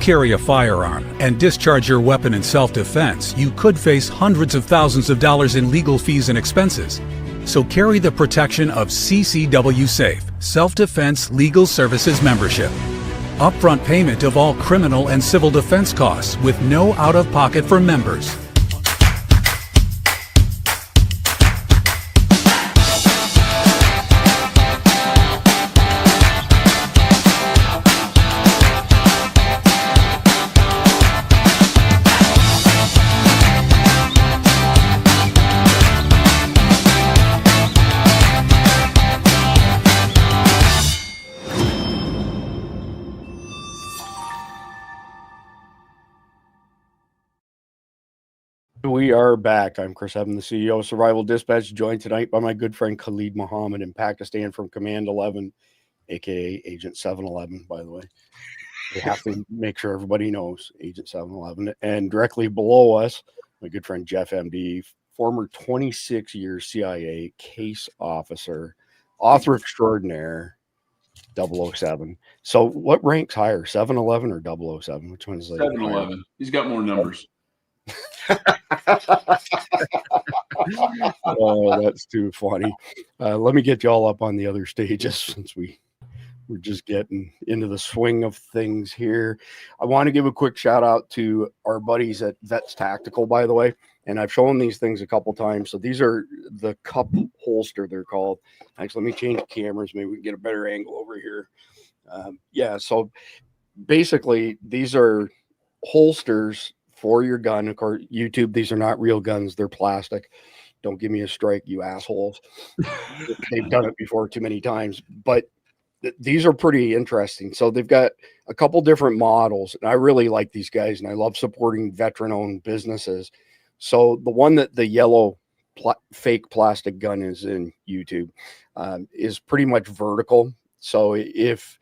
carry a firearm and discharge your weapon in self-defense, you could face hundreds of thousands of dollars in legal fees and expenses. So carry the protection of CCW Safe, Self-Defense Legal Services membership. Upfront payment of all criminal and civil defense costs with no out-of-pocket for members. We are back. I'm Chris Evan, the CEO of Survival Dispatch, joined tonight by my good friend Khalid Muhammad in Pakistan from Command 11, aka Agent 711, by the way. We have to make sure everybody knows Agent 711. And directly below us, my good friend Jeff MD, former 26-year CIA case officer, author extraordinaire, 007. So what ranks higher, 711 or 007? Which one is it? 711. He's got more numbers. Oh, that's too funny. Let me get you all up on the other stages since we're just getting into the swing of things here. I want to give a quick shout out to our buddies at Vets Tactical, by the way. And I've shown these things a couple times. So these are the Cupolster, they're called. Actually, let me change cameras. Maybe we can get a better angle over here. Yeah, so basically these are holsters for your gun. Of course, YouTube, these are not real guns. They're plastic. Don't give me a strike, you assholes. They've done it before too many times. But these are pretty interesting. So they've got a couple different models. And I really like these guys. And I love supporting veteran-owned businesses. So the one that the yellow fake plastic gun is in YouTube is pretty much vertical. So if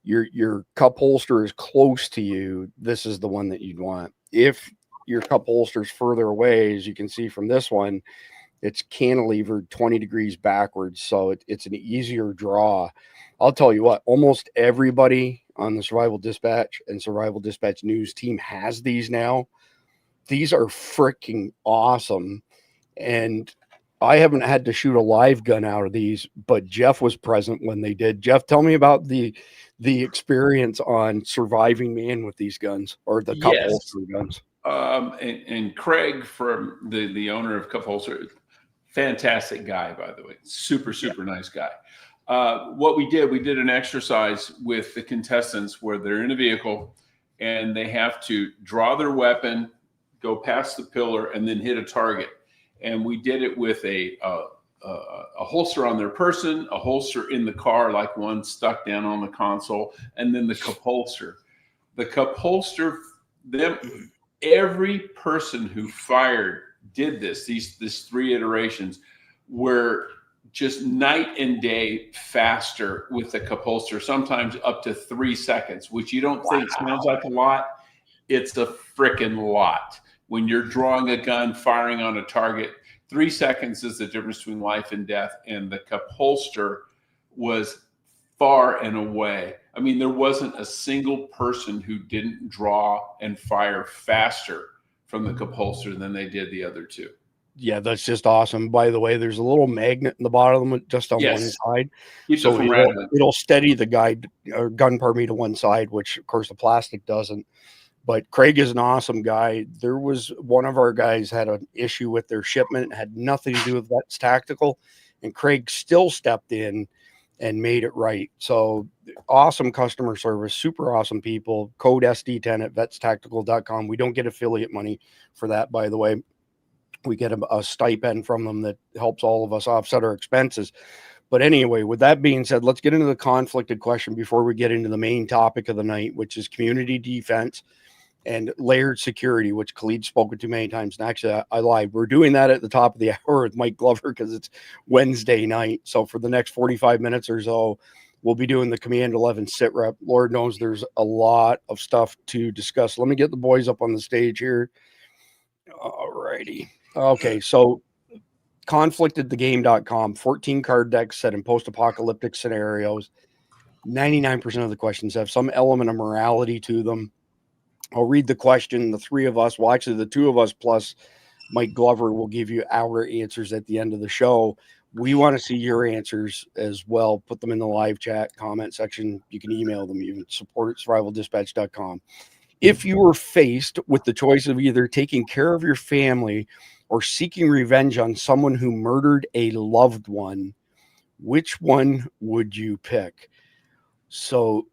your cup holster is close to you, this is the one that you'd want. If your cup holster is further away, as you can see from this one, it's cantilevered 20 degrees backwards. So it's an easier draw. I'll tell you what, almost everybody on the Survival Dispatch and Survival Dispatch News team has these now. These are freaking awesome. And I haven't had to shoot a live gun out of these, but Jeff was present when they did. Jeff, tell me about the experience on surviving man with these guns, or the cup holster guns. And Craig, from the owner of Cupolster, fantastic guy, by the way, super nice guy. What we did an exercise with the contestants where they're in a vehicle and they have to draw their weapon, go past the pillar, and then hit a target. And we did it with a holster on their person, a holster in the car, like one stuck down on the console, and then the Cupolster. The Cupolster, every person who fired did this. These three iterations were just night and day faster with the Cupolster, sometimes up to 3 seconds, which you don't think sounds like a lot. It's a freaking lot. When you're drawing a gun, firing on a target, 3 seconds is the difference between life and death. And the Cupolster was far and away. I mean, there wasn't a single person who didn't draw and fire faster from the Cupolster than they did the other two. Yeah, that's just awesome. By the way, there's a little magnet in the bottom of them just on one side. So it'll steady the gun, to one side, which of course the plastic doesn't. But Craig is an awesome guy. There was one of our guys had an issue with their shipment. It had nothing to do with Vets Tactical. And Craig still stepped in and made it right. So awesome customer service, super awesome people. Code SD10 at vetstactical.com. We don't get affiliate money for that, by the way. We get a stipend from them that helps all of us offset our expenses. But anyway, with that being said, let's get into the conflicted question before we get into the main topic of the night, which is community defense and layered security, which Khalid's spoken to many times. And actually, I lied. We're doing that at the top of the hour with Mike Glover because it's Wednesday night. So for the next 45 minutes or so, we'll be doing the Command 11 sit rep. Lord knows there's a lot of stuff to discuss. Let me get the boys up on the stage here. All righty. Okay, so conflictedthegame.com, 14 card decks set in post-apocalyptic scenarios. 99% of the questions have some element of morality to them. I'll read the question. The three of us, well, actually the two of us plus Mike Glover will give you our answers at the end of the show. We want to see your answers as well. Put them in the live chat comment section. You can email them even, support@survivaldispatch.com. If you were faced with the choice of either taking care of your family or seeking revenge on someone who murdered a loved one, which one would you pick? So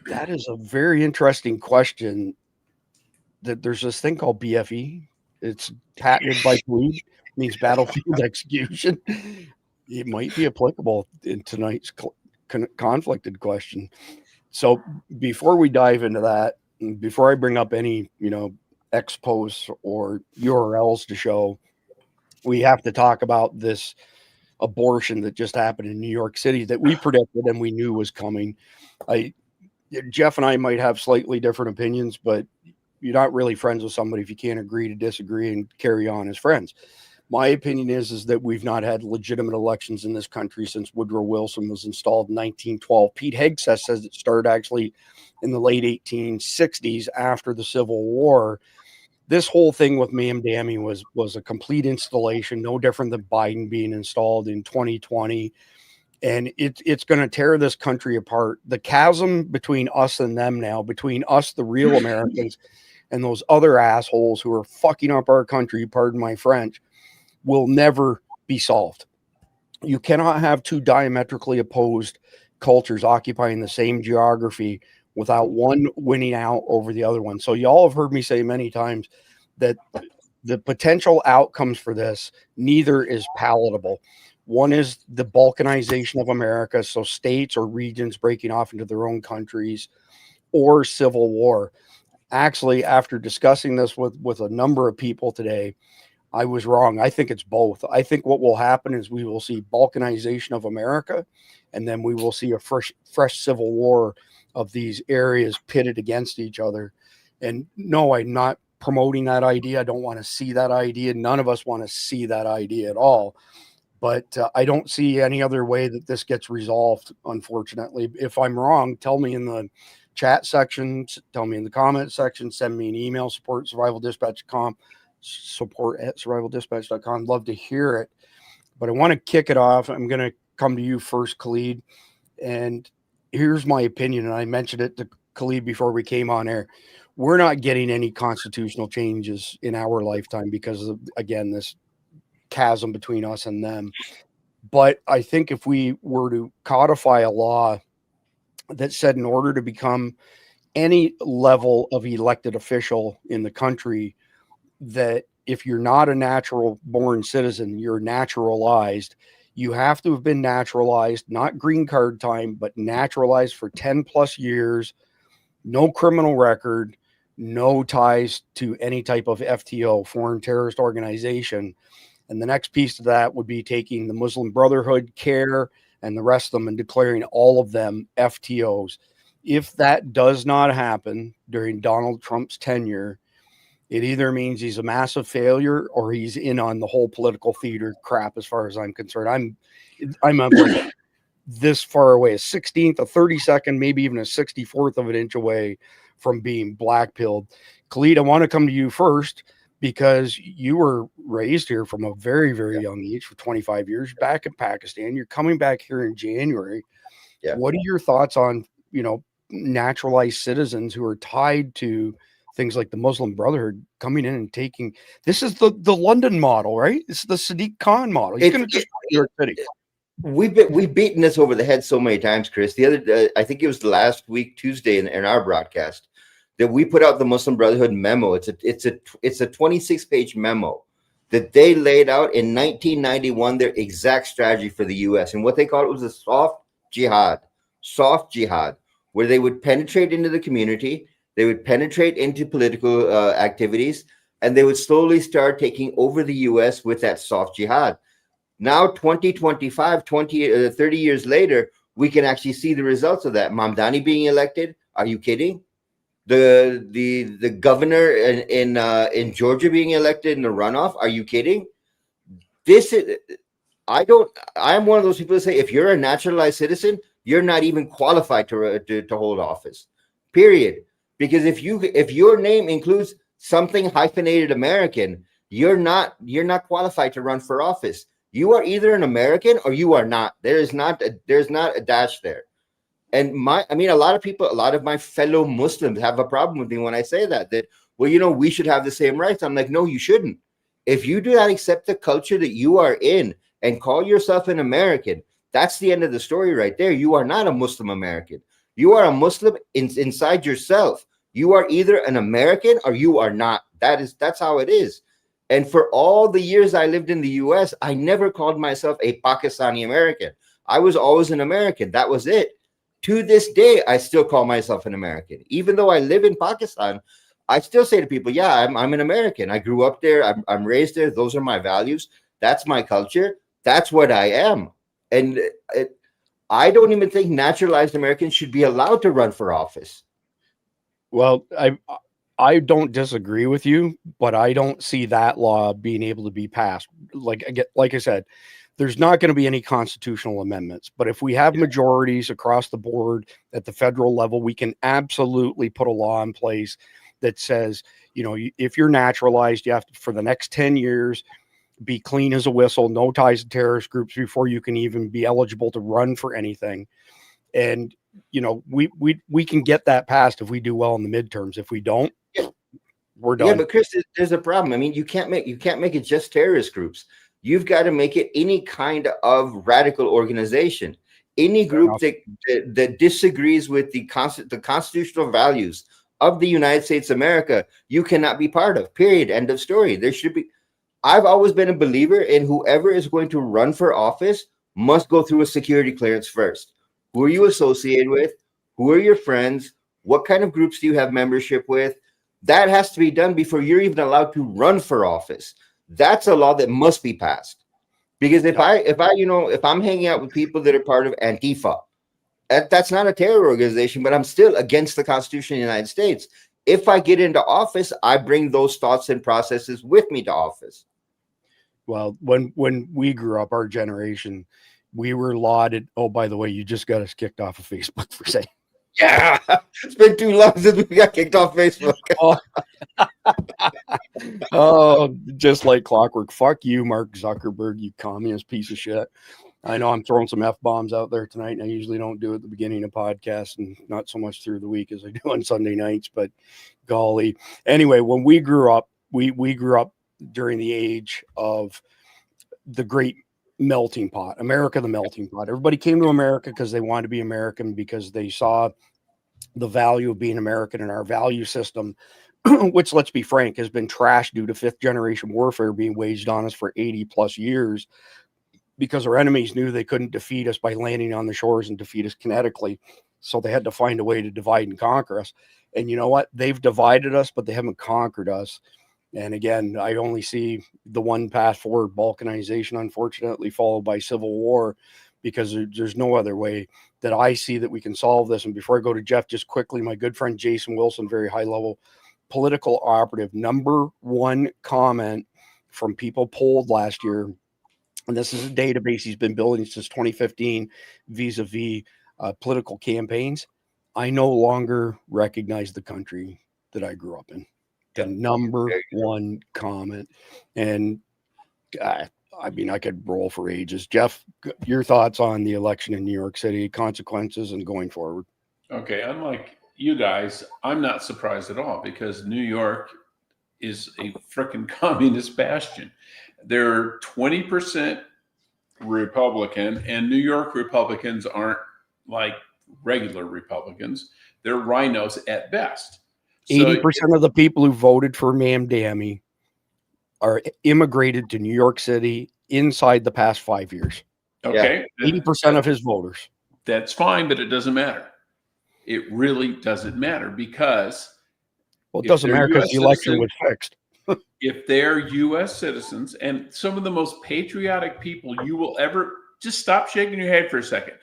that is a very interesting question. That there's this thing called BFE. It's patented by Tweed, means battlefield execution. It might be applicable in tonight's conflicted question. So before we dive into that, before I bring up any, X posts or URLs to show, we have to talk about this abortion that just happened in New York City that we predicted and we knew was coming. Jeff and I might have slightly different opinions, but you're not really friends with somebody if you can't agree to disagree and carry on as friends. My opinion is that we've not had legitimate elections in this country since Woodrow Wilson was installed in 1912. Pete Hegseth says it started actually in the late 1860s after the Civil War. This whole thing with Mamdani was a complete installation, no different than Biden being installed in 2020. And it's going to tear this country apart. The chasm between us and them now, between us, the real Americans, and those other assholes who are fucking up our country, pardon my French, will never be solved. You cannot have two diametrically opposed cultures occupying the same geography without one winning out over the other one. So y'all have heard me say many times that the potential outcomes for this, neither is palatable. One is the balkanization of America, so states or regions breaking off into their own countries, or civil war. Actually, after discussing this with a number of people today, I was wrong. I think it's both. I think what will happen is we will see balkanization of America, and then we will see a fresh civil war of these areas pitted against each other. And no, I'm not promoting that idea. I don't want to see that idea. None of us want to see that idea at all. But I don't see any other way that this gets resolved, unfortunately. If I'm wrong, tell me in the chat section, tell me in the comment section, send me an email, support@survivaldispatch.com, support@survivaldispatch.com. Love to hear it. But I want to kick it off. I'm going to come to you first, Khalid. And here's my opinion, and I mentioned it to Khalid before we came on air. We're not getting any constitutional changes in our lifetime because of, again, this chasm between us and them. But I think if we were to codify a law that said in order to become any level of elected official in the country, that if you're not a natural born citizen, you're naturalized. You have to have been naturalized, not green card time, but naturalized for 10 plus years, no criminal record, no ties to any type of FTO, foreign terrorist organization. And the next piece of that would be taking the Muslim Brotherhood, CARE, and the rest of them and declaring all of them FTOs. If that does not happen during Donald Trump's tenure, it either means he's a massive failure or he's in on the whole political theater crap, as far as I'm concerned. I'm like this far away, a 16th, a 32nd, maybe even a 64th of an inch away from being blackpilled. Khalid, I want to come to you first because you were raised here from a very, very young age for 25 years back in Pakistan. You're coming back here in January. Yeah. What are your thoughts on, naturalized citizens who are tied to things like the Muslim Brotherhood coming in and taking, this is the London model, right? It's the Sadiq Khan model. He's going to just New York City. We've beaten this over the head so many times, Chris. The other, I think it was last week, Tuesday, in our broadcast, that we put out the Muslim Brotherhood memo. It's a 26-page memo that they laid out in 1991, their exact strategy for the U.S. And what they called it was a soft jihad, where they would penetrate into the community, they would penetrate into political activities, and they would slowly start taking over the U.S. with that soft jihad. Now, 2025, 30 years later, we can actually see the results of that. Mamdani being elected. Are you kidding? The governor in Georgia being elected in the runoff. Are you kidding? I'm one of those people that say if you're a naturalized citizen, you're not even qualified to hold office. Period. Because if your name includes something hyphenated American, you're not qualified to run for office. You are either an American or you are not. There's not a dash there. And a lot of my fellow Muslims have a problem with me when I say that, well, we should have the same rights. I'm like, no, you shouldn't. If you do not accept the culture that you are in and call yourself an American, that's the end of the story right there. You are not a Muslim American. You are a Muslim inside yourself. You are either an American or you are not. That's how it is. And for all the years I lived in the US, I never called myself a Pakistani American. I was always an American. That was it. To this day, I still call myself an American. Even though I live in Pakistan, I still say to people, yeah, I'm an American. I grew up there. I'm raised there. Those are my values. That's my culture. That's what I am. And I don't even think naturalized Americans should be allowed to run for office. Well, I don't disagree with you, but I don't see that law being able to be passed. Like I said, there's not going to be any constitutional amendments, but if we have majorities across the board at the federal level, we can absolutely put a law in place that says, if you're naturalized, you have to, for the next 10 years, be clean as a whistle, no ties to terrorist groups before you can even be eligible to run for anything. And, we can get that passed if we do well in the midterms. If we don't, we're done. Yeah, but Chris, there's a problem. I mean, you can't make it just terrorist groups. You've got to make it any kind of radical organization, any group that disagrees with the constitutional values of the United States of America. You cannot be part of. Period. End of story. There should be. I've always been a believer in whoever is going to run for office must go through a security clearance first. Who are you associated with? Who are your friends? What kind of groups do you have membership with? That has to be done before you're even allowed to run for office. That's a law that must be passed. Because if I'm hanging out with people that are part of Antifa, that's not a terror organization, but I'm still against the Constitution of the United States. If I get into office, I bring those thoughts and processes with me to office. Well, when we grew up, our generation, we were lauded. Oh, by the way, you just got us kicked off of Facebook for saying. Yeah, it's been too long since we got kicked off Facebook. Oh, just like clockwork. Fuck you, Mark Zuckerberg, you communist piece of shit. I know I'm throwing some F-bombs out there tonight, and I usually don't do it at the beginning of podcasts and not so much through the week as I do on Sunday nights, but golly. Anyway, when we grew up, we grew up during the age of the great melting pot, America, the melting pot. Everybody came to America because they wanted to be American, because they saw the value of being American in our value system, which, let's be frank, has been trashed due to fifth generation warfare being waged on us for 80 plus years, because our enemies knew they couldn't defeat us by landing on the shores and defeat us kinetically. So they had to find a way to divide and conquer us. And you know what? They've divided us, but they haven't conquered us. And again, I only see the one path forward, balkanization, unfortunately, followed by civil war, because there's no other way that I see that we can solve this. And before I go to Jeff, just quickly, my good friend Jason Wilson, very high level political operative, number one comment from people polled last year, and this is a database he's been building since 2015 vis-a-vis political campaigns. I no longer recognize the country that I grew up in. The number one comment. And I could roll for ages. Jeff, your thoughts on the election in New York City, consequences, and going forward? Okay, unlike you guys, I'm not surprised at all, because New York is a freaking communist bastion. They're 20% Republican, and New York Republicans aren't like regular Republicans. They're rhinos at best. 80% of the people who voted for Ma'am Dammy are immigrated to New York City inside the past 5 years. Okay. Yeah. 80% of his voters. That's fine, but it doesn't matter. It really doesn't matter, because it doesn't matter because the election was fixed. If they're U.S. citizens, and some of the most patriotic people you will ever, just stop shaking your head for a second.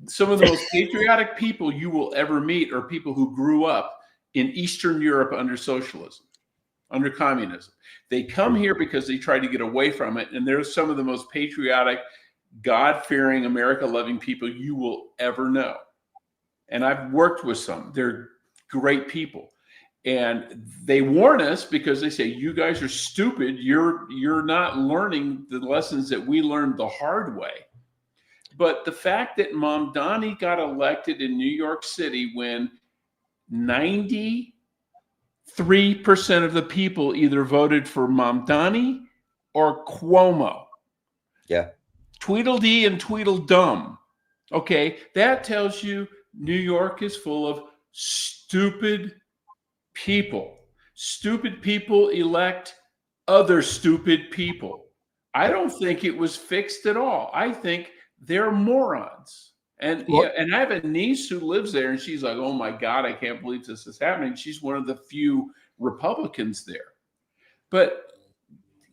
Some of the most patriotic people you will ever meet are people who grew up in Eastern Europe under socialism, under communism. They come here because they try to get away from it. And they're some of the most patriotic, God-fearing, America-loving people you will ever know. And I've worked with some. They're great people. And they warn us because they say, you guys are stupid. You're not learning the lessons that we learned the hard way. But the fact that Mamdani got elected in New York City when 93% of the people either voted for Mamdani or Cuomo. Yeah. Tweedledee and Tweedledum. Okay, that tells you New York is full of stupid people. Stupid people elect other stupid people. I don't think it was fixed at all. I think they're morons. And and I have a niece who lives there, and she's like, oh my God, I can't believe this is happening. She's one of the few Republicans there. But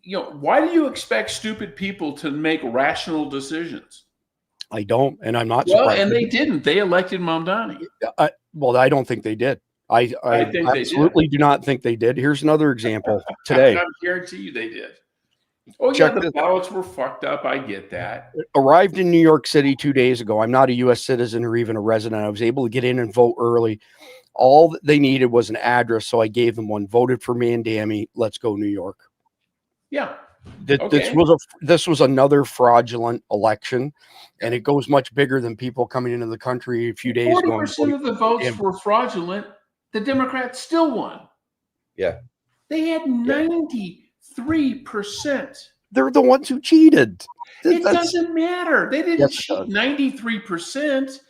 why do you expect stupid people to make rational decisions? I don't, and I'm not surprised. Well, and they didn't. They elected Mamdani. Well, I don't think they did. I think absolutely do not think they did. Here's another example today. I guarantee you they did. Oh, Check yeah, the ballots were fucked up. I get that. Arrived in New York City 2 days ago. I'm not a U.S. citizen or even a resident. I was able to get in and vote early. All that they needed was an address, so I gave them one. Voted for me and Dammy. Let's go New York. Yeah. Okay. This was another fraudulent election, and it goes much bigger than people coming into the country a few days ago. 40% of the votes were fraudulent. The Democrats still won. Yeah. They had 93%. They're the ones who cheated. It doesn't matter. They didn't cheat 93%.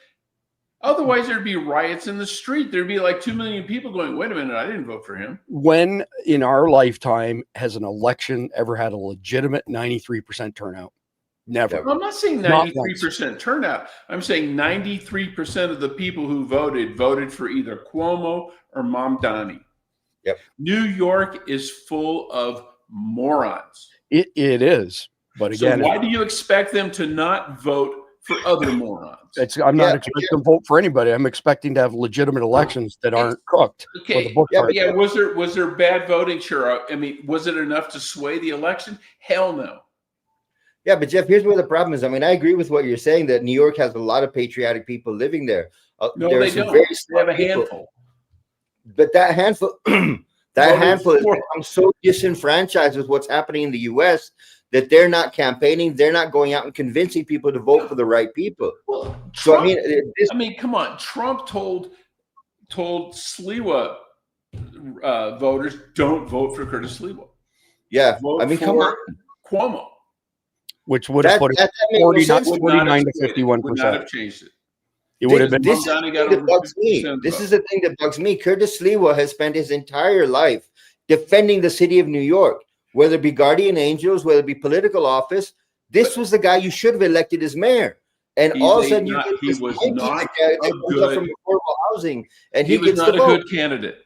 Otherwise, there'd be riots in the street. There'd be like 2 million people going, wait a minute, I didn't vote for him. When in our lifetime has an election ever had a legitimate 93% turnout? Never. I'm not saying 93% turnout. I'm saying 93% of the people who voted for either Cuomo or Mamdani. Yep. New York is full of morons. It is. But again, so why do you expect them to not vote for other morons? I'm not expecting to vote for anybody. I'm expecting to have legitimate elections that aren't cooked. Okay. Yeah. Was there bad voting? Sure. I mean, was it enough to sway the election? Hell no. Yeah, but Jeff, here's where the problem is. I mean, I agree with what you're saying that New York has a lot of patriotic people living there. No, they don't. They have a handful. But that handful, handful has become so disenfranchised with what's happening in the U.S. that they're not campaigning. They're not going out and convincing people to vote for the right people. Well, Trump, I mean, come on. Trump told Sliwa voters, don't vote for Curtis Sliwa. Yeah, vote come on. Cuomo. Which would have put it 49 to 51%. Would not have changed it. It would have been. This is the thing that bugs me. Curtis Sliwa has spent his entire life defending the city of New York, whether it be guardian angels, whether it be political office. This was the guy you should have elected as mayor. And all of a sudden, he was not from affordable housing, and he was not a good candidate.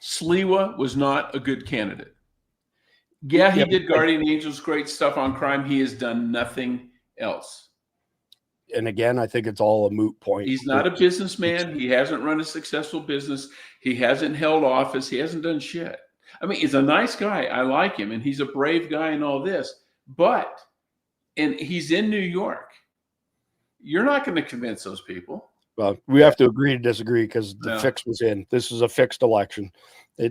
Sliwa was not a good candidate. Yeah, he did Guardian Angels, great stuff on crime. He has done nothing else. And again, I think it's all a moot point. He's not a businessman. He hasn't run a successful business. He hasn't held office. He hasn't done shit. I mean, he's a nice guy. I like him, and he's a brave guy and all this. And he's in New York. You're not going to convince those people. Well, we have to agree to disagree because the fix was in. This is a fixed election.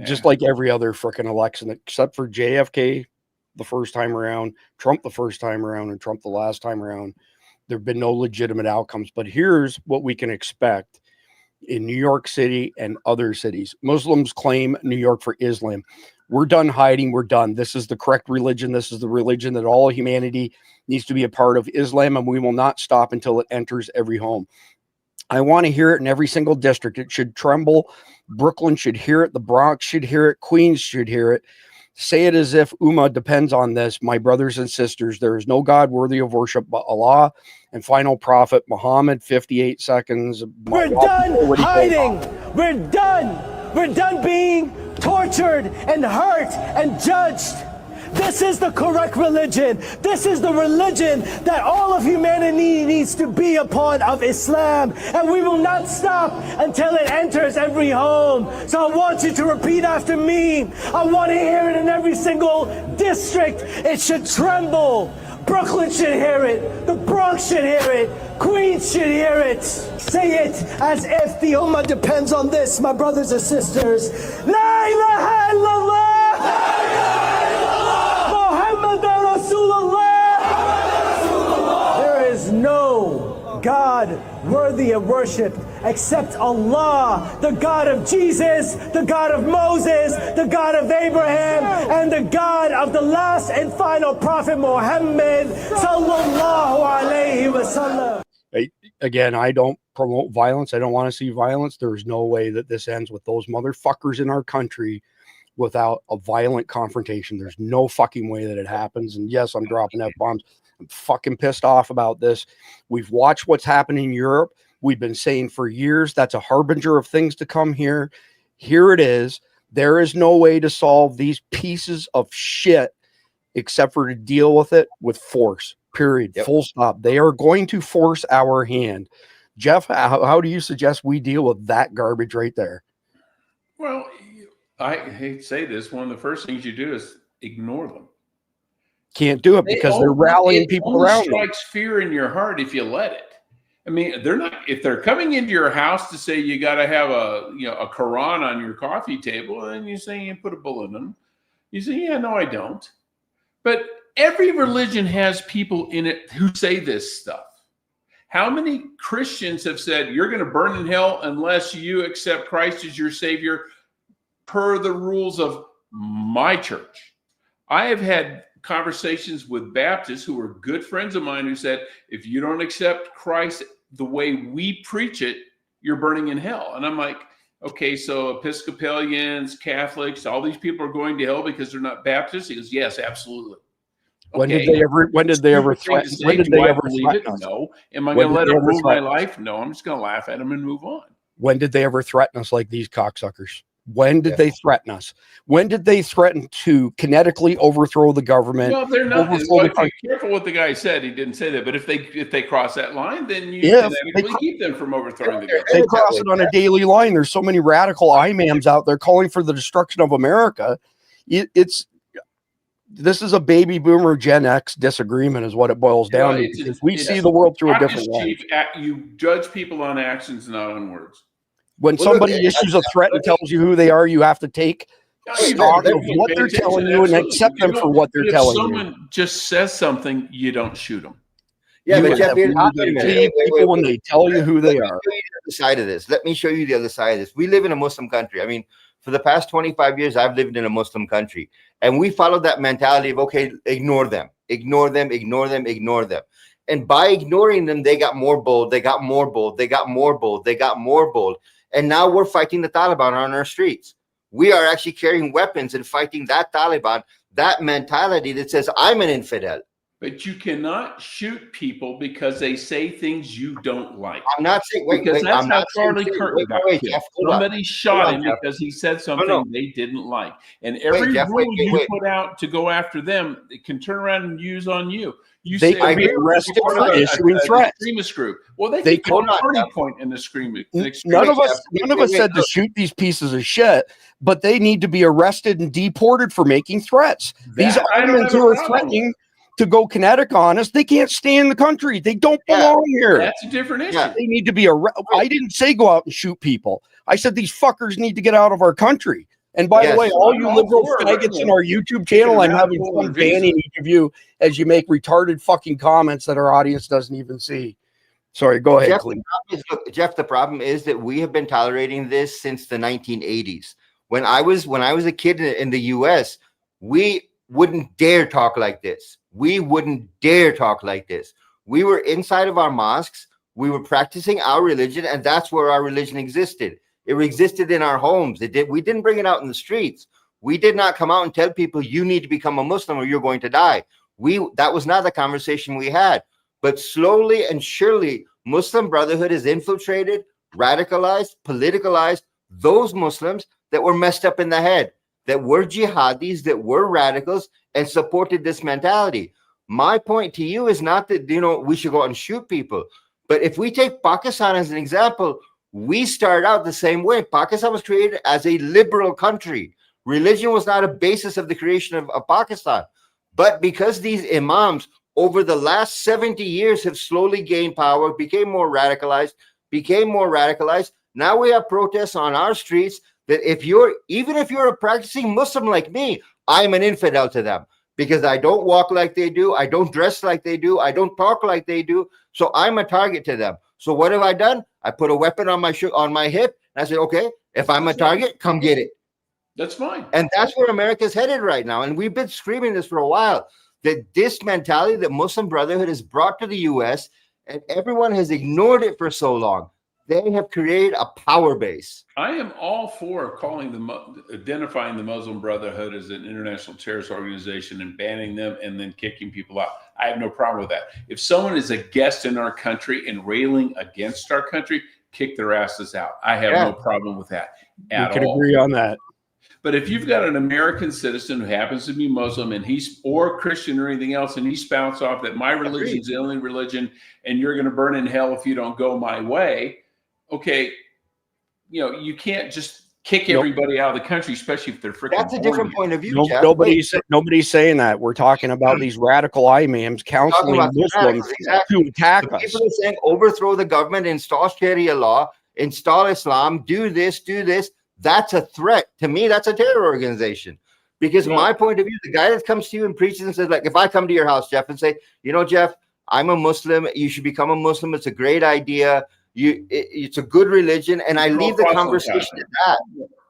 Just like every other freaking election, except for JFK the first time around, Trump the first time around, and Trump the last time around. There have been no legitimate outcomes. But here's what we can expect in New York City and other cities. Muslims claim New York for Islam. We're done hiding. We're done. This is the correct religion. This is the religion that all humanity needs to be a part of, Islam, and we will not stop until it enters every home. I want to hear it in every single district. It should tremble. Brooklyn should hear it. The Bronx should hear it. Queens should hear it. Say it as if Ummah depends on this. My brothers and sisters, there is no God worthy of worship but Allah and final prophet Muhammad. 58 seconds. We're done hiding. We're done. We're done being tortured and hurt and judged. This is the correct religion. This is the religion that all of humanity needs to be upon, of Islam. And we will not stop until it enters every home. So I want you to repeat after me. I want to hear it in every single district. It should tremble. Brooklyn should hear it. The Bronx should hear it. Queens should hear it. Say it as if the Ummah depends on this, my brothers and sisters. La ilaha illallah. La ilaha illallah. Muhammadan Rasulullah. There is no God worthy of worship except Allah, the God of Jesus, the God of Moses, the God of Abraham, and the God of the last and final prophet Muhammad sallallahu alayhi wasallam. Again, I don't promote violence. I don't want to see violence. There's no way that this ends with those motherfuckers in our country without a violent confrontation. There's no fucking way that it happens. And yes, I'm dropping F-bombs. I'm fucking pissed off about this. We've watched what's happening in Europe. We've been saying for years that's a harbinger of things to come here. Here it is. There is no way to solve these pieces of shit except for to deal with it with force. Period. Yep. Full stop. They are going to force our hand. Jeff, how do you suggest we deal with that garbage right there? Well, I hate to say this. One of the first things you do is ignore them. Can't do it because they're rallying people around. It strikes fear in your heart if you let it. I mean, they're not, if they're coming into your house to say you got to have a Quran on your coffee table, and you say you put a bullet in them, you say, yeah, no, I don't. But every religion has people in it who say this stuff. How many Christians have said you're going to burn in hell unless you accept Christ as your Savior per the rules of my church? I have had conversations with Baptists who are good friends of mine who said, if you don't accept Christ the way we preach it, you're burning in hell. And I'm like, okay, so Episcopalians, Catholics, all these people are going to hell because they're not Baptists? He goes, yes, absolutely. Okay. When did they ever threaten? When did they ever threaten us? No. Am I going to let them rule my life? No, I'm just going to laugh at them and move on. When did they ever threaten us like these cocksuckers? When did they threaten us? When did they threaten to kinetically overthrow the government? Well, they're not. Well, be careful what the guy said. He didn't say that. But if they cross that line, then you kinetically keep them from overthrowing the government. They cross it on a daily line. There's so many radical imams out there calling for the destruction of America. This is a baby boomer Gen X disagreement is what it boils down to. Because we see the world through a different lens. You judge people on actions, not on words. When somebody issues a threat and tells you who they are, you have to take stock of what they're telling you and accept them for what they're telling you. If someone just says something, you don't shoot them. Yeah, but Jeff, people when they tell you who they are. Let me show you the other side of this. We live in a Muslim country. I mean, for the past 25 years, I've lived in a Muslim country. And we followed that mentality of, okay, ignore them. And by ignoring them, they got more bold. And now we're fighting the Taliban on our streets. We are actually carrying weapons and fighting that Taliban, that mentality that says, I'm an infidel. But you cannot shoot people because they say things you don't like. I'm not saying, that's how Charlie Kirk got killed. Somebody shot him because he said something they didn't like. And every rule you put out to go after them, it can turn around and use on you. They can be arrested for issuing threats. Extremist group. Well, they can party point in the extremist. None of us said to shoot these pieces of shit, but they need to be arrested and deported for making threats. These Ottomans who are threatening to go kinetic on us, they can't stay in the country. They don't belong here. That's a different issue. They need to be I didn't say go out and shoot people. I said these fuckers need to get out of our country. And by the way, all you liberal faggots in our YouTube channel, I'm having fun banning each of you as you make retarded fucking comments that our audience doesn't even see. Sorry, go ahead, Jeff. The problem is that we have been tolerating this since the 1980s. When I was a kid in the U.S., we wouldn't dare talk like this. We wouldn't dare talk like this. We were inside of our mosques. We were practicing our religion, and that's where our religion existed. It existed in our homes. We didn't bring it out in the streets. We did not come out and tell people you need to become a Muslim or you're going to die. That was not the conversation we had. But slowly and surely, Muslim Brotherhood has infiltrated, radicalized, politicalized those Muslims that were messed up in the head, that were jihadis, that were radicals, and supported this mentality. My point to you is not that we should go out and shoot people. But if we take Pakistan as an example, we started out the same way. Pakistan was created as a liberal country. Religion was not a basis of the creation of Pakistan. But because these imams over the last 70 years have slowly gained power, became more radicalized. Now we have protests on our streets that even if you're a practicing Muslim like me, I'm an infidel to them because I don't walk like they do. I don't dress like they do. I don't talk like they do. So I'm a target to them. So what have I done? I put a weapon on my hip. And I said, okay, if I'm a target, come get it. That's fine. And that's where America's headed right now. And we've been screaming this for a while, that this mentality that Muslim Brotherhood has brought to the U.S. and everyone has ignored it for so long. They have created a power base. I am all for identifying the Muslim Brotherhood as an international terrorist organization and banning them and then kicking people out. I have no problem with that. If someone is a guest in our country and railing against our country, kick their asses out. I have no problem with that at all. We can agree on that. But if you've got an American citizen who happens to be Muslim and or Christian or anything else, and he spouts off that my religion is the only religion and you're going to burn in hell if you don't go my way, okay, you can't just kick everybody out of the country, especially if they're freaking. That's a different point of view. Nobody's saying that. We're talking about these radical imams counseling Muslims to attack us. People are saying overthrow the government, install Sharia law, install Islam, do this. That's a threat. To me, that's a terror organization. Because my point of view, the guy that comes to you and preaches and says, like, if I come to your house, Jeff, and say, Jeff, I'm a Muslim. You should become a Muslim. It's a great idea. It's a good religion. And I leave the conversation at that.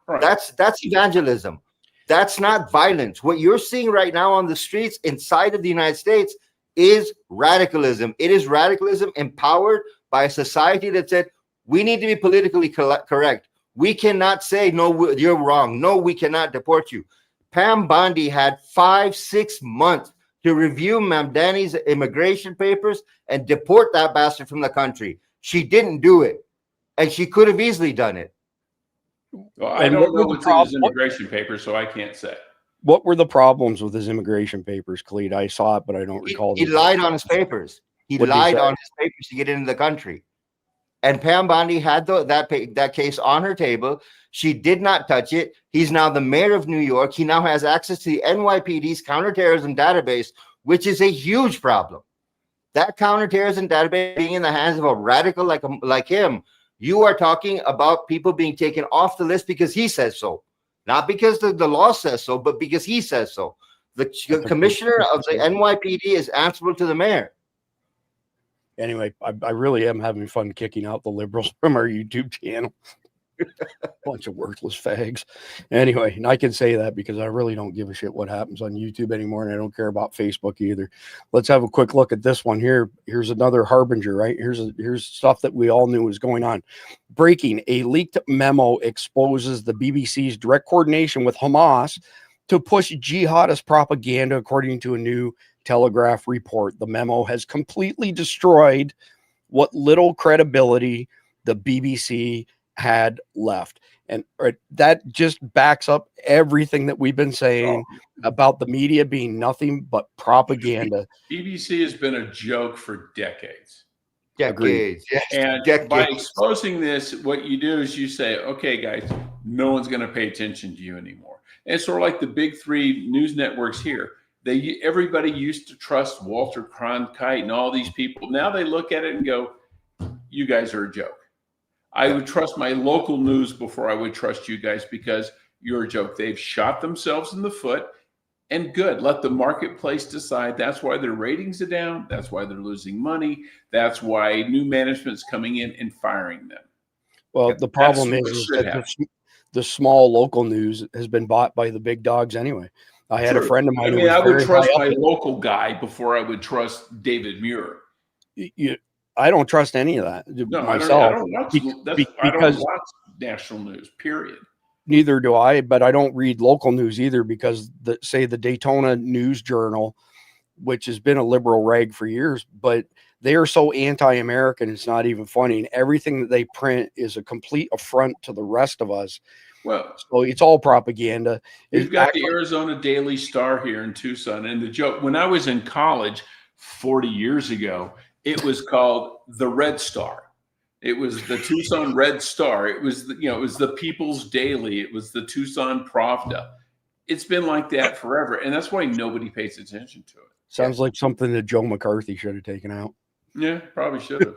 Right. That's evangelism. That's not violence. What you're seeing right now on the streets inside of the United States is radicalism. It is radicalism empowered by a society that said, we need to be politically correct. We cannot say, no, you're wrong. No, we cannot deport you. Pam Bondi had 5-6 months to review Mamdani's immigration papers and deport that bastard from the country. She didn't do it, and she could have easily done it. Well, I don't know what's in his immigration papers, so I can't say. What were the problems with his immigration papers, Khalid? I saw it, but I don't recall. He lied on his papers. He lied on his papers to get into the country. And Pam Bondi had that case on her table. She did not touch it. He's now the mayor of New York. He now has access to the NYPD's counterterrorism database, which is a huge problem. That counterterrorism database being in the hands of a radical like him, you are talking about people being taken off the list because he says so. Not because the law says so, but because he says so. The commissioner of the NYPD is answerable to the mayor. Anyway, I really am having fun kicking out the liberals from our YouTube channel. Bunch of worthless fags. Anyway, and I can say that because I really don't give a shit what happens on YouTube anymore, and I don't care about Facebook either. Let's have a quick look at this one here. Here's another harbinger, right? Here's stuff that we all knew was going on. Breaking: a leaked memo exposes the BBC's direct coordination with Hamas to push jihadist propaganda, according to a new Telegraph report. The memo has completely destroyed what little credibility the BBC had left. And that just backs up everything that we've been saying about the media being nothing but propaganda. BBC has been a joke for decades. Decades. Yes. And by exposing this, what you do is you say, okay, guys, no one's going to pay attention to you anymore. And it's sort of like the big three news networks here. Everybody used to trust Walter Cronkite and all these people. Now they look at it and go, you guys are a joke. I would trust my local news before I would trust you guys because you're a joke. They've shot themselves in the foot, and good. Let the marketplace decide. That's why their ratings are down. That's why they're losing money. That's why new management's coming in and firing them. Well, the problem is that the small local news has been bought by the big dogs anyway. I had a friend of mine. I would trust my local guy before I would trust David Muir. I don't trust any of that myself. I don't watch national news, period. Neither do I, but I don't read local news either because the Daytona News Journal, which has been a liberal rag for years, but they are so anti-American, it's not even funny. And everything that they print is a complete affront to the rest of us. Well, so it's all propaganda. We've got the Arizona Daily Star here in Tucson. And the joke, when I was in college 40 years ago, it was called the Red Star. It was the Tucson Red Star. It was, it was the People's Daily. It was the Tucson Pravda. It's been like that forever. And that's why nobody pays attention to it. Sounds like something that Joe McCarthy should have taken out. Yeah, probably should have.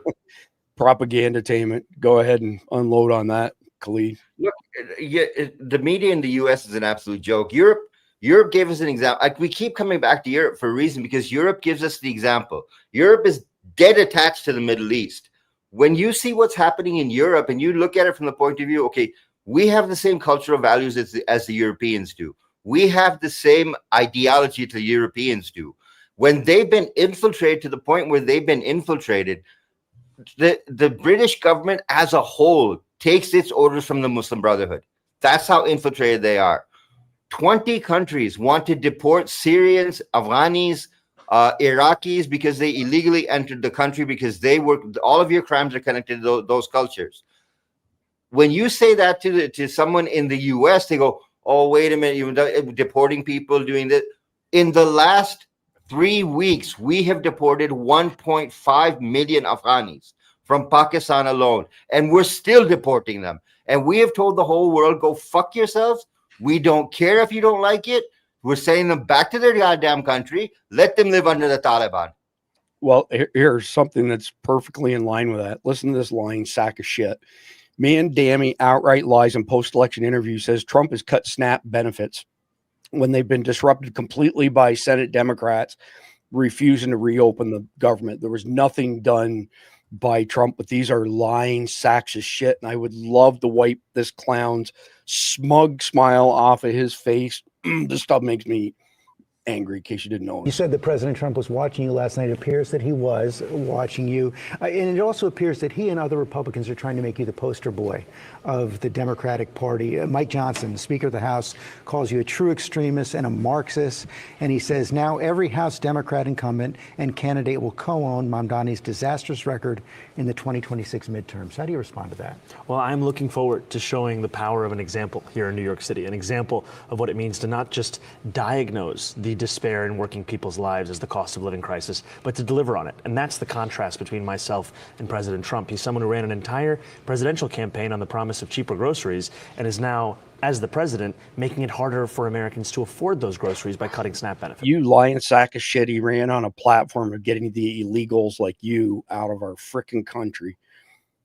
Propaganda-tainment. Go ahead and unload on that, Khalid. Look, yeah, the media in the U.S. is an absolute joke. Europe gave us an example. Like, we keep coming back to Europe for a reason, because Europe gives us the example. Europe is dead attached to the Middle East. When you see what's happening in Europe and you look at it from the point of view, okay, we have the same cultural values as the Europeans do. We have the same ideology the Europeans do. When they've been infiltrated to the point where they've been infiltrated, the British government as a whole takes its orders from the Muslim Brotherhood. That's how infiltrated they are. 20 countries want to deport Syrians, Afghanis, Iraqis, because they illegally entered the country, because they were, all of your crimes are connected to those cultures. When you say that to someone in the US, they go, oh, wait a minute, you're deporting people, doing that. In the last 3 weeks, we have deported 1.5 million Afghanis from Pakistan alone, and we're still deporting them. And we have told the whole world, go fuck yourselves. We don't care if you don't like it. We're sending them back to their goddamn country. Let them live under the Taliban. Well, here's something that's perfectly in line with that. Listen to this lying sack of shit. Mandani outright lies in post-election interview, says Trump has cut SNAP benefits when they've been disrupted completely by Senate Democrats refusing to reopen the government. There was nothing done by Trump, but these are lying sacks of shit. And I would love to wipe this clown's smug smile off of his face. This stuff makes me angry, in case you didn't know. You said that President Trump was watching you last night. It appears that he was watching you. And it also appears that he and other Republicans are trying to make you the poster boy of the Democratic Party. Mike Johnson, Speaker of the House, calls you a true extremist and a Marxist. And he says now every House Democrat incumbent and candidate will co-own Mamdani's disastrous record in the 2026 midterms. How do you respond to that? Well, I'm looking forward to showing the power of an example here in New York City, an example of what it means to not just diagnose the despair in working people's lives as the cost of living crisis, but to deliver on it. And that's the contrast between myself and President Trump. He's someone who ran an entire presidential campaign on the promise of cheaper groceries and is now, as the president, making it harder for Americans to afford those groceries by cutting SNAP benefits. You lying sack of shit. He ran on a platform of getting the illegals like you out of our freaking country.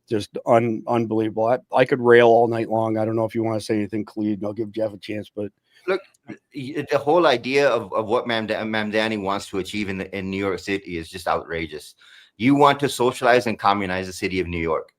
Just unbelievable. I could rail all night long. I don't know if you want to say anything, Khalid. I'll give Jeff a chance, but look, the whole idea of what Mamdani wants to achieve in New York City is just outrageous. You want to socialize and communize the city of New York.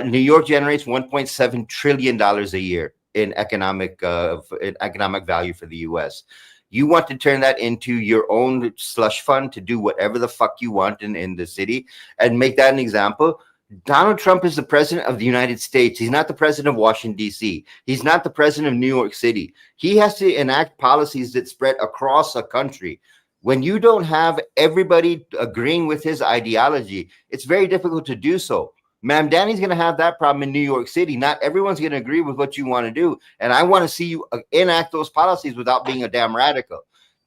New York generates $1.7 trillion a year in economic value for the U.S. You want to turn that into your own slush fund to do whatever the fuck you want in the city and make that an example. Donald Trump is the president of the United States. He's not the president of Washington, D.C. He's not the president of New York City. He has to enact policies that spread across a country. When you don't have everybody agreeing with his ideology, it's very difficult to do so. Mamdani's going to have that problem in New York City. Not everyone's going to agree with what you want to do. And I want to see you enact those policies without being a damn radical.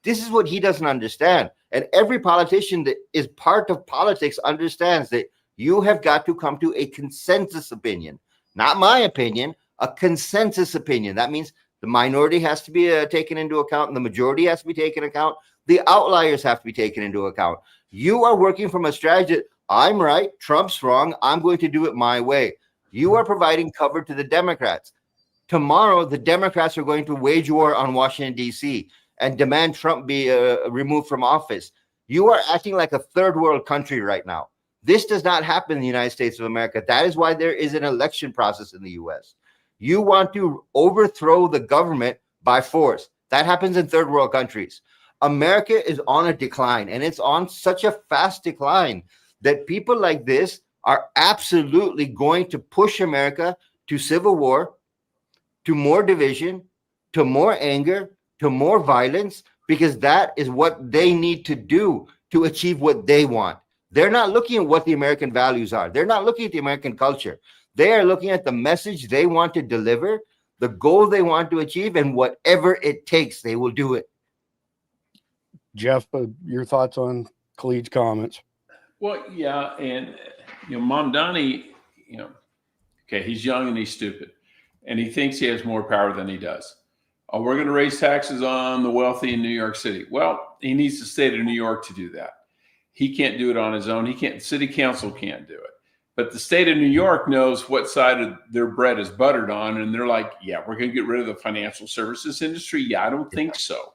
This is what he doesn't understand. And every politician that is part of politics understands that you have got to come to a consensus opinion, not my opinion, a consensus opinion. That means the minority has to be taken into account and the majority has to be taken into account. The outliers have to be taken into account. You are working from a strategy. I'm right. Trump's wrong. I'm going to do it my way. You are providing cover to the Democrats. Tomorrow, the Democrats are going to wage war on Washington, D.C. and demand Trump be removed from office. You are acting like a third world country right now. This does not happen in the United States of America. That is why there is an election process in the U.S. You want to overthrow the government by force. That happens in third world countries. America is on a decline, and it's on such a fast decline that people like this are absolutely going to push America to civil war, to more division, to more anger, to more violence, because that is what they need to do to achieve what they want. They're not looking at what the American values are. They're not looking at the American culture. They are looking at the message they want to deliver, the goal they want to achieve, and whatever it takes, they will do it. Jeff, your thoughts on Khalid's comments? Well, yeah, and Mamdani, okay, he's young and he's stupid, and he thinks he has more power than he does. Oh, we're going to raise taxes on the wealthy in New York City. Well, he needs the state of New York to do that. He can't do it on his own. He can't. City council can't do it. But the state of New York knows what side of their bread is buttered on, and they're like, "Yeah, we're going to get rid of the financial services industry." Yeah, I don't think so.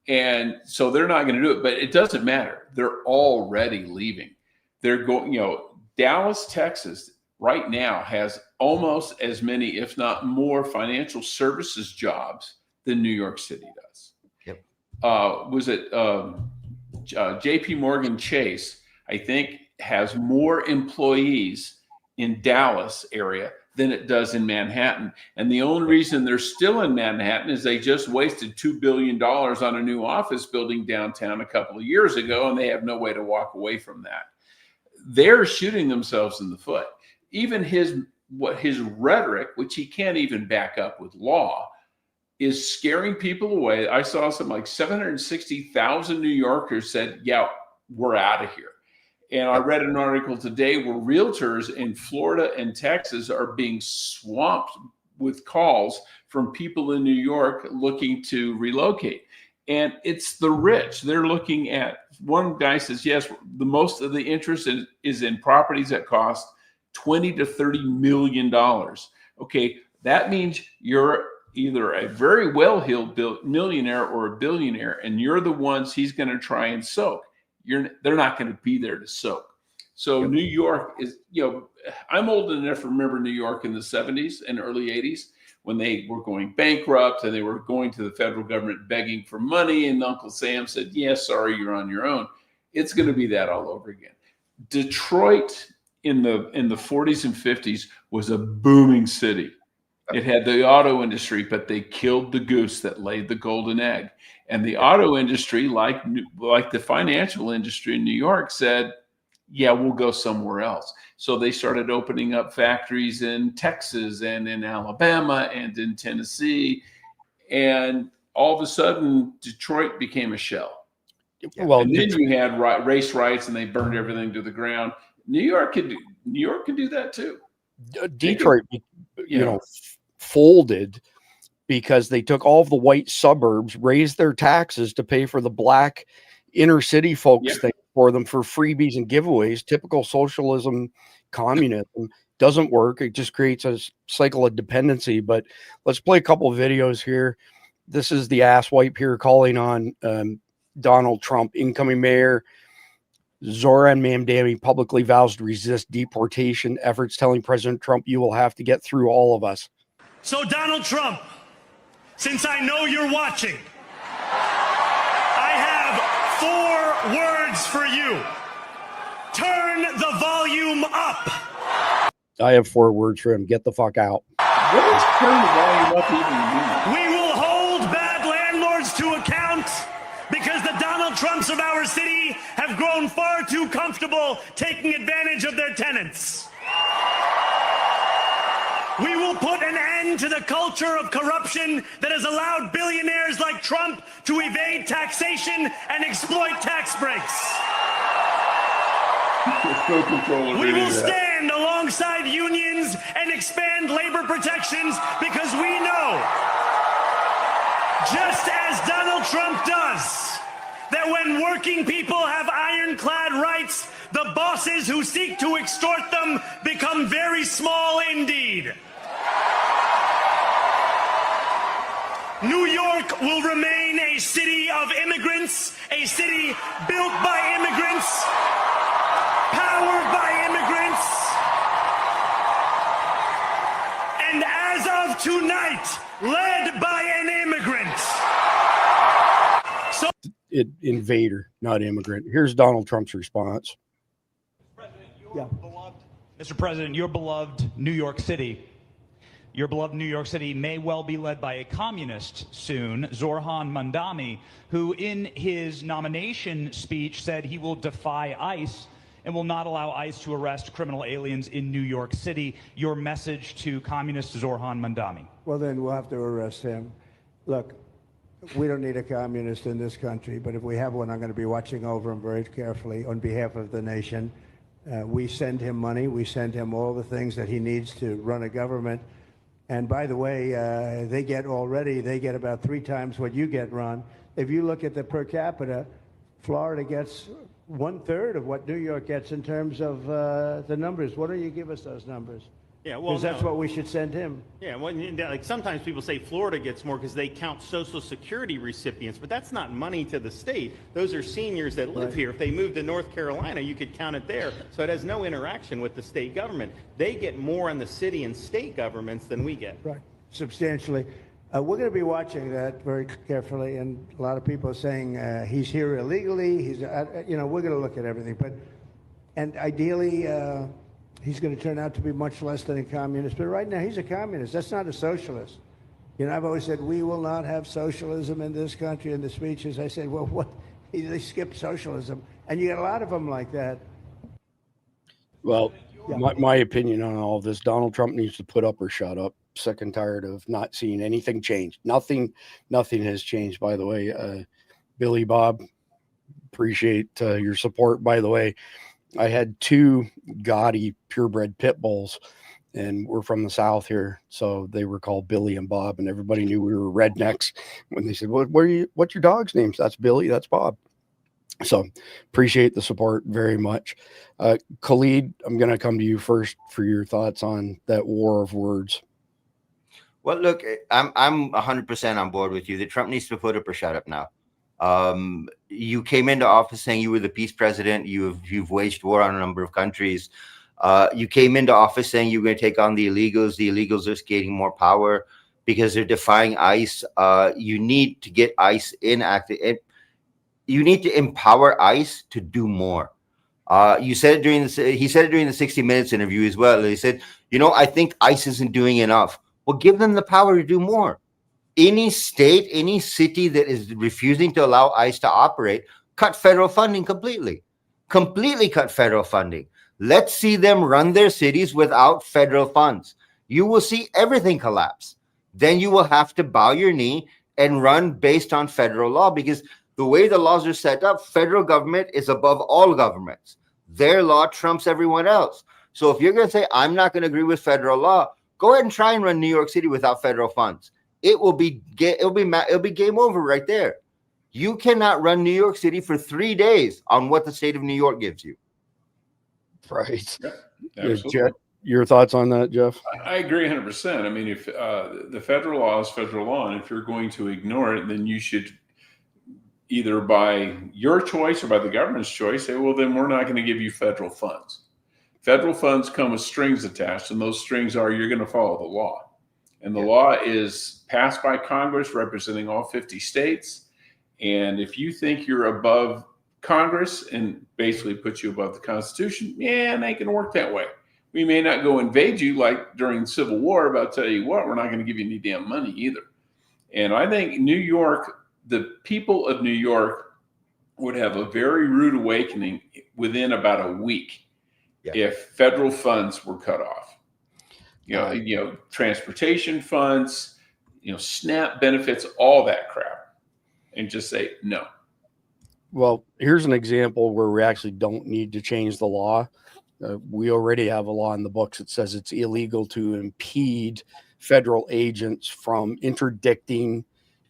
And so they're not going to do it. But it doesn't matter. They're already leaving. They're going. Dallas, Texas, right now has almost as many, if not more, financial services jobs than New York City does. Yep. Was it JP Morgan Chase, I think, has more employees in Dallas area than it does in Manhattan. And the only reason they're still in Manhattan is they just wasted $2 billion on a new office building downtown a couple of years ago, and they have no way to walk away from that. They're shooting themselves in the foot. Even his rhetoric, which he can't even back up with law, is scaring people away. I saw something like 760,000 New Yorkers said, yeah, we're out of here. And I read an article today where realtors in Florida and Texas are being swamped with calls from people in New York looking to relocate. And it's the rich. They're looking at, one guy says, yes, the most of the interest is in properties that cost $20 to $30 million. Okay, that means you're either a very well-heeled millionaire or a billionaire, and you're the ones he's going to try and soak. They're not going to be there to soak. So New York is, I'm old enough to remember New York in the 70s and early 80s when they were going bankrupt and they were going to the federal government begging for money. And Uncle Sam said, yeah, sorry, you're on your own. It's going to be that all over again. Detroit in the 40s and 50s was a booming city. It had the auto industry, but they killed the goose that laid the golden egg. And the auto industry, like the financial industry in New York, said, yeah, we'll go somewhere else. So they started opening up factories in Texas and in Alabama and in Tennessee. And all of a sudden, Detroit became a shell. Well, and then you had race riots and they burned everything to the ground. New York could do that too. Detroit, folded because they took all of the white suburbs, raised their taxes to pay for the black inner city folks thing for them for freebies and giveaways. Typical socialism, communism doesn't work. It just creates a cycle of dependency. But let's play a couple of videos here. This is the asswipe here calling on Donald Trump, incoming mayor. Zoran Mamdani publicly vows to resist deportation efforts, telling President Trump, you will have to get through all of us. So Donald Trump, since I know you're watching, I have 4 words for you. Turn the volume up. I have 4 words for him. Get the fuck out. What does turn the volume up even mean? We will hold bad landlords to account because the Donald Trumps of our city have grown far too comfortable taking advantage of their tenants. We will put an end to the culture of corruption that has allowed billionaires like Trump to evade taxation and exploit tax breaks. We will stand alongside unions and expand labor protections because we know, just as Donald Trump does, that when working people have ironclad rights, the bosses who seek to extort them become very small indeed. New York will remain a city of immigrants, a city built by immigrants, powered by immigrants, and as of tonight, led by an immigrant. So, invader, not immigrant. Here's Donald Trump's response. Mr. President, your beloved New York City may well be led by a communist soon, Zoran Mamdani, who in his nomination speech said he will defy ICE and will not allow ICE to arrest criminal aliens in New York City. Your message to communist Zoran Mamdani? Well, then we'll have to arrest him. Look, we don't need a communist in this country, but if we have one, I'm going to be watching over him very carefully on behalf of the nation. We send him money. We send him all the things that he needs to run a government. And by the way, they get about 3 times what you get, Ron. If you look at the per capita, Florida gets 1/3 of what New York gets in terms of the numbers. Why don't you give us those numbers? Yeah, well, Because that's what we should send him. Yeah, well, like sometimes people say Florida gets more because they count Social Security recipients, but that's not money to the state. Those are seniors that live here. If they moved to North Carolina, you could count it there. So it has no interaction with the state government. They get more in the city and state governments than we get. Right, substantially. We're going to be watching that very carefully, and a lot of people are saying he's here illegally. He's, we're going to look at everything, and ideally, he's going to turn out to be much less than a communist. But right now, he's a communist. That's not a socialist. I've always said we will not have socialism in this country. In the speeches, I said, well, what? They skipped socialism, and you get a lot of them like that. Well, my opinion on all of this: Donald Trump needs to put up or shut up. Sick and tired of not seeing anything change. Nothing has changed, by the way. Billy Bob, appreciate your support. By the way, I had 2 gaudy purebred pit bulls, and we're from the South here, so they were called Billy and Bob, and everybody knew we were rednecks when they said, "Well, what's your dog's name?" That's Billy, that's Bob. So appreciate the support very much. Khalid, I'm going to come to you first for your thoughts on that war of words. Well, look, I'm 100% on board with you. The Trump needs to put up or shut up now. You came into office saying you were the peace president. You've waged war on a number of countries. You came into office saying you were going to take on the illegals. The illegals are gaining more power because they're defying ICE. You need to get ICE inactive. You need to empower ICE to do more. He said it during the 60 Minutes interview as well. He said, I think ICE isn't doing enough. Well, give them the power to do more. Any state, any city that is refusing to allow ICE to operate, cut federal funding completely. Completely cut federal funding. Let's see them run their cities without federal funds. You will see everything collapse. Then you will have to bow your knee and run based on federal law, because the way the laws are set up, federal government is above all governments. Their law trumps everyone else. So if you're going to say, I'm not going to agree with federal law, go ahead and try and run New York City without federal funds. It'll be game over right there. You cannot run New York City for 3 days on what the state of New York gives you. Right. Yeah, Jeff, your thoughts on that, Jeff? I agree 100%. I mean, if the federal law is federal law, and if you're going to ignore it, then you should either by your choice or by the government's choice say, well, then we're not going to give you federal funds. Federal funds come with strings attached, and those strings are you're going to follow the law. And the law is passed by Congress representing all 50 states. And if you think you're above Congress and basically puts you above the Constitution, it ain't going to work that way. We may not go invade you like during the Civil War, but I'll tell you what, we're not going to give you any damn money either. And I think New York, the people of New York would have a very rude awakening within about a week if federal funds were cut off. Transportation funds, SNAP benefits, all that crap, and just say no. Well, here's an example where we actually don't need to change the law. We already have a law in the books that says it's illegal to impede federal agents from interdicting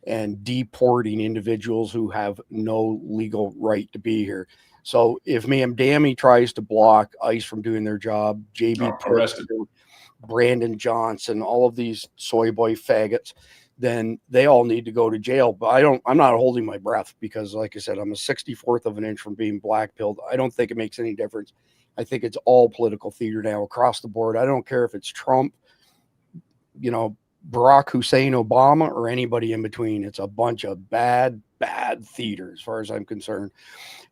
and deporting individuals who have no legal right to be here. So if Ma'am Dammy tries to block ICE from doing their job, JB arrested, Brandon Johnson, all of these soy boy faggots, then they all need to go to jail. But I'm not holding my breath because, like I said, I'm a 64th of an inch from being black-pilled. I don't think it makes any difference. I think it's all political theater now across the board. I don't care if it's Trump, Barack Hussein Obama, or anybody in between. It's a bunch of bad theater as far as I'm concerned.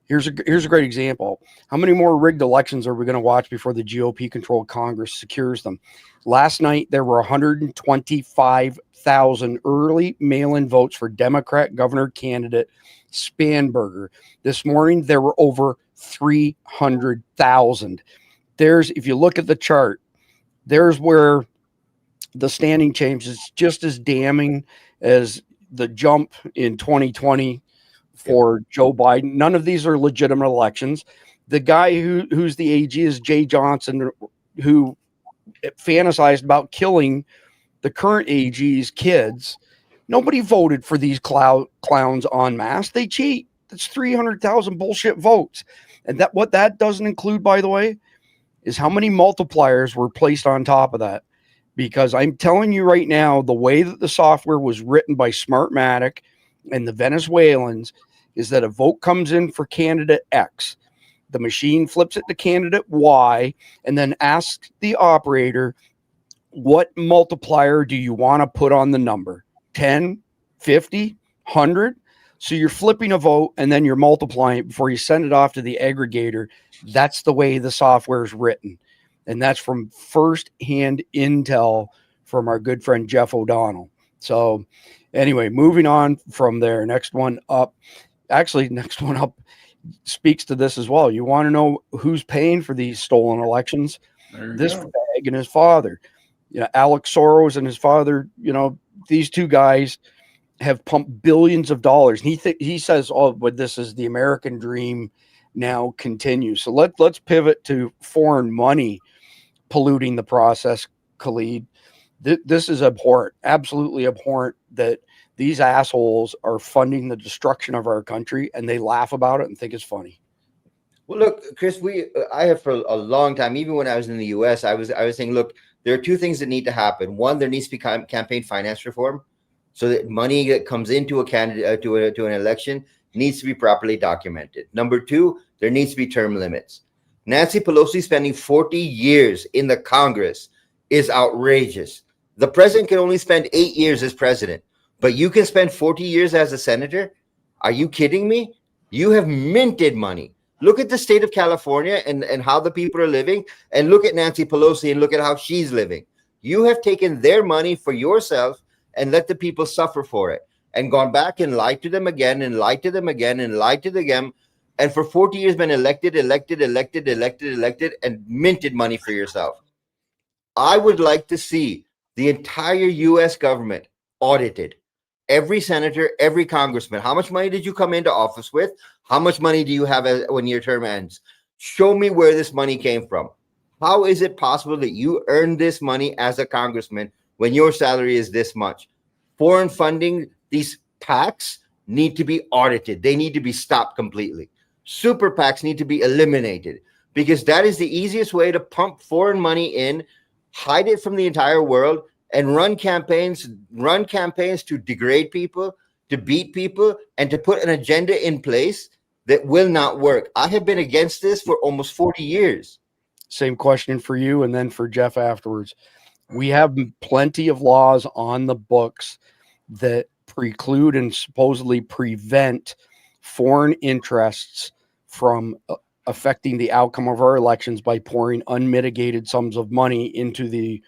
Here's a great example. How many more rigged elections are we going to watch before the GOP-controlled Congress secures them? Last night, there were 125,000 early mail-in votes for Democrat governor candidate Spanberger. This morning, there were over 300,000. If you look at the chart, there's where the standing change is just as damning as the jump in 2020 for Joe Biden. None of these are legitimate elections. The guy who's the AG is Jay Johnson, who fantasized about killing the current AG's kids, nobody voted for these clowns en masse. They cheat. That's 300,000 bullshit votes. And that what that doesn't include, by the way, is how many multipliers were placed on top of that. Because I'm telling you right now, the way that the software was written by Smartmatic and the Venezuelans is that a vote comes in for candidate X. The machine flips it to candidate Y and then asks the operator, what multiplier do you want to put on the number? 10, 50, 100? So you're flipping a vote and then you're multiplying it before you send it off to the aggregator. That's the way the software is written. And that's from first-hand intel from our good friend Jeff O'Donnell. So anyway, moving on from there. Next one up speaks to this as well. You want to know who's paying for these stolen elections? This fag and his father. You know, Alex Soros and his father, you know, these two guys have pumped billions of dollars. And he says, oh, but this is the American dream now continues. So let's pivot to foreign money polluting the process, Khalid. This is abhorrent, absolutely abhorrent that these assholes are funding the destruction of our country and they laugh about it and think it's funny. Well, look, Chris, I have for a long time, even when I was in the US, I was saying, look, there are two things that need to happen. One, there needs to be campaign finance reform, so that money that comes into a candidate to an election needs to be properly documented. Number two, there needs to be term limits. Nancy Pelosi spending 40 years in the Congress is outrageous. The president can only spend 8 years as president, but you can spend 40 years as a senator? Are you kidding me? You have minted money. Look at the state of California and how the people are living, and look at Nancy Pelosi and look at how she's living. You have taken their money for yourself and let the people suffer for it, and gone back and lied to them again and lied to them again and lied to them again, and for 40 years been elected, and minted money for yourself. I would like to see the entire U.S. government audited. Every senator, every congressman. How much money did you come into office with? How much money do you have when your term ends? Show me where this money came from. How is it possible that you earned this money as a congressman when your salary is this much? Foreign funding, these PACs need to be audited. They need to be stopped completely. Super PACs need to be eliminated, because that is the easiest way to pump foreign money in, hide it from the entire world, and run campaigns to degrade people, to beat people, and to put an agenda in place that will not work. I have been against this for almost 40 years. Same question for you and then for Jeff afterwards. We have plenty of laws on the books that preclude and supposedly prevent foreign interests from affecting the outcome of our elections by pouring unmitigated sums of money into the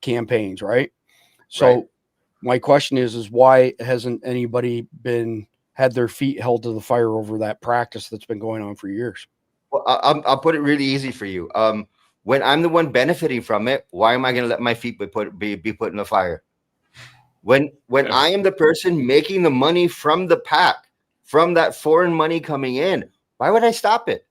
campaigns, right? So right. My question is why hasn't anybody had their feet held to the fire over that practice that's been going on for years? Well, I'll put it really easy for you. When I'm the one benefiting from it, why am I going to let my feet be put in the fire? When I am the person making the money from the PAC, from that foreign money coming in, why would I stop it?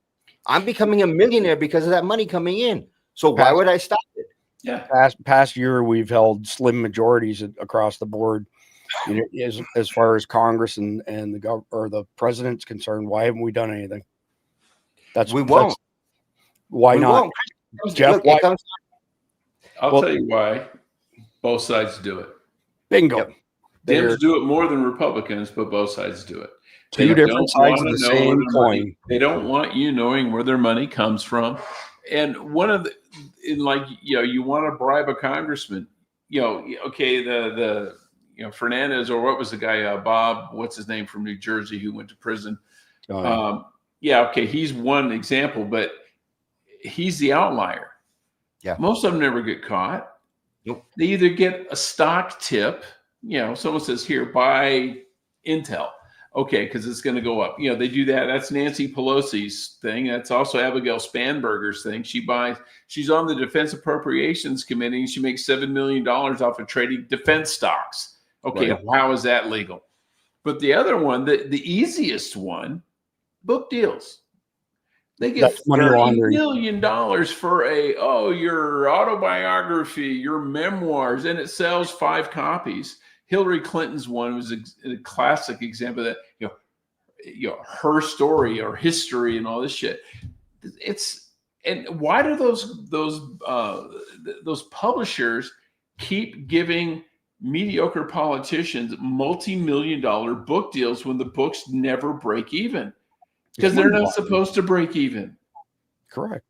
I'm becoming a millionaire because of that money coming in. So why would I stop it? Yeah. Past year, we've held slim majorities across the board. You know, as far as Congress and the president's concerned, why haven't we done anything? Why not? Jeff, I'll tell you why. Both sides do it. Bingo. Yep. Dems do it more than Republicans, but both sides do it. Two different sides of the same coin. They don't want you knowing where their money comes from. And one of the, you want to bribe a congressman, okay, the Fernandez, or what was the guy, Bob, what's his name, from New Jersey, who went to prison. Okay, he's one example, but he's the outlier. Yeah. Most of them never get caught. Nope. They either get a stock tip, someone says, here, buy Intel. Okay, because it's going to go up. They do that. That's Nancy Pelosi's thing. That's also Abigail Spanberger's thing. She's on the Defense Appropriations Committee, and she makes $7 million off of trading defense stocks. Okay, right. How is that legal? But the other one, the easiest one, book deals. They get That's money $30 laundering. million for your autobiography, your memoirs, and it sells 5 copies. Hillary Clinton's one was a classic example of that, her story or history and all this shit. And why do those publishers keep giving mediocre politicians multi-million-dollar book deals when the books never break even? Because they're not supposed to break even. Correct.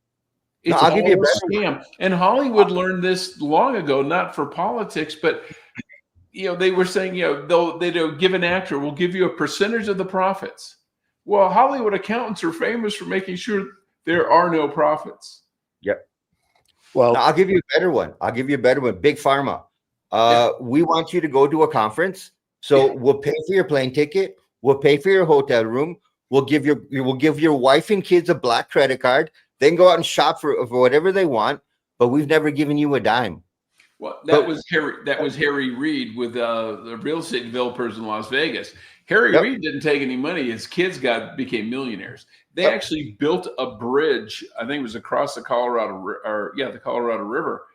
It's I'll give you a a scam. And Hollywood learned this long ago, not for politics, but they were saying, they'll give an actor, we'll give you a percentage of the profits. Well, Hollywood accountants are famous for making sure there are no profits. Yep. Well, I'll give you a better one. Big Pharma. We want you to go to a conference. So we'll pay for your plane ticket. We'll pay for your hotel room. We'll give your wife and kids a black credit card. They can go out and shop for whatever they want, but we've never given you a dime. Well, that was Harry Reid with the real estate developers in Las Vegas. Harry Reid didn't take any money. His kids became millionaires. They actually built a bridge. I think it was across the Colorado River.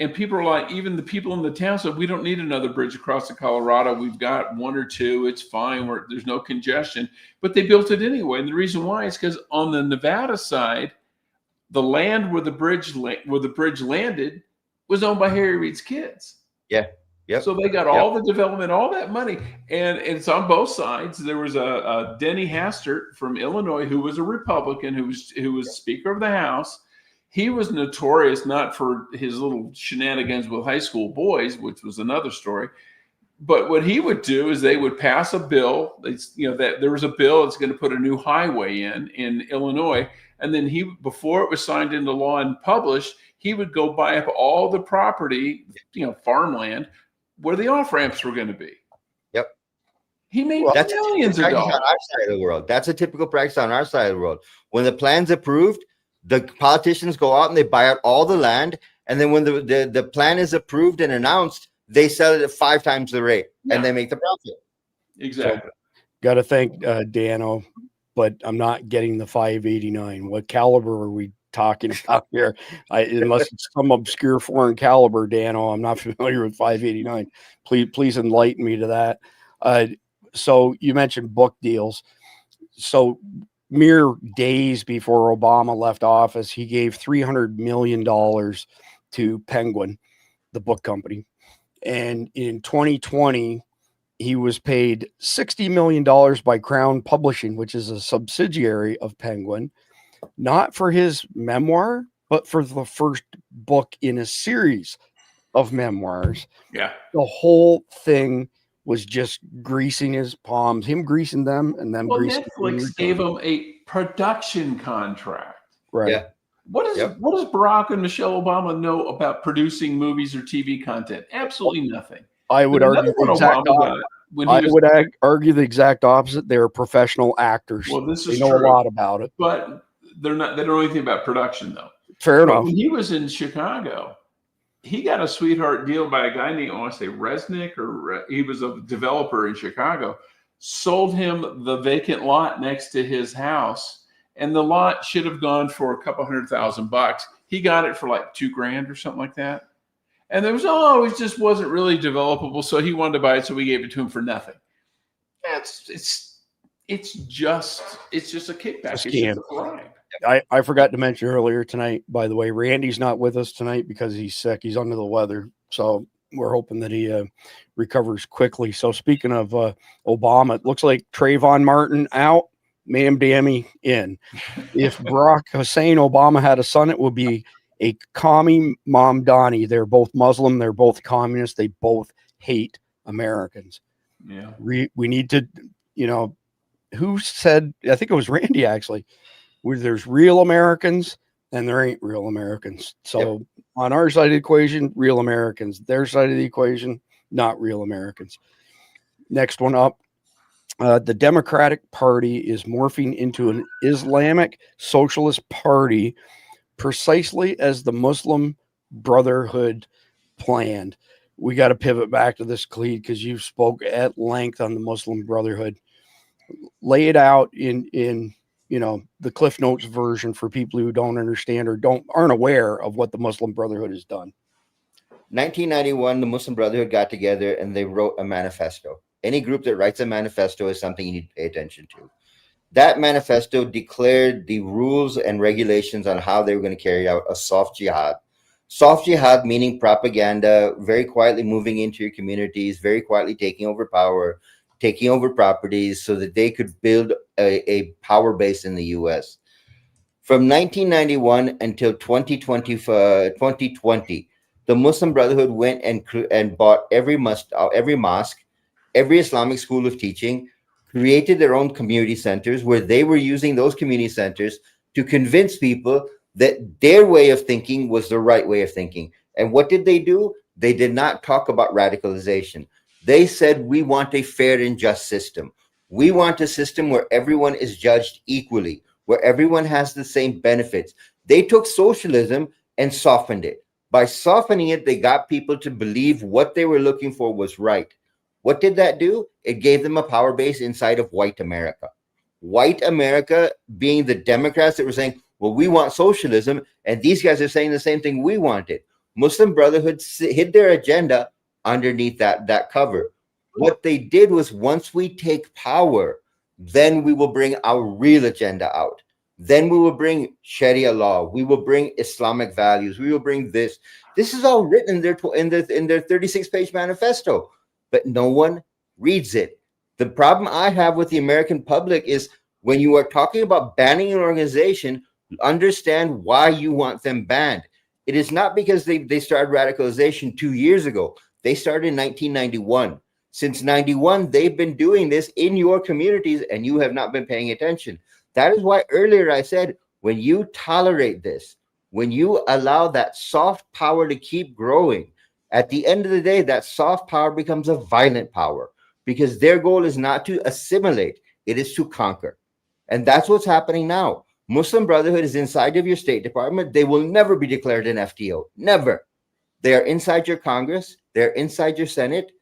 And people are like, even the people in the town said, we don't need another bridge across the Colorado. We've got 1 or 2. It's fine. There's no congestion. But they built it anyway. And the reason why is because on the Nevada side, the land where the bridge landed was owned by Harry Reid's kids. Yeah. Yep. So they got all the development, all that money. And it's on both sides. There was a Denny Hastert from Illinois who was a Republican who was Speaker of the House. He was notorious not for his little shenanigans with high school boys, which was another story. But what he would do is they would pass a bill. That there was a bill that's going to put a new highway in Illinois. And then before it was signed into law and published, he would go buy up all the property, farmland, where the off ramps were going to be. Yep. He made millions of dollars. On our side of the world. That's a typical practice on our side of the world. When the plan's approved, the politicians go out and they buy out all the land. And then when the plan is approved and announced, they sell it at 5 times the rate and they make the profit. Exactly. So, got to thank Dano, but I'm not getting the 589. What caliber are we talking about here? Unless it's some obscure foreign caliber, Dano, I'm not familiar with 589. Please enlighten me to that. So you mentioned book deals. So mere days before Obama left office, he gave $300 million to Penguin, the book company. And in 2020, he was paid $60 million by Crown Publishing, which is a subsidiary of Penguin, not for his memoir, but for the first book in a series of memoirs. Yeah. The whole thing was just greasing his palms, him greasing them and them greasing. Netflix gave him a production contract. Right. Yeah. What does Barack and Michelle Obama know about producing movies or TV content? Absolutely nothing. I would argue the exact opposite. They're professional actors. Well, this is they know true. a lot about it, but they don't know anything about production, though. Fair enough. When he was in Chicago, he got a sweetheart deal by a guy named, I want to say Resnick, or he was a developer in Chicago. Sold him the vacant lot next to his house, and the lot should have gone for a couple $100,000. He got it for like $2,000 or something like that. And there was, it just wasn't really developable. So he wanted to buy it. So we gave it to him for nothing. It's just a kickback. It's just a bribe. I forgot to mention earlier tonight, by the way, Randy's not with us tonight because he's sick. He's under the weather. So we're hoping that he recovers quickly. So speaking of Obama, it looks like Trayvon Martin out, Ma'am Dammy in. If Barack Hussein Obama had a son, it would be a commie Mamdani. They're both Muslim. They're both communists. They both hate Americans. Yeah. We need to, who said, I think it was Randy actually, where there's real Americans and there ain't real Americans. So on our side of the equation, real Americans. Their side of the equation, not real Americans. Next one up. The Democratic Party is morphing into an Islamic socialist party precisely as the Muslim Brotherhood planned. We got to pivot back to this, Clede, because you spoke at length on the Muslim Brotherhood. Lay it out in you know, the Cliff Notes version for people who don't understand or aren't aware of what the Muslim Brotherhood has done. 1991, the Muslim Brotherhood got together and they wrote a manifesto. Any group that writes a manifesto is something you need to pay attention to. That manifesto declared the rules and regulations on how they were going to carry out a soft jihad. Soft jihad meaning propaganda, very quietly moving into your communities, very quietly taking over power, taking over properties so that they could build a power base in the U.S. From 1991 until 2020, the Muslim Brotherhood went and bought every mosque, every Islamic school of teaching, created their own community centers where they were using those community centers to convince people that their way of thinking was the right way of thinking. And what did they do? They did not talk about radicalization. They said, we want a fair and just system. We want a system where everyone is judged equally, where everyone has the same benefits. They took socialism and softened it. By softening it, they got people to believe what they were looking for was right. What did that do? It gave them a power base inside of white America. White America being the Democrats that were saying, well, we want socialism, and these guys are saying the same thing we wanted. Muslim Brotherhood hid their agenda underneath that cover. What they did was, once we take power, then we will bring our real agenda out. Then we will bring Sharia law. We will bring Islamic values. We will bring this. This is all written in their 36-page manifesto, but no one reads it. The problem I have with the American public is when you are talking about banning an organization, understand why you want them banned. It is not because they started radicalization 2 years ago. They started in 1991. Since 91, they've been doing this in your communities, and you have not been paying attention. That is why earlier I said, when you tolerate this, when you allow that soft power to keep growing, at the end of the day, that soft power becomes a violent power, because their goal is not to assimilate, it is to conquer. And that's what's happening now. Muslim Brotherhood is inside of your State Department. They will never be declared an FTO. Never. They are inside your Congress. They're inside your Senate.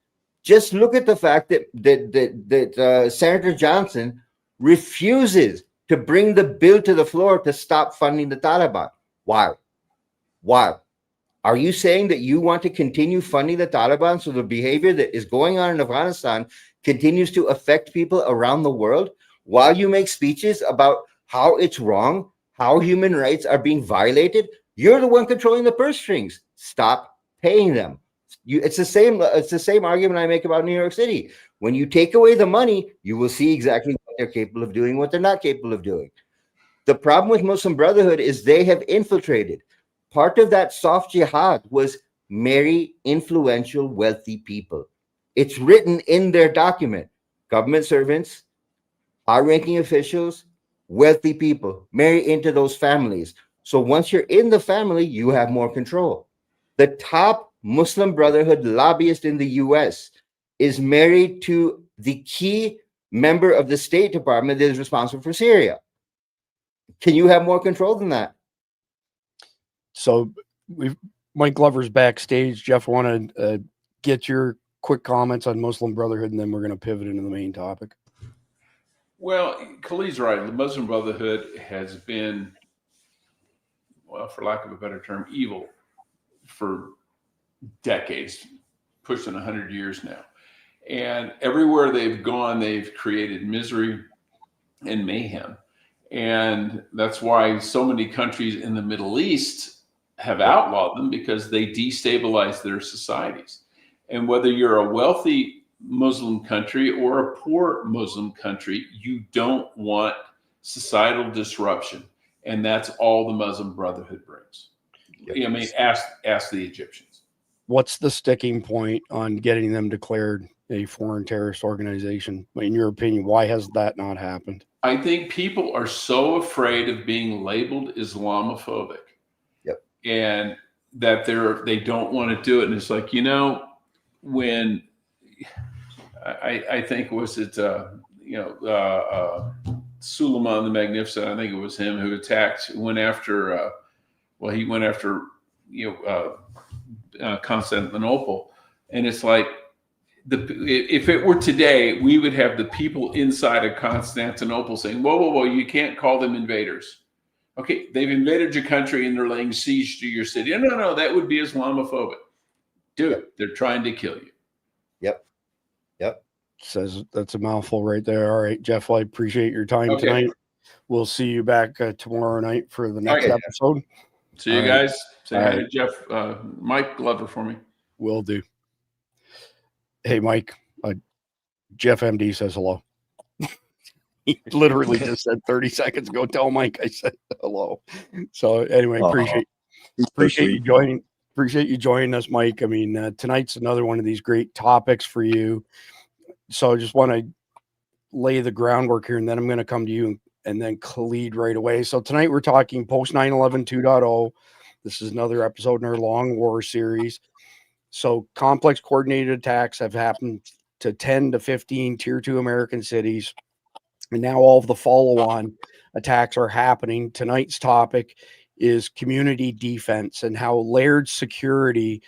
Just look at the fact that Senator Johnson refuses to bring the bill to the floor to stop funding the Taliban. Why? Why? Are you saying that you want to continue funding the Taliban so the behavior that is going on in Afghanistan continues to affect people around the world while you make speeches about how it's wrong, how human rights are being violated? You're the one controlling the purse strings. Stop paying them. It's the same argument I make about New York City. When you take away the money, you will see exactly what they're capable of doing, what they're not capable of doing. The problem with Muslim Brotherhood is they have infiltrated. Part of that soft jihad was marry influential, wealthy people. It's written in their document. Government servants, high-ranking officials, wealthy people, marry into those families. So once you're in the family, you have more control. The top Muslim Brotherhood lobbyist in the US is married to the key member of the State Department that is responsible for Syria. Can you have more control than that? So Mike Glover's backstage. Jeff, I want to get your quick comments on Muslim Brotherhood, and then we're going to pivot into the main topic. Well, Khalid's right. The Muslim Brotherhood has been, well, for lack of a better term, evil for decades, pushing 100 years now. And everywhere they've gone, they've created misery and mayhem. And that's why so many countries in the Middle East have outlawed them, because they destabilize their societies. And whether you're a wealthy Muslim country or a poor Muslim country, you don't want societal disruption. And that's all the Muslim Brotherhood brings. I mean, ask the Egyptians. What's the sticking point on getting them declared a foreign terrorist organization? In your opinion, why has that not happened? I think people are so afraid of being labeled Islamophobic. Yep. And that they don't want to do it. And it's like, you know, when I think was it Suleiman the Magnificent, I think it was him who went after Constantinople. And it's like, if it were today, we would have the people inside of Constantinople saying, whoa, whoa, whoa, you can't call them invaders. Okay, they've invaded your country and they're laying siege to your city. No, that would be Islamophobic. Dude, they're trying to kill you. Yep. Says that's a mouthful right there. All right, Jeff, I appreciate your time tonight. We'll see you back tomorrow night for the next episode. See you guys. Say hi to Jeff, Mike Glover for me. Will do. Hey, Mike, Jeff MD says hello. He literally just said 30 seconds ago, tell Mike I said hello. So anyway, appreciate you joining. Appreciate you joining us, Mike. I mean, tonight's another one of these great topics for you. So I just want to lay the groundwork here, and then I'm going to come to you and then Khalid right away. So tonight we're talking post 9/11 2.0. This is another episode in our long war series. So complex coordinated attacks have happened to 10 to 15 tier 2 American cities. And now all of the follow-on attacks are happening. Tonight's topic is community defense and how layered security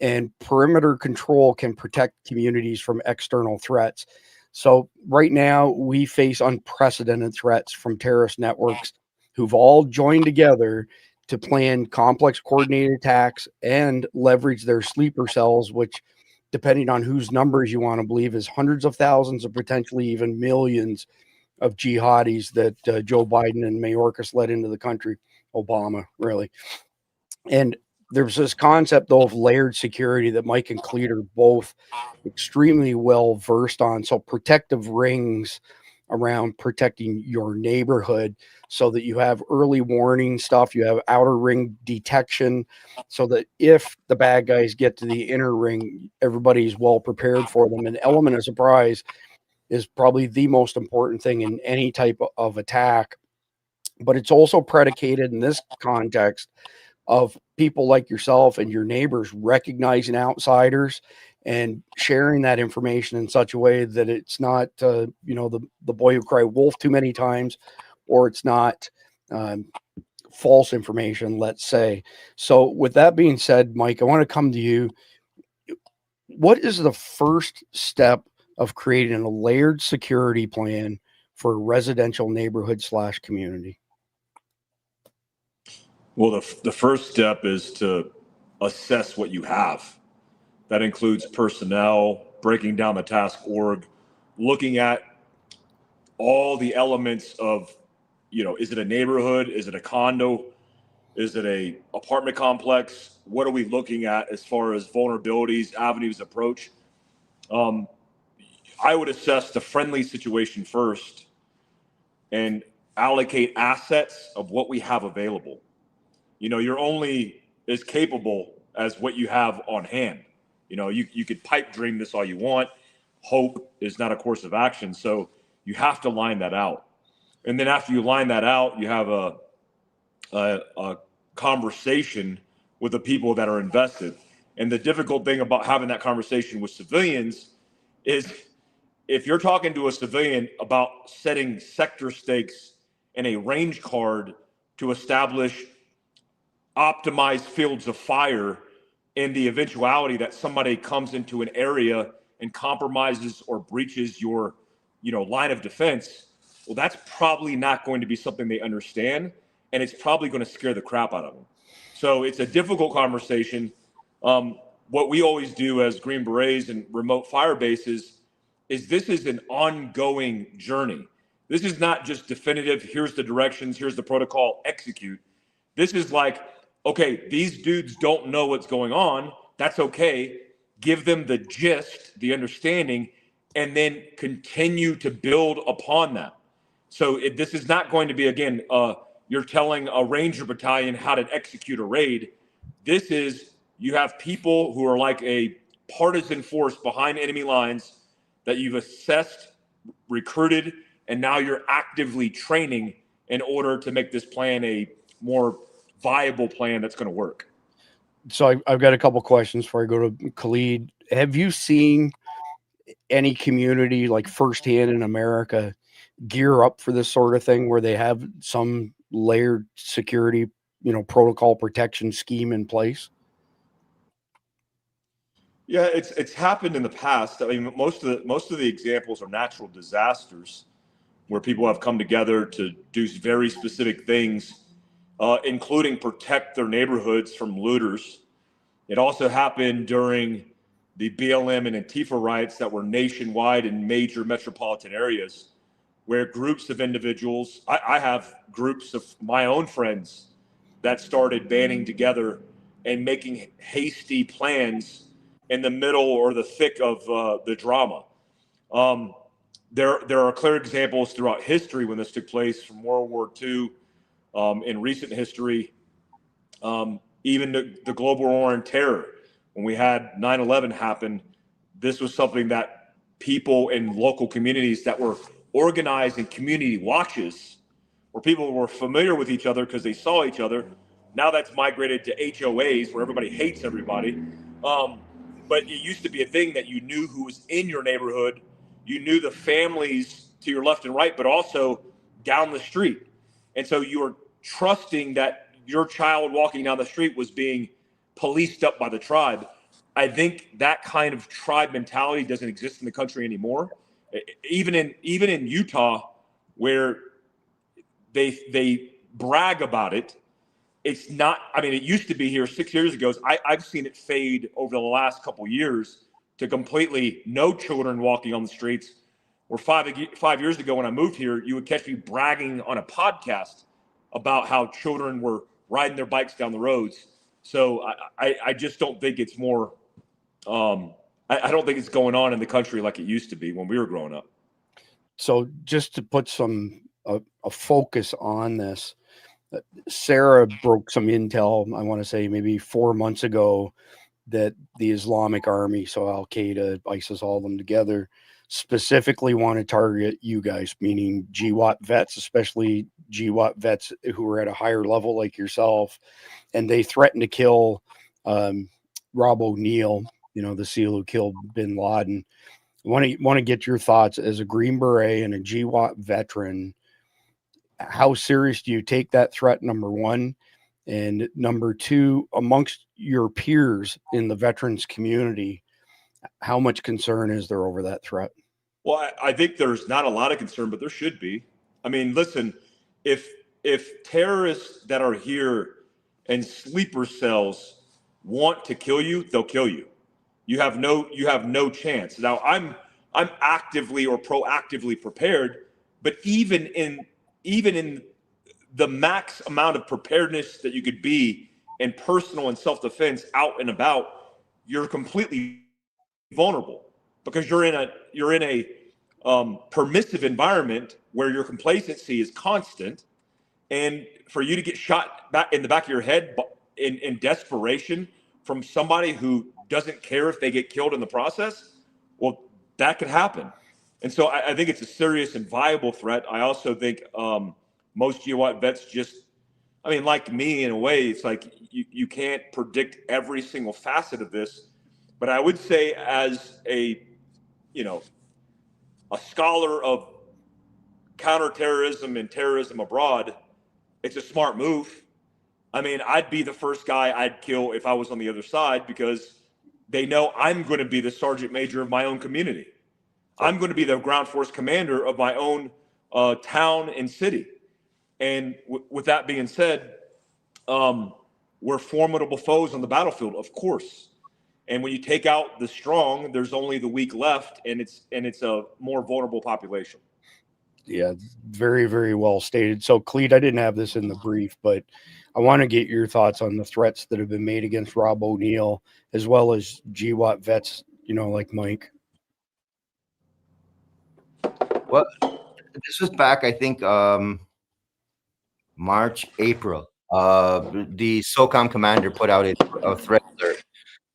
and perimeter control can protect communities from external threats. So right now we face unprecedented threats from terrorist networks who've all joined together to plan complex coordinated attacks and leverage their sleeper cells, which, depending on whose numbers you want to believe, is hundreds of thousands or potentially even millions of jihadis that Joe Biden and Mayorkas led into the country. Obama, really. And there's this concept, though, of layered security that Mike and Cleet are both extremely well versed on. So protective rings around protecting your neighborhood so that you have early warning stuff, you have outer ring detection so that if the bad guys get to the inner ring, everybody's well prepared for them. An element of surprise is probably the most important thing in any type of attack, but it's also predicated in this context of people like yourself and your neighbors recognizing outsiders and sharing that information in such a way that it's not, the boy who cried wolf too many times, or it's not false information, let's say. So with that being said, Mike, I want to come to you. What is the first step of creating a layered security plan for a residential neighborhood / community? Well, the first step is to assess what you have. That includes personnel, breaking down the task org, looking at all the elements of, is it a neighborhood? Is it a condo? Is it a apartment complex? What are we looking at as far as vulnerabilities, avenues, approach? I would assess the friendly situation first and allocate assets of what we have available. You're only as capable as what you have on hand. You could pipe dream this all you want. Hope is not a course of action. So you have to line that out. And then after you line that out, you have a conversation with the people that are invested. And the difficult thing about having that conversation with civilians is if you're talking to a civilian about setting sector stakes and a range card to establish optimized fields of fire in the eventuality that somebody comes into an area and compromises or breaches your, line of defense, well, that's probably not going to be something they understand, and it's probably going to scare the crap out of them. So it's a difficult conversation. What we always do as Green Berets and remote fire bases is this is an ongoing journey. This is not just definitive, here's the directions, here's the protocol, execute. This is like, okay, these dudes don't know what's going on. That's okay. Give them the gist, the understanding, and then continue to build upon that. So this is not going to be, again, you're telling a Ranger battalion how to execute a raid. This is, you have people who are like a partisan force behind enemy lines that you've assessed, recruited, and now you're actively training in order to make this plan a more viable plan that's going to work. So I've got a couple questions before I go to Khalid. Have you seen any community like firsthand in America gear up for this sort of thing where they have some layered security, protocol protection scheme in place? Yeah, it's happened in the past. I mean, most of the examples are natural disasters where people have come together to do very specific things, including protect their neighborhoods from looters. It also happened during the BLM and Antifa riots that were nationwide in major metropolitan areas, where groups of individuals, I have groups of my own friends that started banding together and making hasty plans in the middle or the thick of the drama. There are clear examples throughout history when this took place, from World War II, in recent history, even the global war on terror. When we had 9/11 happen, this was something that people in local communities that were organized in community watches, where people were familiar with each other because they saw each other. Now that's migrated to HOAs, where everybody hates everybody. But it used to be a thing that you knew who was in your neighborhood. You knew the families to your left and right, but also down the street. And so you were trusting that your child walking down the street was being policed up by the tribe. I think that kind of tribe mentality doesn't exist in the country anymore. Even in Utah, where they brag about it, it's not. I mean, it used to be here 6 years ago. I've seen it fade over the last couple of years to completely no children walking on the streets. Or 5 years ago when I moved here, you would catch me bragging on a podcast about how children were riding their bikes down the roads. So I just don't think it's more. I don't think it's going on in the country like it used to be when we were growing up. So just to put a focus on this, Sarah broke some intel, I want to say maybe 4 months ago, that the Islamic Army, so Al Qaeda, ISIS, all of them together, specifically want to target you guys, meaning GWAT vets, especially GWAT vets who are at a higher level like yourself. And they threatened to kill Rob O'Neill, the SEAL who killed bin Laden. I want to get your thoughts as a Green Beret and a GWAT veteran. How serious do you take that threat, number one? And number two, amongst your peers in the veterans community, how much concern is there over that threat? Well, I think there's not a lot of concern, but there should be. I mean, listen, if terrorists that are here in sleeper cells want to kill you, they'll kill you. You have no chance. Now, I'm actively or proactively prepared, but even in the max amount of preparedness that you could be in personal and self-defense out and about, you're completely vulnerable because you're in a permissive environment where your complacency is constant. And for you to get shot back in the back of your head in desperation from somebody who doesn't care if they get killed in the process, well, that could happen. And so I think it's a serious and viable threat. I also think most GWAT vets like me in a way, it's like you can't predict every single facet of this. But I would say as a scholar of counterterrorism and terrorism abroad, it's a smart move. I mean, I'd be the first guy I'd kill if I was on the other side because they know I'm going to be the sergeant major of my own community. I'm going to be the ground force commander of my own town and city. And with that being said, we're formidable foes on the battlefield, of course. And when you take out the strong, there's only the weak left, and it's a more vulnerable population. Yeah, very, very well stated. So, Cleet, I didn't have this in the brief, but I want to get your thoughts on the threats that have been made against Rob O'Neill, as well as GWAT vets, like Mike. Well, this was back, I think, March, April. The SOCOM commander put out a threat alert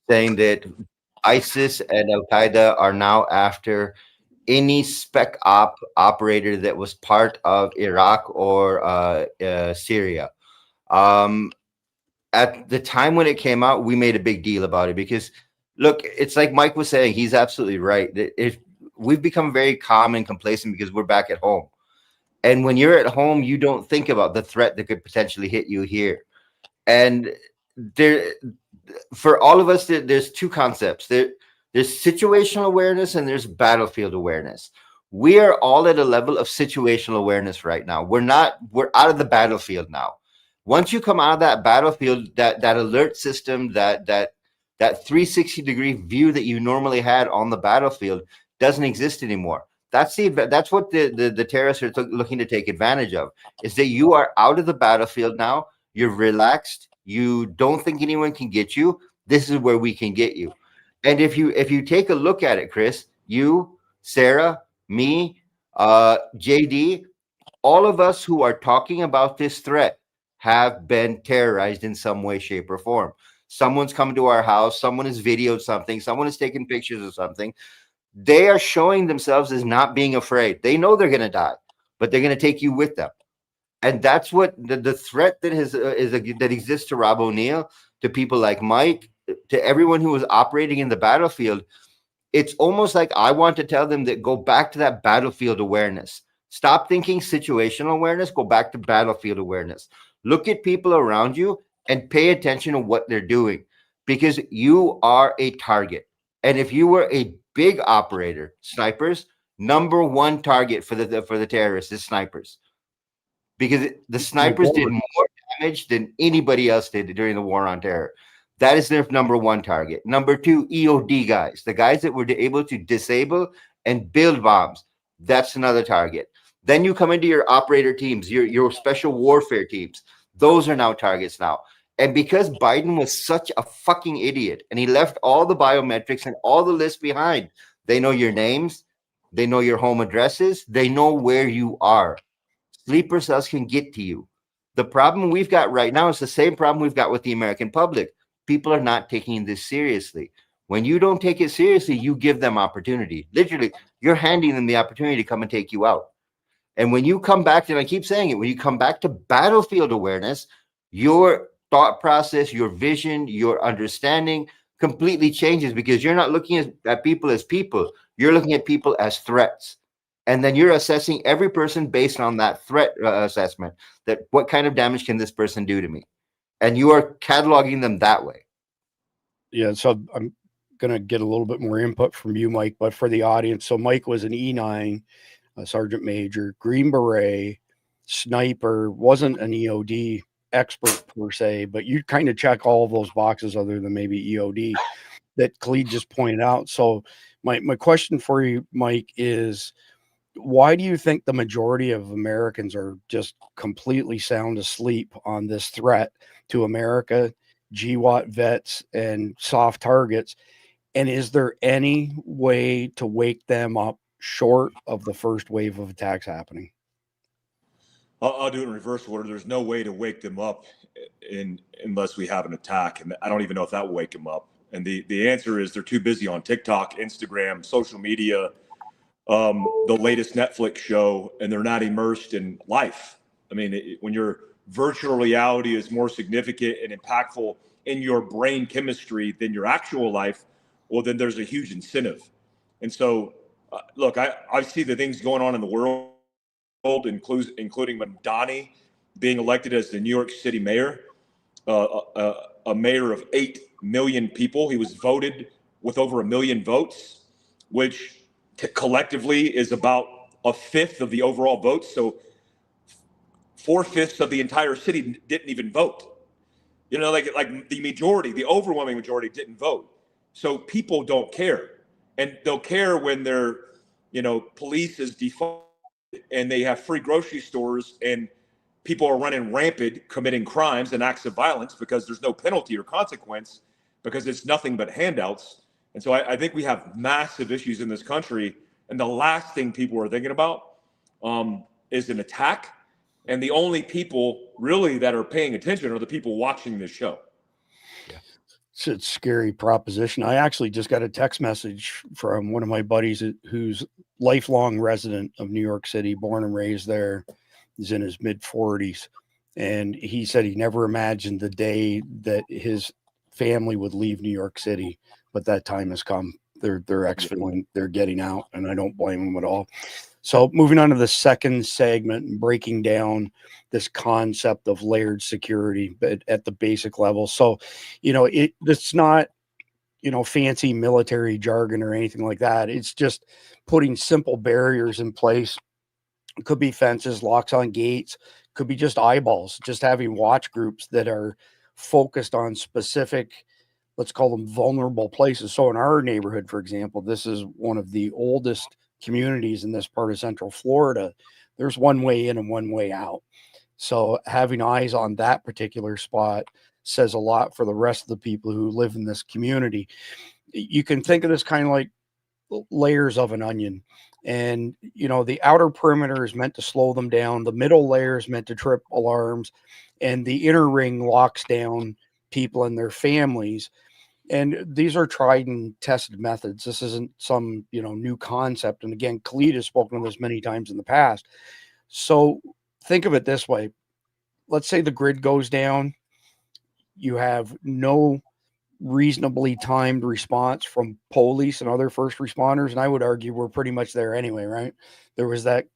saying that ISIS and Al Qaeda are now after any spec op operator that was part of Iraq or Syria. At the time when it came out, we made a big deal about it because, look, it's like Mike was saying, he's absolutely right. If we've become very calm and complacent because we're back at home. And when you're at home, you don't think about the threat that could potentially hit you here. And for all of us, there's two concepts. There's situational awareness and there's battlefield awareness. We are all at a level of situational awareness right now. We're out of the battlefield now. Once you come out of that battlefield, that alert system, that 360-degree view that you normally had on the battlefield doesn't exist anymore. That's what the terrorists are looking to take advantage of, is that you are out of the battlefield now. You're relaxed. You don't think anyone can get you. This is where we can get you. And if you take a look at it, Chris, you, Sarah, me, JD, all of us who are talking about this threat have been terrorized in some way, shape, or form. Someone's come to our house. Someone has videoed something. Someone has taken pictures of something. They are showing themselves as not being afraid. They know they're going to die, but they're going to take you with them. And that's what the threat that that exists to Rob O'Neill, to people like Mike, to everyone who is operating in the battlefield. It's almost like I want to tell them that go back to that battlefield awareness. Stop thinking situational awareness. Go back to battlefield awareness. Look at people around you and pay attention to what they're doing, because you are a target. And if you were a big operator, snipers, number one target for the terrorists is snipers, because the snipers did more damage than anybody else did during the war on terror. That is their number one target. Number two, EOD guys, the guys that were able to disable and build bombs. That's another target. Then you come into your operator teams, your special warfare teams. Those are now targets now. And because Biden was such a fucking idiot and he left all the biometrics and all the lists behind, they know your names, they know your home addresses, they know where you are. Sleeper cells can get to you. The problem we've got right now is the same problem we've got with the American public. People are not taking this seriously. When you don't take it seriously, you give them opportunity. Literally, you're handing them the opportunity to come and take you out. And when you come back, and I keep saying it, when you come back to battlefield awareness, your thought process, your vision, your understanding completely changes, because you're not looking at people as people. You're looking at people as threats. And then you're assessing every person based on that threat assessment, that what kind of damage can this person do to me? And you are cataloging them that way. Yeah, so I'm going to get a little bit more input from you, Mike, but for the audience. So Mike was an E9, a sergeant major, Green Beret, sniper, wasn't an EOD expert per se, but you kind of check all of those boxes other than maybe EOD that Khalid just pointed out. So my question for you, Mike, is why do you think the majority of Americans are just completely sound asleep on this threat to America, GWAT vets, and soft targets? And is there any way to wake them up short of the first wave of attacks happening? I'll do it in reverse order. There's no way to wake them up unless we have an attack. And I don't even know if that will wake them up. And the answer is they're too busy on TikTok, Instagram, social media, the latest Netflix show, and they're not immersed in life. I mean, when your virtual reality is more significant and impactful in your brain chemistry than your actual life, well, then there's a huge incentive. And so, look, I see the things going on in the world, including Mamdani being elected as the New York City mayor, a mayor of 8 million people. He was voted with over 1 million votes, which collectively is about 1/5 of the overall votes. So 4/5 of the entire city didn't even vote. You know, like the majority, the overwhelming majority didn't vote. So people don't care. And they'll care when their, police is defunded and they have free grocery stores and people are running rampant, committing crimes and acts of violence because there's no penalty or consequence, because it's nothing but handouts. And so I think we have massive issues in this country. And the last thing people are thinking about is an attack. And the only people really that are paying attention are the people watching this show. It's a scary proposition. I actually just got a text message from one of my buddies who's lifelong resident of New York City, born and raised there. He's in his mid-40s. And he said he never imagined the day that his family would leave New York City, but that time has come. They're exiting, they're getting out, and I don't blame them at all. So moving on to the second segment and breaking down this concept of layered security, but at the basic level. So, it's not fancy military jargon or anything like that. It's just putting simple barriers in place. It could be fences, locks on gates, could be just eyeballs, just having watch groups that are focused on specific, let's call them vulnerable places. So in our neighborhood, for example, this is one of the oldest communities in this part of Central Florida. There's one way in and one way out. So having eyes on that particular spot says a lot for the rest of the people who live in this community. You can think of this kind of like layers of an onion. And, the outer perimeter is meant to slow them down. The middle layer is meant to trip alarms. And the inner ring locks down people and their families. And these are tried and tested methods. This isn't some, new concept. And again, Khalid has spoken of this many times in the past. So think of it this way. Let's say the grid goes down. You have no reasonably timed response from police and other first responders. And I would argue we're pretty much there anyway, right? There was that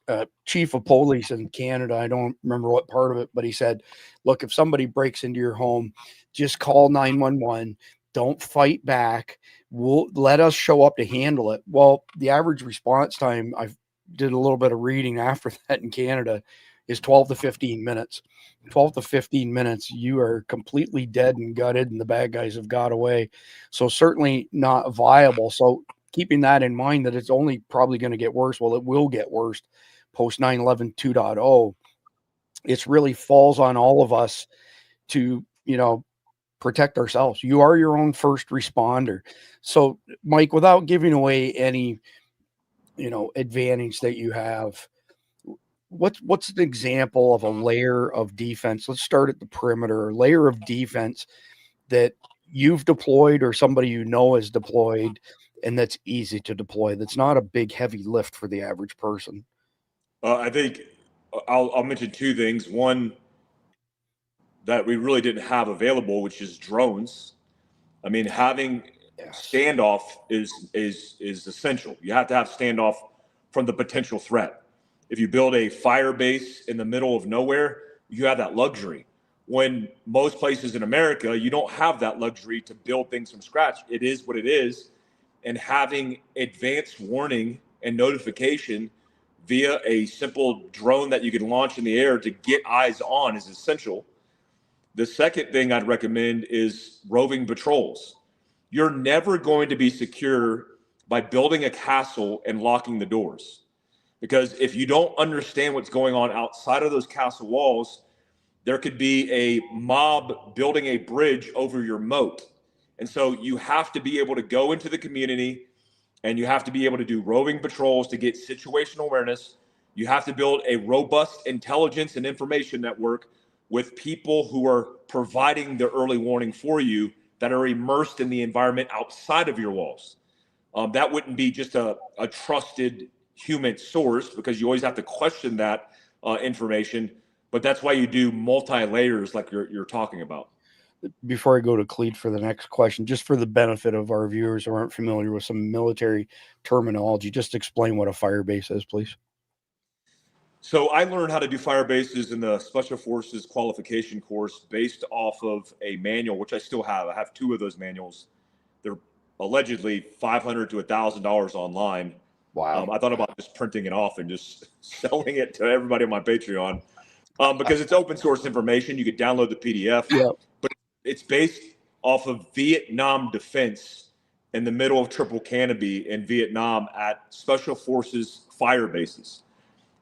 chief of police in Canada. I don't remember what part of it, but he said, look, if somebody breaks into your home, just call 911. Don't fight back. Let us show up to handle it. Well, the average response time, I did a little bit of reading after that in Canada, is 12 to 15 minutes. 12 to 15 minutes, you are completely dead and gutted, and the bad guys have got away. So certainly not viable. So keeping that in mind, that it's only probably going to get worse. Well, it will get worse post 9/11 2.0. It really falls on all of us to, protect ourselves. You are your own first responder. So, Mike, without giving away any, advantage that you have, what's an example of a layer of defense? Let's start at the perimeter, a layer of defense that you've deployed or somebody is deployed, and that's easy to deploy. That's not a big, heavy lift for the average person. I think I'll mention two things. One that we really didn't have available, which is drones. I mean, having standoff is essential. You have to have standoff from the potential threat. If you build a fire base in the middle of nowhere, you have that luxury. When most places in America, you don't have that luxury to build things from scratch. It is what it is. And having advanced warning and notification via a simple drone that you can launch in the air to get eyes on is essential. The second thing I'd recommend is roving patrols. You're never going to be secure by building a castle and locking the doors. Because if you don't understand what's going on outside of those castle walls, there could be a mob building a bridge over your moat. And so you have to be able to go into the community, and you have to be able to do roving patrols to get situational awareness. You have to build a robust intelligence and information network with people who are providing the early warning for you that are immersed in the environment outside of your walls. That wouldn't be just a trusted human source, because you always have to question that information. But that's why you do multi-layers like you're talking about. Before I go to Cleet for the next question, just for the benefit of our viewers who aren't familiar with some military terminology, just explain what a fire base is, please. So I learned how to do fire bases in the Special Forces qualification course based off of a manual, which I still have. I have two of those manuals. They're allegedly $500 to $1,000 online. Wow. I thought about just printing it off and just selling it to everybody on my Patreon because it's open source information. You could download the PDF, but it's based off of Vietnam defense in the middle of Triple Canopy in Vietnam at Special Forces fire bases.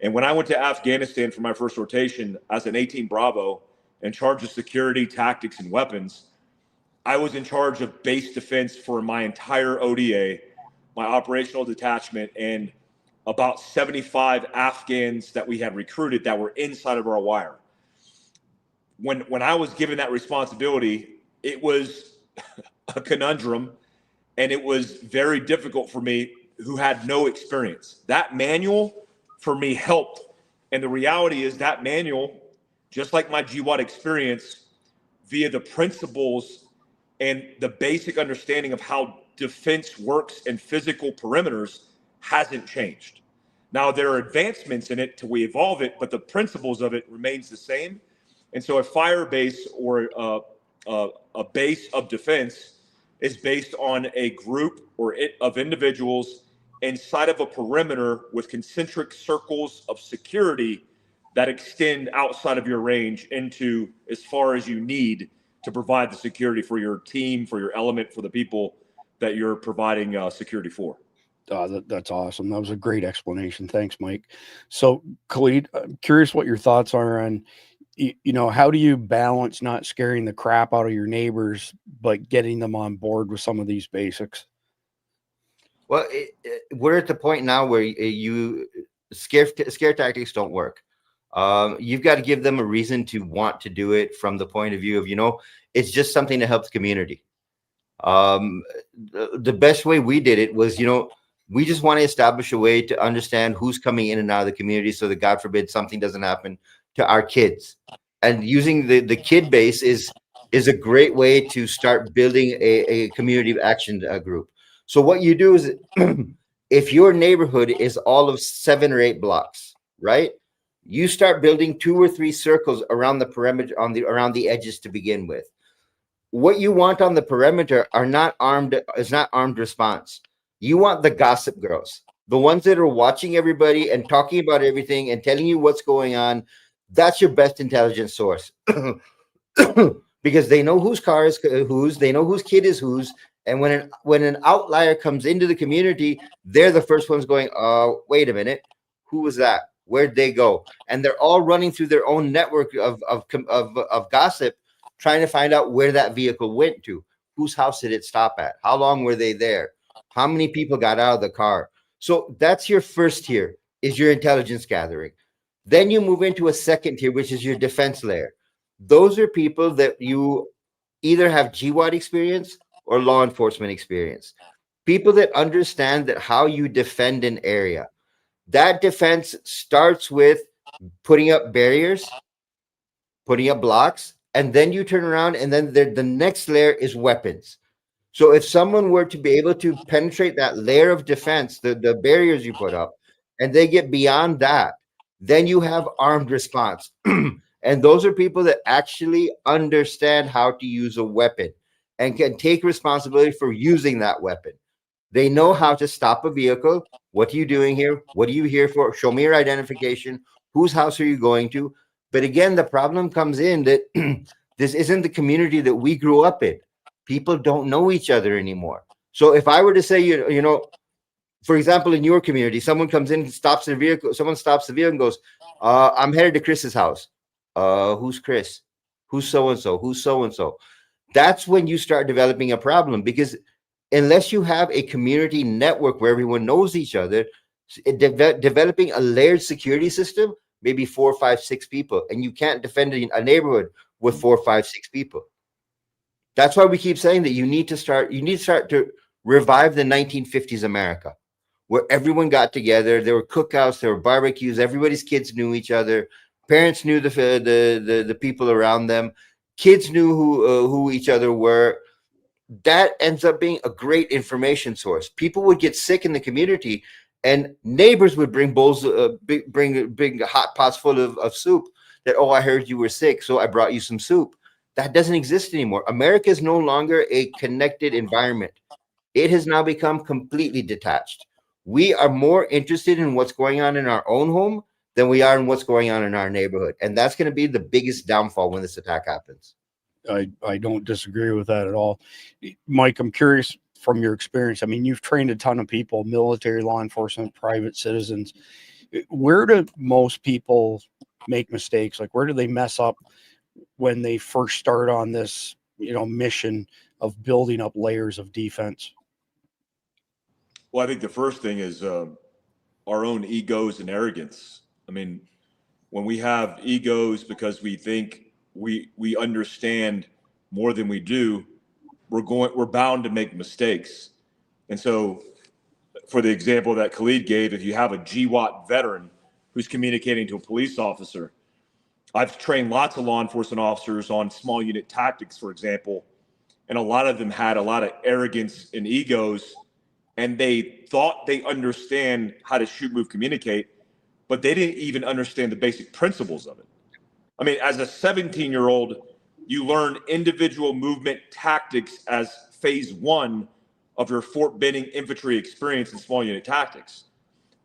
And when I went to Afghanistan for my first rotation as an 18 Bravo in charge of security, tactics, and weapons, I was in charge of base defense for my entire ODA, my operational detachment, and about 75 Afghans that we had recruited that were inside of our wire. When I was given that responsibility, it was a conundrum, and it was very difficult for me who had no experience. That manual for me helped. And the reality is that manual, just like my GWAT experience, via the principles and the basic understanding of how defense works and physical perimeters, hasn't changed. Now, there are advancements in it till we evolve it, but the principles of it remains the same. And so a fire base or a base of defense is based on a group of individuals inside of a perimeter with concentric circles of security that extend outside of your range into as far as you need to provide the security for your team, for your element, for the people that you're providing security for. That's awesome. That was a great explanation. Thanks, Mike. So, Khalid, I'm curious what your thoughts are on, how do you balance not scaring the crap out of your neighbors, but getting them on board with some of these basics? Well, we're at the point now where scare tactics don't work. You've got to give them a reason to want to do it from the point of view of, it's just something that helps community. The best way we did it was, we just want to establish a way to understand who's coming in and out of the community so that, God forbid, something doesn't happen to our kids. And using the kid base is a great way to start building a community action group. So what you do is, if your neighborhood is all of 7 or 8 blocks, right? You start building 2 or 3 circles around the perimeter, around the edges to begin with. What you want on the perimeter is not armed response. You want the gossip girls, the ones that are watching everybody and talking about everything and telling you what's going on. That's your best intelligence source. Because they know whose car is whose, they know whose kid is whose. And when an outlier comes into the community, they're the first ones going, oh, wait a minute, who was that? Where'd they go? And they're all running through their own network of gossip, trying to find out where that vehicle went to. Whose house did it stop at? How long were they there? How many people got out of the car? So that's your first tier, is your intelligence gathering. Then you move into a second tier, which is your defense layer. Those are people that you either have GWAT experience or law enforcement experience. People that understand that how you defend an area. That defense starts with putting up barriers, putting up blocks, and then you turn around and then the next layer is weapons. So if someone were to be able to penetrate that layer of defense, the barriers you put up, and they get beyond that, then you have armed response. And those are people that actually understand how to use a weapon and can take responsibility for using that weapon. They know how to stop a vehicle. What are you doing here? What are you here for? Show me your identification. Whose house are you going to? But again, the problem comes in that this isn't the community that we grew up in. People don't know each other anymore. So if I were to say, for example, in your community, someone comes in, stops their vehicle, someone stops the vehicle and goes, I'm headed to Chris's house. Who's Chris? Who's so-and-so? Who's so-and-so? That's when you start developing a problem, because unless you have a community network where everyone knows each other, developing a layered security system, maybe 4, 5, 6 people, and you can't defend a neighborhood with 4, 5, 6 people. That's why we keep saying that you need to start to revive the 1950s America, where everyone got together. There were cookouts, there were barbecues, everybody's kids knew each other. Parents knew the people around them. Kids knew who each other were. That ends up being a great information source. People would get sick in the community, and neighbors would bring bowls, bring hot pots full of soup. That, oh, I heard you were sick, so I brought you some soup. That doesn't exist anymore. America is no longer a connected environment. It has now become completely detached. We are more interested in what's going on in our own home than we are in what's going on in our neighborhood. And that's going to be the biggest downfall when this attack happens. I don't disagree with that at all. Mike, I'm curious from your experience. I mean, you've trained a ton of people, military, law enforcement, private citizens. Where do most people make mistakes? Like, where do they mess up when they first start on this, mission of building up layers of defense? Well, I think the first thing is our own egos and arrogance. I mean, when we have egos because we think we understand more than we do, we're bound to make mistakes. And so, for the example that Khalid gave, if you have a GWAT veteran who's communicating to a police officer, I've trained lots of law enforcement officers on small unit tactics, for example, and a lot of them had a lot of arrogance and egos, and they thought they understand how to shoot, move, communicate, but they didn't even understand the basic principles of it. I mean, as a 17-year-old, you learn individual movement tactics as phase 1 of your Fort Benning infantry experience in small unit tactics.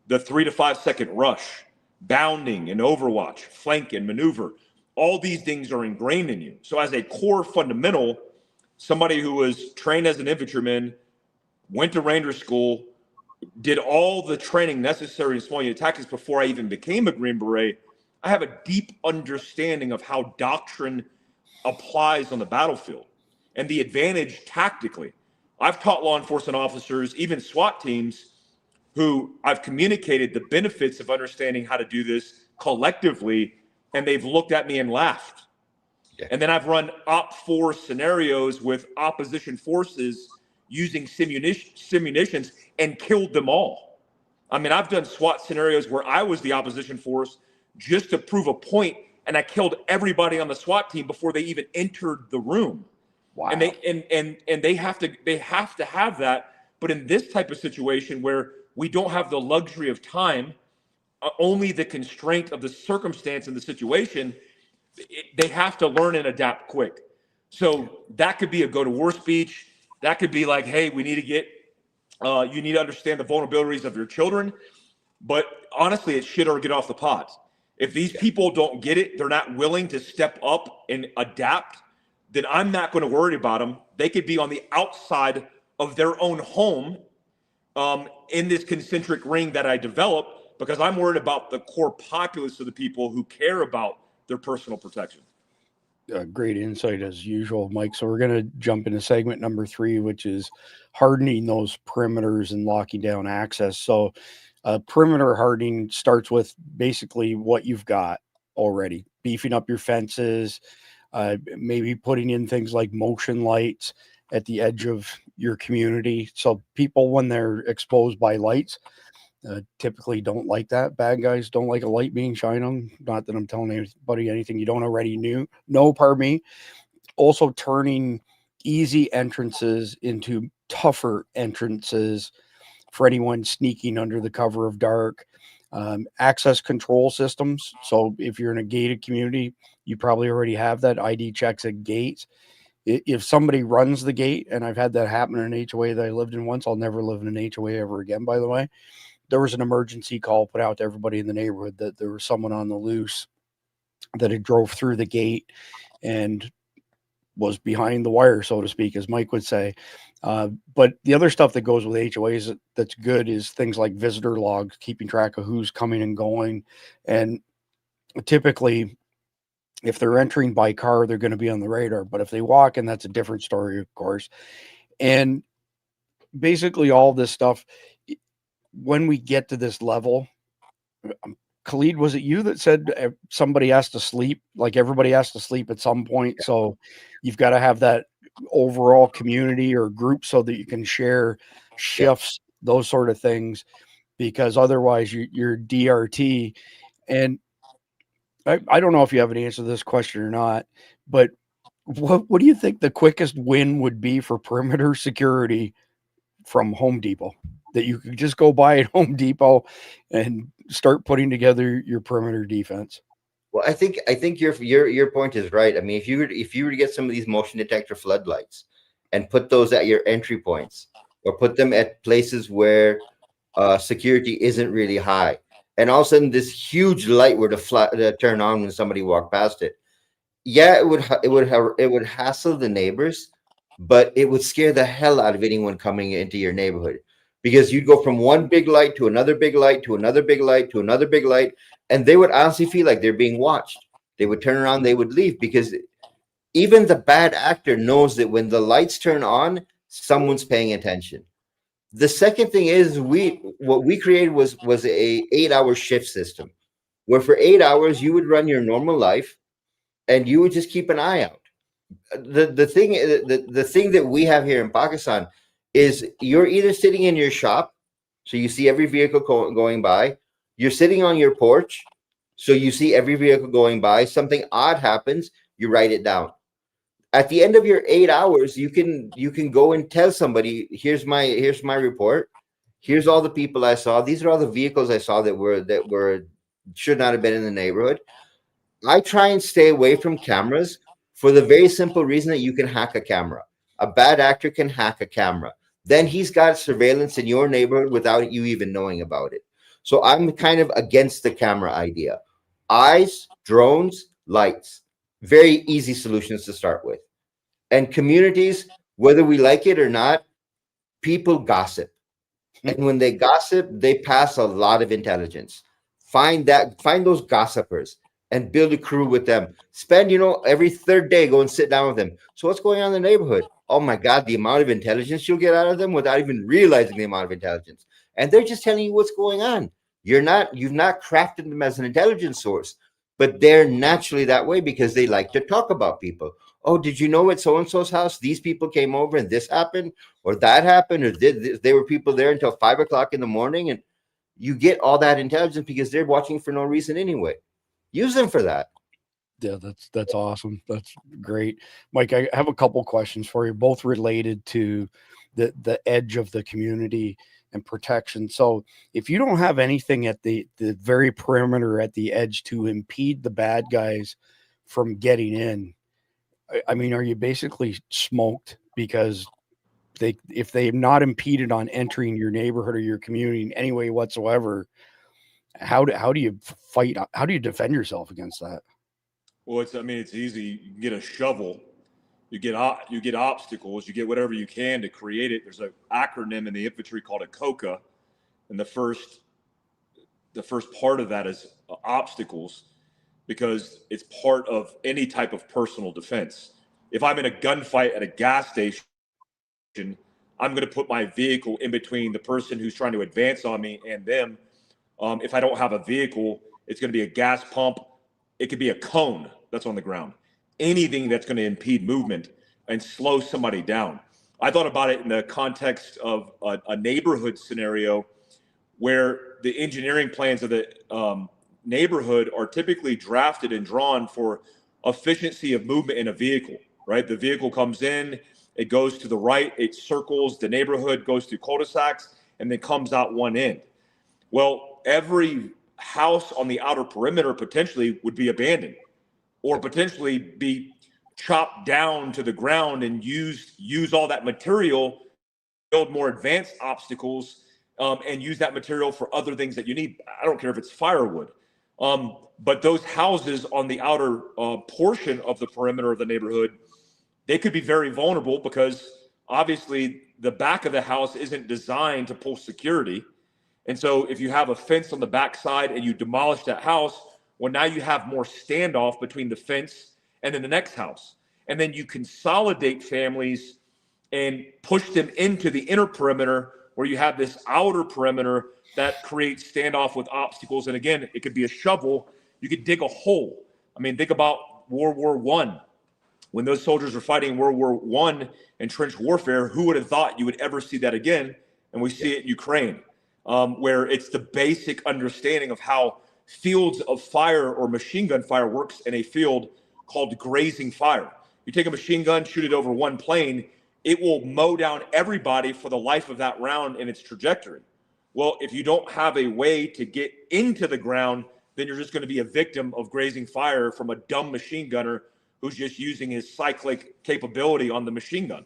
The 3 to 5 second rush, bounding and overwatch, flank and maneuver, all these things are ingrained in you. So as a core fundamental, somebody who was trained as an infantryman, went to Ranger school, did all the training necessary in small unit tactics before I even became a Green Beret, I have a deep understanding of how doctrine applies on the battlefield and the advantage tactically. I've taught law enforcement officers, even SWAT teams, who I've communicated the benefits of understanding how to do this collectively, and they've looked at me and laughed. Yeah. And then I've run Op4 scenarios with opposition forces using simunitions and killed them all. I mean, I've done SWAT scenarios where I was the opposition force just to prove a point, and I killed everybody on the SWAT team before they even entered the room. Wow. And they have to have that. But in this type of situation where we don't have the luxury of time, only the constraint of the circumstance and the situation, they have to learn and adapt quick. So that could be a go to war speech. That could be like, hey, we need to get, you need to understand the vulnerabilities of your children. But honestly, it's shit or get off the pot. If these people don't get it, they're not willing to step up and adapt, then I'm not going to worry about them. They could be on the outside of their own home in this concentric ring that I develop, because I'm worried about the core populace of the people who care about their personal protection. Great insight as usual, Mike. So we're going to jump into segment number 3, which is hardening those perimeters and locking down access. So perimeter hardening starts with basically what you've got already, beefing up your fences, maybe putting in things like motion lights at the edge of your community. So people, when they're exposed by lights, typically don't like that. Bad guys don't like a light being shined on. Not that I'm telling anybody anything you don't already know, pardon me. Also turning easy entrances into tougher entrances for anyone sneaking under the cover of dark. Access control systems. So if you're in a gated community, you probably already have that. ID checks at gates. If somebody runs the gate, and I've had that happen in an HOA that I lived in once, I'll never live in an HOA ever again, by the way. There was an emergency call put out to everybody in the neighborhood that there was someone on the loose that had drove through the gate and was behind the wire, so to speak, as Mike would say. But the other stuff that goes with HOAs that's good is things like visitor logs, keeping track of who's coming and going. And typically, if they're entering by car, they're going to be on the radar. But if they walk in, that's a different story, of course. And basically all this stuff, when we get to this level, Khalid, was it you that said somebody has to sleep? Like everybody has to sleep at some point. Yeah. So you've got to have that overall community or group so that you can share shifts, those sort of things, because otherwise you're DRT. And I don't know if you have an answer to this question or not, but what do you think the quickest win would be for perimeter security from Home Depot? That you could just go buy at Home Depot and start putting together your perimeter defense. Well, I think your point is right. I mean, if you were to get some of these motion detector floodlights and put those at your entry points, or put them at places where security isn't really high, and all of a sudden this huge light were to turn on when somebody walked past it, yeah, it would hassle the neighbors, but it would scare the hell out of anyone coming into your neighborhood. Because you'd go from one big light to another big light to another big light to another big light, and they would honestly feel like they're being watched. They would turn around, they would leave, because even the bad actor knows that when the lights turn on, someone's paying attention. The second thing is what we created was a 8-hour shift system, where for 8 hours you would run your normal life, and you would just keep an eye out. The thing that we have here in Pakistan is you're either sitting in your shop, so you see every vehicle going by. You're sitting on your porch, so you see every vehicle going by. Something odd happens, you write it down. At the end of your 8 hours, you can go and tell somebody, here's my report. Here's all the people I saw. These are all the vehicles I saw that should not have been in the neighborhood. I try and stay away from cameras for the very simple reason that you can hack a camera. A bad actor can hack a camera. Then he's got surveillance in your neighborhood without you even knowing about it. So I'm kind of against the camera idea. Eyes, drones, lights. Very easy solutions to start with. And communities, whether we like it or not, people gossip. And when they gossip, they pass a lot of intelligence. Find those gossipers and build a crew with them. Spend, every third day, go and sit down with them. So what's going on in the neighborhood? Oh my God, the amount of intelligence you'll get out of them without even realizing the amount of intelligence. And they're just telling you what's going on. You've not crafted them as an intelligence source, but they're naturally that way because they like to talk about people. Oh, did you know at so-and-so's house, these people came over and this happened or that happened, or there were people there until 5 o'clock in the morning? And you get all that intelligence because they're watching for no reason anyway. Use them for that. Yeah, that's awesome. That's great. Mike, I have a couple questions for you, both related to the edge of the community and protection. So if you don't have anything at the very perimeter at the edge to impede the bad guys from getting in, I mean, are you basically smoked? Because if they've not impeded on entering your neighborhood or your community in any way whatsoever, how do you fight? How do you defend yourself against that? Well, it's easy. You can get a shovel, you get obstacles, you get whatever you can to create it. There's an acronym in the infantry called a COCA, and the first part of that is obstacles, because it's part of any type of personal defense. If I'm in a gunfight at a gas station, I'm going to put my vehicle in between the person who's trying to advance on me and them. If I don't have a vehicle, it's going to be a gas pump. It could be a cone that's on the ground. Anything that's going to impede movement and slow somebody down. I thought about it in the context of a neighborhood scenario where the engineering plans of the neighborhood are typically drafted and drawn for efficiency of movement in a vehicle, right? The vehicle comes in, it goes to the right, it circles the neighborhood, goes through cul-de-sacs, and then comes out one end. Well, every house on the outer perimeter potentially would be abandoned or potentially be chopped down to the ground and use all that material, build more advanced obstacles, and use that material for other things that you need. I don't care if it's firewood. But those houses on the outer portion of the perimeter of the neighborhood, they could be very vulnerable because obviously the back of the house isn't designed to pull security. And so if you have a fence on the backside and you demolish that house, well, now you have more standoff between the fence and then the next house. And then you consolidate families and push them into the inner perimeter where you have this outer perimeter that creates standoff with obstacles. And again, it could be a shovel. You could dig a hole. I mean, think about World War I. When those soldiers were fighting World War I in trench warfare, who would have thought you would ever see that again? And we see it in Ukraine, where it's the basic understanding of how fields of fire or machine gun fire works in a field called grazing fire. You take a machine gun, shoot it over one plane, it will mow down everybody for the life of that round in its trajectory. Well, if you don't have a way to get into the ground, then you're just going to be a victim of grazing fire from a dumb machine gunner who's just using his cyclic capability on the machine gun.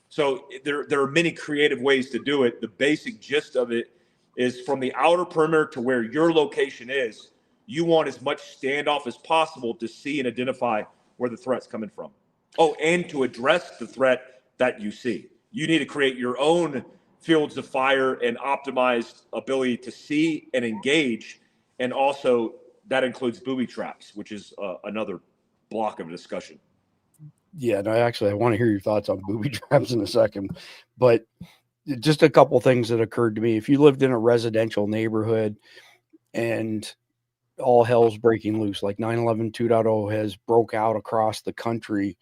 So there are many creative ways to do it. The basic gist of it is from the outer perimeter to where your location is, you want as much standoff as possible to see and identify where the threat's coming from. Oh, and to address the threat that you see. You need to create your own fields of fire and optimized ability to see and engage. And also that includes booby traps, which is another block of discussion. Yeah, no, actually, I want to hear your thoughts on booby traps in a second, but just a couple things that occurred to me. If you lived in a residential neighborhood and all hell's breaking loose, like 9/11 2.0 has broke out across the country,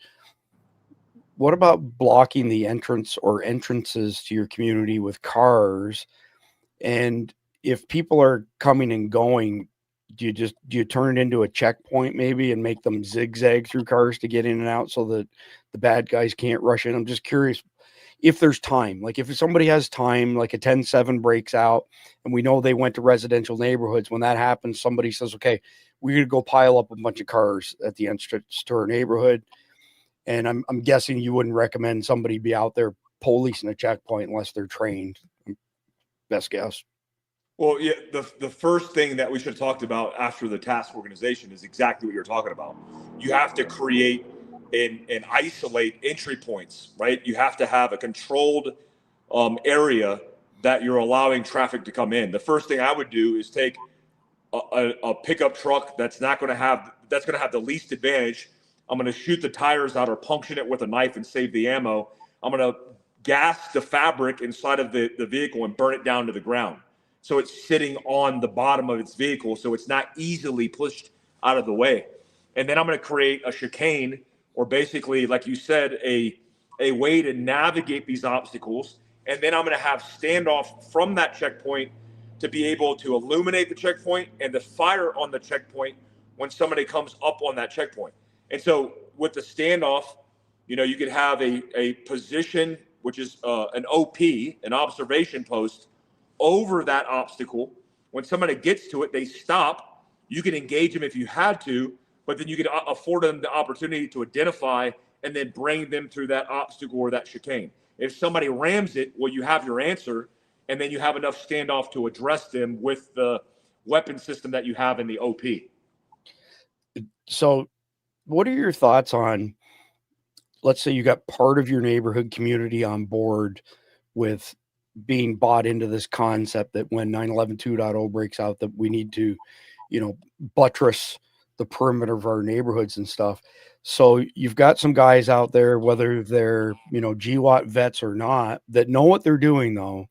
what about blocking the entrance or entrances to your community with cars? And if people are coming and going, do you turn it into a checkpoint maybe and make them zigzag through cars to get in and out so that the bad guys can't rush in? I'm just curious if there's time, like if somebody has time, like a 10-7 breaks out and we know they went to residential neighborhoods. When that happens, somebody says, okay, we're going to go pile up a bunch of cars at the entrance to our neighborhood. And I'm guessing you wouldn't recommend somebody be out there policing a checkpoint unless they're trained. Best guess. Well, yeah, the first thing that we should have talked about after the task organization is exactly what you're talking about. You have to create and isolate entry points, right? You have to have a controlled area that you're allowing traffic to come in. The first thing I would do is take a pickup truck that's going to have the least advantage. I'm going to shoot the tires out or puncture it with a knife and save the ammo. I'm going to gas the fabric inside of the vehicle and burn it down to the ground. So it's sitting on the bottom of its vehicle, so it's not easily pushed out of the way. And then I'm going to create a chicane, or basically, like you said, a way to navigate these obstacles. And then I'm going to have standoff from that checkpoint to be able to illuminate the checkpoint and to fire on the checkpoint when somebody comes up on that checkpoint. And so with the standoff, you could have a position, which is an OP, an observation post, over that obstacle. When somebody gets to it, they stop. You can engage them if you had to, but then you could afford them the opportunity to identify and then bring them through that obstacle or that chicane. If somebody rams it, well, you have your answer, and then you have enough standoff to address them with the weapon system that you have in the OP. So what are your thoughts on, let's say you got part of your neighborhood community on board with being bought into this concept that when 9/11 2.0 breaks out, that we need to, buttress the perimeter of our neighborhoods and stuff. So you've got some guys out there, whether they're, GWAT vets or not, that know what they're doing though.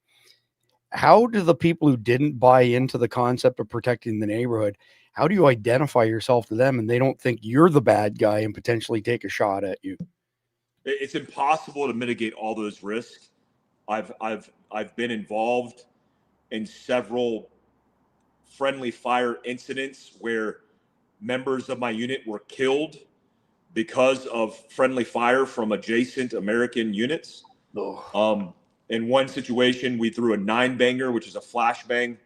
How do the people who didn't buy into the concept of protecting the neighborhood, how do you identify yourself to them and they don't think you're the bad guy and potentially take a shot at you? It's impossible to mitigate all those risks. I've been involved in several friendly fire incidents where members of my unit were killed because of friendly fire from adjacent American units. In one situation, we threw a 9-banger, which is a flashbang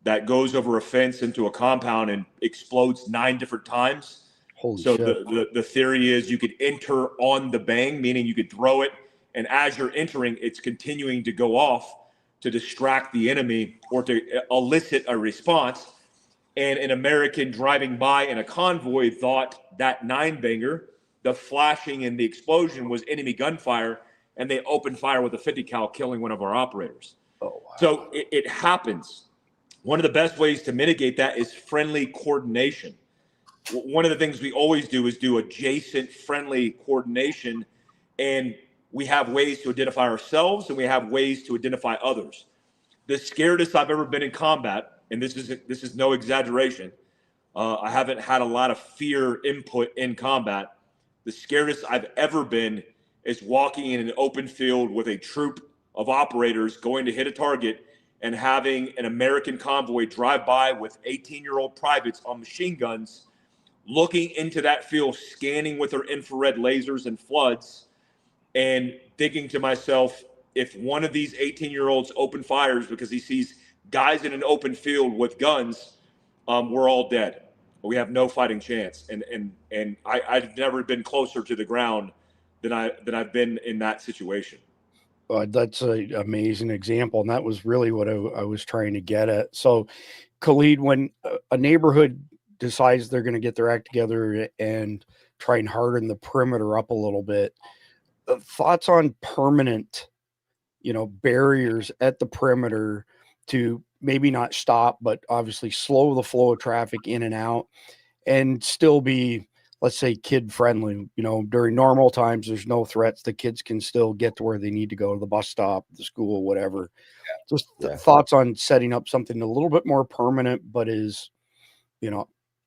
that goes over a fence into a compound and explodes 9 different times. Holy so shit. the theory is you could enter on the bang, meaning you could throw it, and as you're entering, it's continuing to go off to distract the enemy or to elicit a response. And an American driving by in a convoy thought that 9-banger, the flashing and the explosion, was enemy gunfire, and they opened fire with a 50 cal, killing one of our operators. Oh, wow. So it happens. One of the best ways to mitigate that is friendly coordination. One of the things we always do is do adjacent friendly coordination, and we have ways to identify ourselves and we have ways to identify others. The scaredest I've ever been in combat, and this is no exaggeration, I haven't had a lot of fear input in combat. The scaredest I've ever been is walking in an open field with a troop of operators going to hit a target and having an American convoy drive by with 18-year-old privates on machine guns, looking into that field, scanning with their infrared lasers and floods, and thinking to myself, if one of these 18-year-olds open fires because he sees guys in an open field with guns, we're all dead. We have no fighting chance. And I've never been closer to the ground than I've been in that situation. That's an amazing example, and that was really what I was trying to get at. So, Khalid, when a neighborhood decides they're going to get their act together and try and harden the perimeter up a little bit, thoughts on permanent, barriers at the perimeter to maybe not stop, but obviously slow the flow of traffic in and out, and still be, let's say, kid friendly. During normal times, there's no threats. The kids can still get to where they need to go, to the bus stop, the school, whatever. Just thoughts on setting up something a little bit more permanent, but is,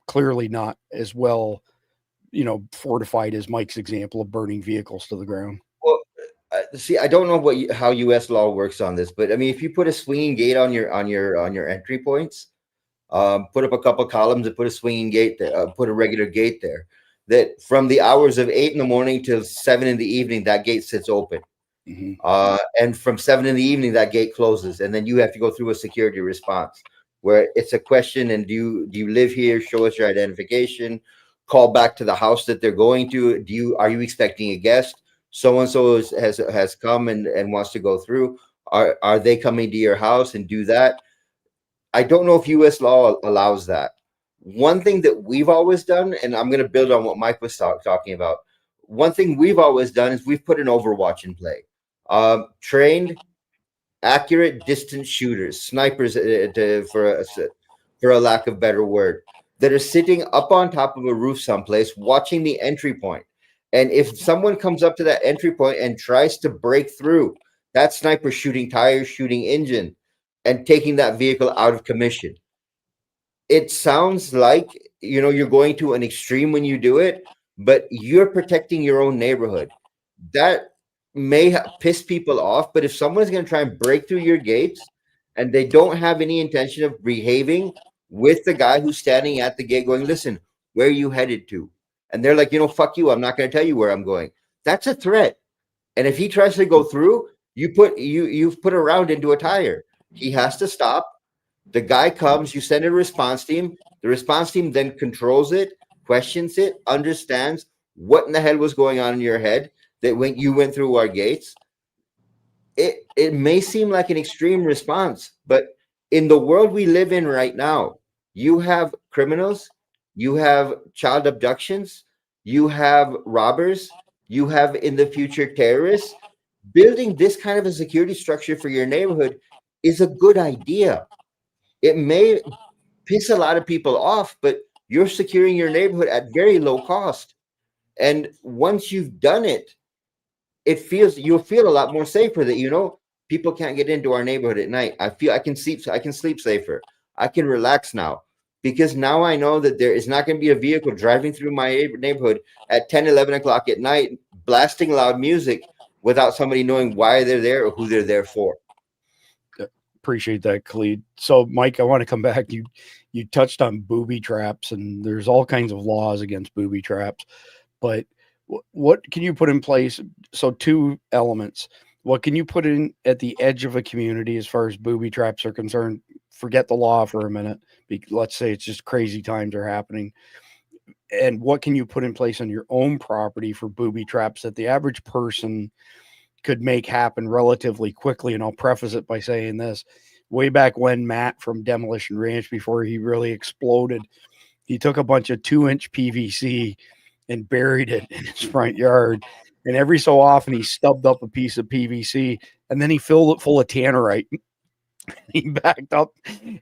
clearly not as well, fortified as Mike's example of burning vehicles to the ground. Well, see, I don't know how U.S. law works on this, but I mean, if you put a swinging gate on your entry points, put up a couple of columns and put a swinging gate there, put a regular gate there, that from the hours of 8 in the morning till 7 in the evening, that gate sits open. Mm-hmm. And from 7 in the evening, that gate closes, and then you have to go through a security response where it's a question, and do you live here? Show us your identification. call back to the house that they're going to? Are you expecting a guest? So and so has come and wants to go through. Are they coming to your house and do that? I don't know if U.S. law allows that. One thing that we've always done, and I'm going to build on what Mike was talking about. One thing we've always done is we've put an Overwatch in play. Trained, accurate distance shooters, snipers, for a lack of better word, that are sitting up on top of a roof someplace watching the entry point. And if someone comes up to that entry point and tries to break through, that sniper shooting tires, shooting engine, and taking that vehicle out of commission. It sounds like, you're going to an extreme when you do it, but you're protecting your own neighborhood. That may piss people off, but if someone's going to try and break through your gates and they don't have any intention of behaving with the guy who's standing at the gate going, listen, where are you headed to? And they're like, fuck you, I'm not going to tell you where I'm going. That's a threat. And if he tries to go through, you've put a round into a tire. He has to stop. The guy comes, you send a response team. The response team then controls it, questions it, understands what in the hell was going on in your head that when you went through our gates. It may seem like an extreme response, but in the world we live in right now, you have criminals, you have child abductions, you have robbers, you have in the future terrorists. Building this kind of a security structure for your neighborhood is a good idea. It may piss a lot of people off, but you're securing your neighborhood at very low cost. And once you've done it, you'll feel a lot more safer that, people can't get into our neighborhood at night. I feel I can sleep safer. I can relax now because now I know that there is not going to be a vehicle driving through my neighborhood at 10, 11 o'clock at night, blasting loud music without somebody knowing why they're there or who they're there for. Appreciate that, Khalid. So, Mike, I want to come back. You touched on booby traps, and there's all kinds of laws against booby traps. But what can you put in place? So, two elements. What can you put in at the edge of a community as far as booby traps are concerned? Forget the law for a minute. Let's say it's just crazy times are happening. And what can you put in place on your own property for booby traps that the average person could make happen relatively quickly? And I'll preface it by saying this. Way back when Matt from Demolition Ranch, before he really exploded, he took a bunch of 2-inch PVC and buried it in his front yard. And every so often he stubbed up a piece of PVC and then he filled it full of tannerite. He backed up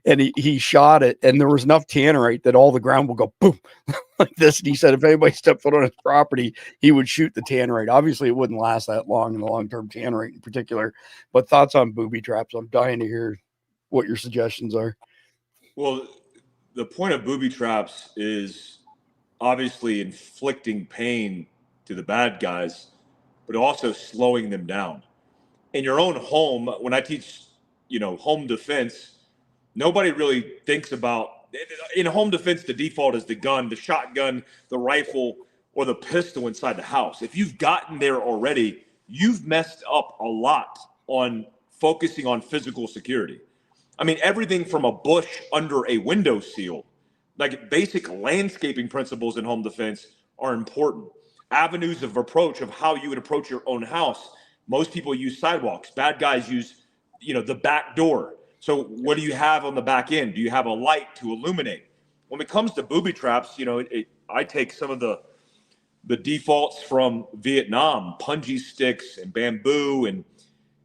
and he shot it, and there was enough tannerite that all the ground would go boom like this. And he said if anybody stepped foot on his property, he would shoot the tannerite. Obviously, it wouldn't last that long in the long-term tannerite in particular. But thoughts on booby traps? I'm dying to hear what your suggestions are. Well, the point of booby traps is obviously inflicting pain to the bad guys, but also slowing them down. In your own home, when I teach home defense, nobody really thinks about, in home defense, the default is the gun, the shotgun, the rifle, or the pistol inside the house. If you've gotten there already, you've messed up a lot on focusing on physical security. I mean, everything from a bush under a window seal, like basic landscaping principles in home defense are important. Avenues of approach of how you would approach your own house. Most people use sidewalks. Bad guys use the back door. So what do you have on the back end? Do you have a light to illuminate? When it comes to booby traps, I take some of the defaults from Vietnam, punji sticks and bamboo, and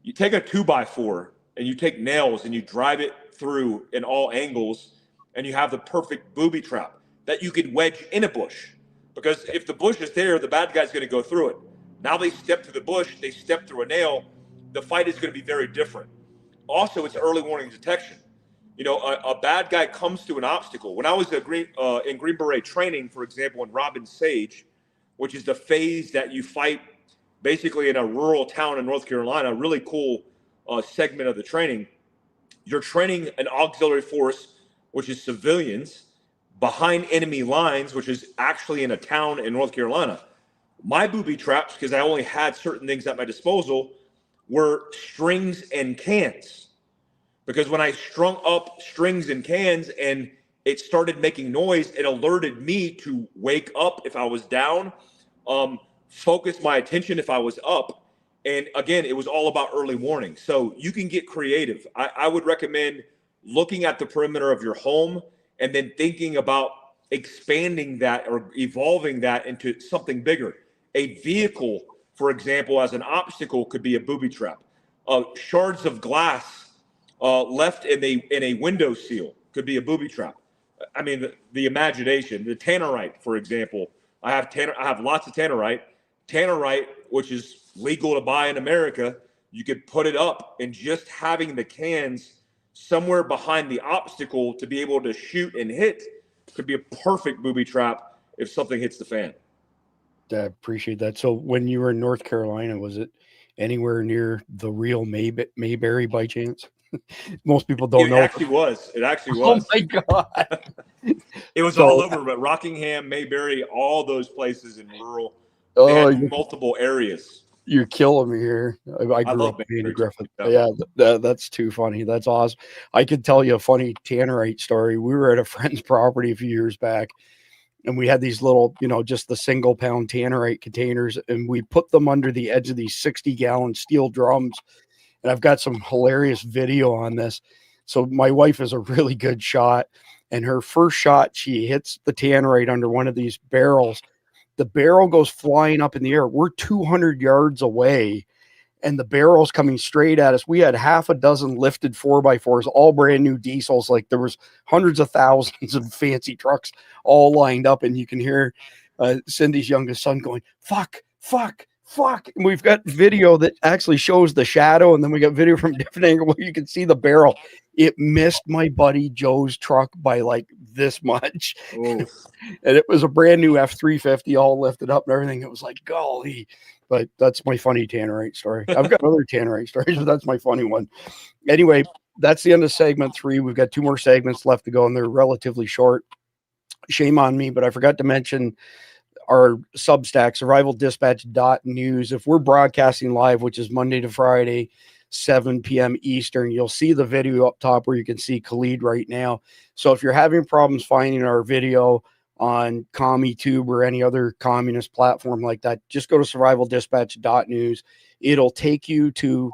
you take a 2x4 and you take nails and you drive it through in all angles, and you have the perfect booby trap that you could wedge in a bush. Because if the bush is there, the bad guy's going to go through it. Now they step through the bush, they step through a nail, the fight is going to be very different. Also, it's early warning detection. A bad guy comes to an obstacle. When I was in Green Beret training, for example, in Robin Sage, which is the phase that you fight basically in a rural town in North Carolina, a really cool segment of the training, you're training an auxiliary force, which is civilians, behind enemy lines, which is actually in a town in North Carolina. My booby traps, because I only had certain things at my disposal, were strings and cans. Because when I strung up strings and cans and it started making noise. It alerted me to wake up if I was down, focus my attention if I was up. And again, it was all about early warning. So you can get creative. I would recommend looking at the perimeter of your home and then thinking about expanding that or evolving that into something bigger. A vehicle, for example, as an obstacle could be a booby trap. Shards of glass left in a window seal could be a booby trap. I mean, the imagination, the tannerite, for example. I have lots of tannerite. Tannerite, which is legal to buy in America, you could put it up, and just having the cans somewhere behind the obstacle to be able to shoot and hit could be a perfect booby trap if something hits the fan. I appreciate that. So when you were in North Carolina, was it anywhere near the real Mayberry by chance? Most people don't know. It actually was. Oh my God. It was all over, but Rockingham, Mayberry, all those places in rural, they had multiple areas. You're killing me here. I grew up in Griffith. Yeah, that's too funny. That's awesome. I could tell you a funny tannerite story. We were at a friend's property a few years back, and we had these little, just the single pound tannerite containers, and we put them under the edge of these 60-gallon steel drums. And I've got some hilarious video on this. So my wife is a really good shot, and her first shot, she hits the tannerite under one of these barrels. The barrel goes flying up in the air. We're 200 yards away, and the barrel's coming straight at us. We had half a dozen lifted 4x4s, all brand new diesels. Like there was hundreds of thousands of fancy trucks all lined up, and you can hear Cindy's youngest son going, fuck, fuck, fuck. And we've got video that actually shows the shadow, and then we got video from a different angle where you can see the barrel. It missed my buddy Joe's truck by like this much. And it was a brand new F-350 all lifted up and everything. It was like, golly. But that's my funny tannerite story. I've got other tannerite stories, but that's my funny one. Anyway, that's the end of segment 3. We've got 2 more segments left to go, and they're relatively short. Shame on me, but I forgot to mention our Substack, survivaldispatch.news. If we're broadcasting live, which is Monday to Friday, 7 p.m. Eastern, you'll see the video up top where you can see Khalid right now. So if you're having problems finding our video on CommieTube or any other communist platform like that, just go to survivaldispatch.news. It'll take you to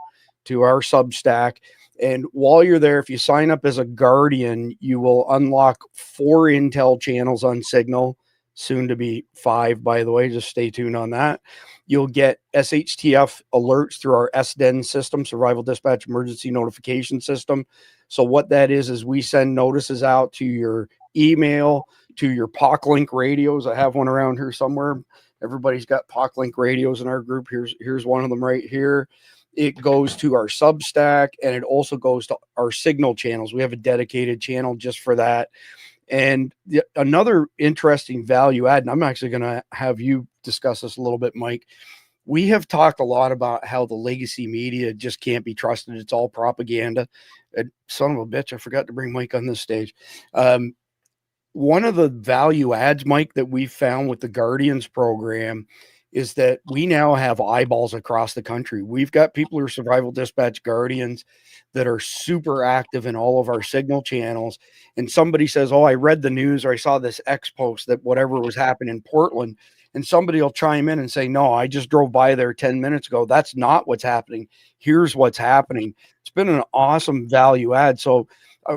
our Substack. And while you're there, if you sign up as a Guardian, you will unlock 4 Intel channels on Signal, soon to be 5, by the way. Just stay tuned on that. You'll get SHTF alerts through our SDEN system, Survival Dispatch Emergency Notification System. So what that is we send notices out to your email, to your POC-Link radios. I have one around here somewhere. Everybody's got POC-Link radios in our group. Here's one of them right here. It goes to our Substack, and it also goes to our Signal channels. We have a dedicated channel just for that. And another interesting value add, and I'm actually going to have you discuss this a little bit, Mike. We have talked a lot about how the legacy media just can't be trusted. It's all propaganda. And son of a bitch, I forgot to bring Mike on this stage. One of the value adds, Mike, that we found with the Guardians program is that we now have eyeballs across the country. We've got people who are Survival Dispatch Guardians that are super active in all of our Signal channels. And somebody says, oh, I read the news, or I saw this X post that whatever was happening in Portland. And somebody will chime in and say, no, I just drove by there 10 minutes ago. That's not what's happening. Here's what's happening. It's been an awesome value add. So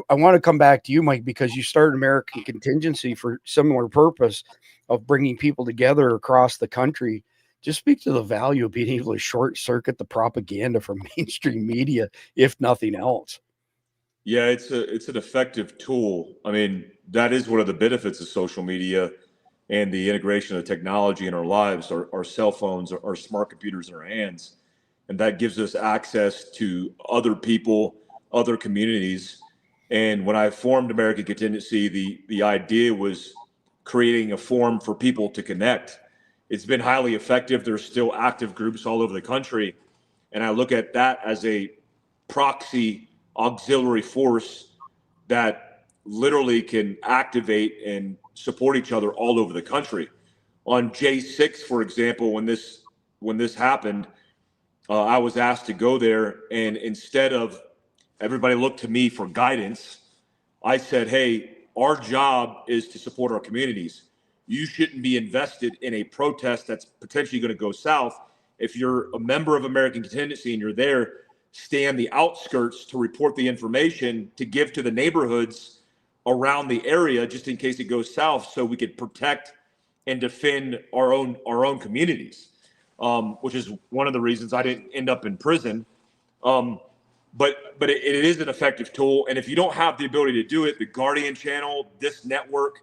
I want to come back to you, Mike, because you started American Contingency for similar purpose of bringing people together across the country. Just speak to the value of being able to short circuit the propaganda from mainstream media, if nothing else. Yeah, it's an effective tool. I mean, that is one of the benefits of social media and the integration of technology in our lives, our cell phones, our smart computers in our hands. And that gives us access to other people, other communities. And when I formed American Contingency, the idea was creating a forum for people to connect. It's been highly effective. There's still active groups all over the country. And I look at that as a proxy auxiliary force that literally can activate and support each other all over the country. On J6, for example, when this happened, I was asked to go there, and instead of everybody looked to me for guidance, I said, hey, our job is to support our communities. You shouldn't be invested in a protest that's potentially going to go south. If you're a member of American Contingency and you're there, stay on the outskirts to report the information to give to the neighborhoods around the area, just in case it goes south, so we could protect and defend our own communities, which is one of the reasons I didn't end up in prison. But it is an effective tool. And if you don't have the ability to do it, the Guardian channel, this network,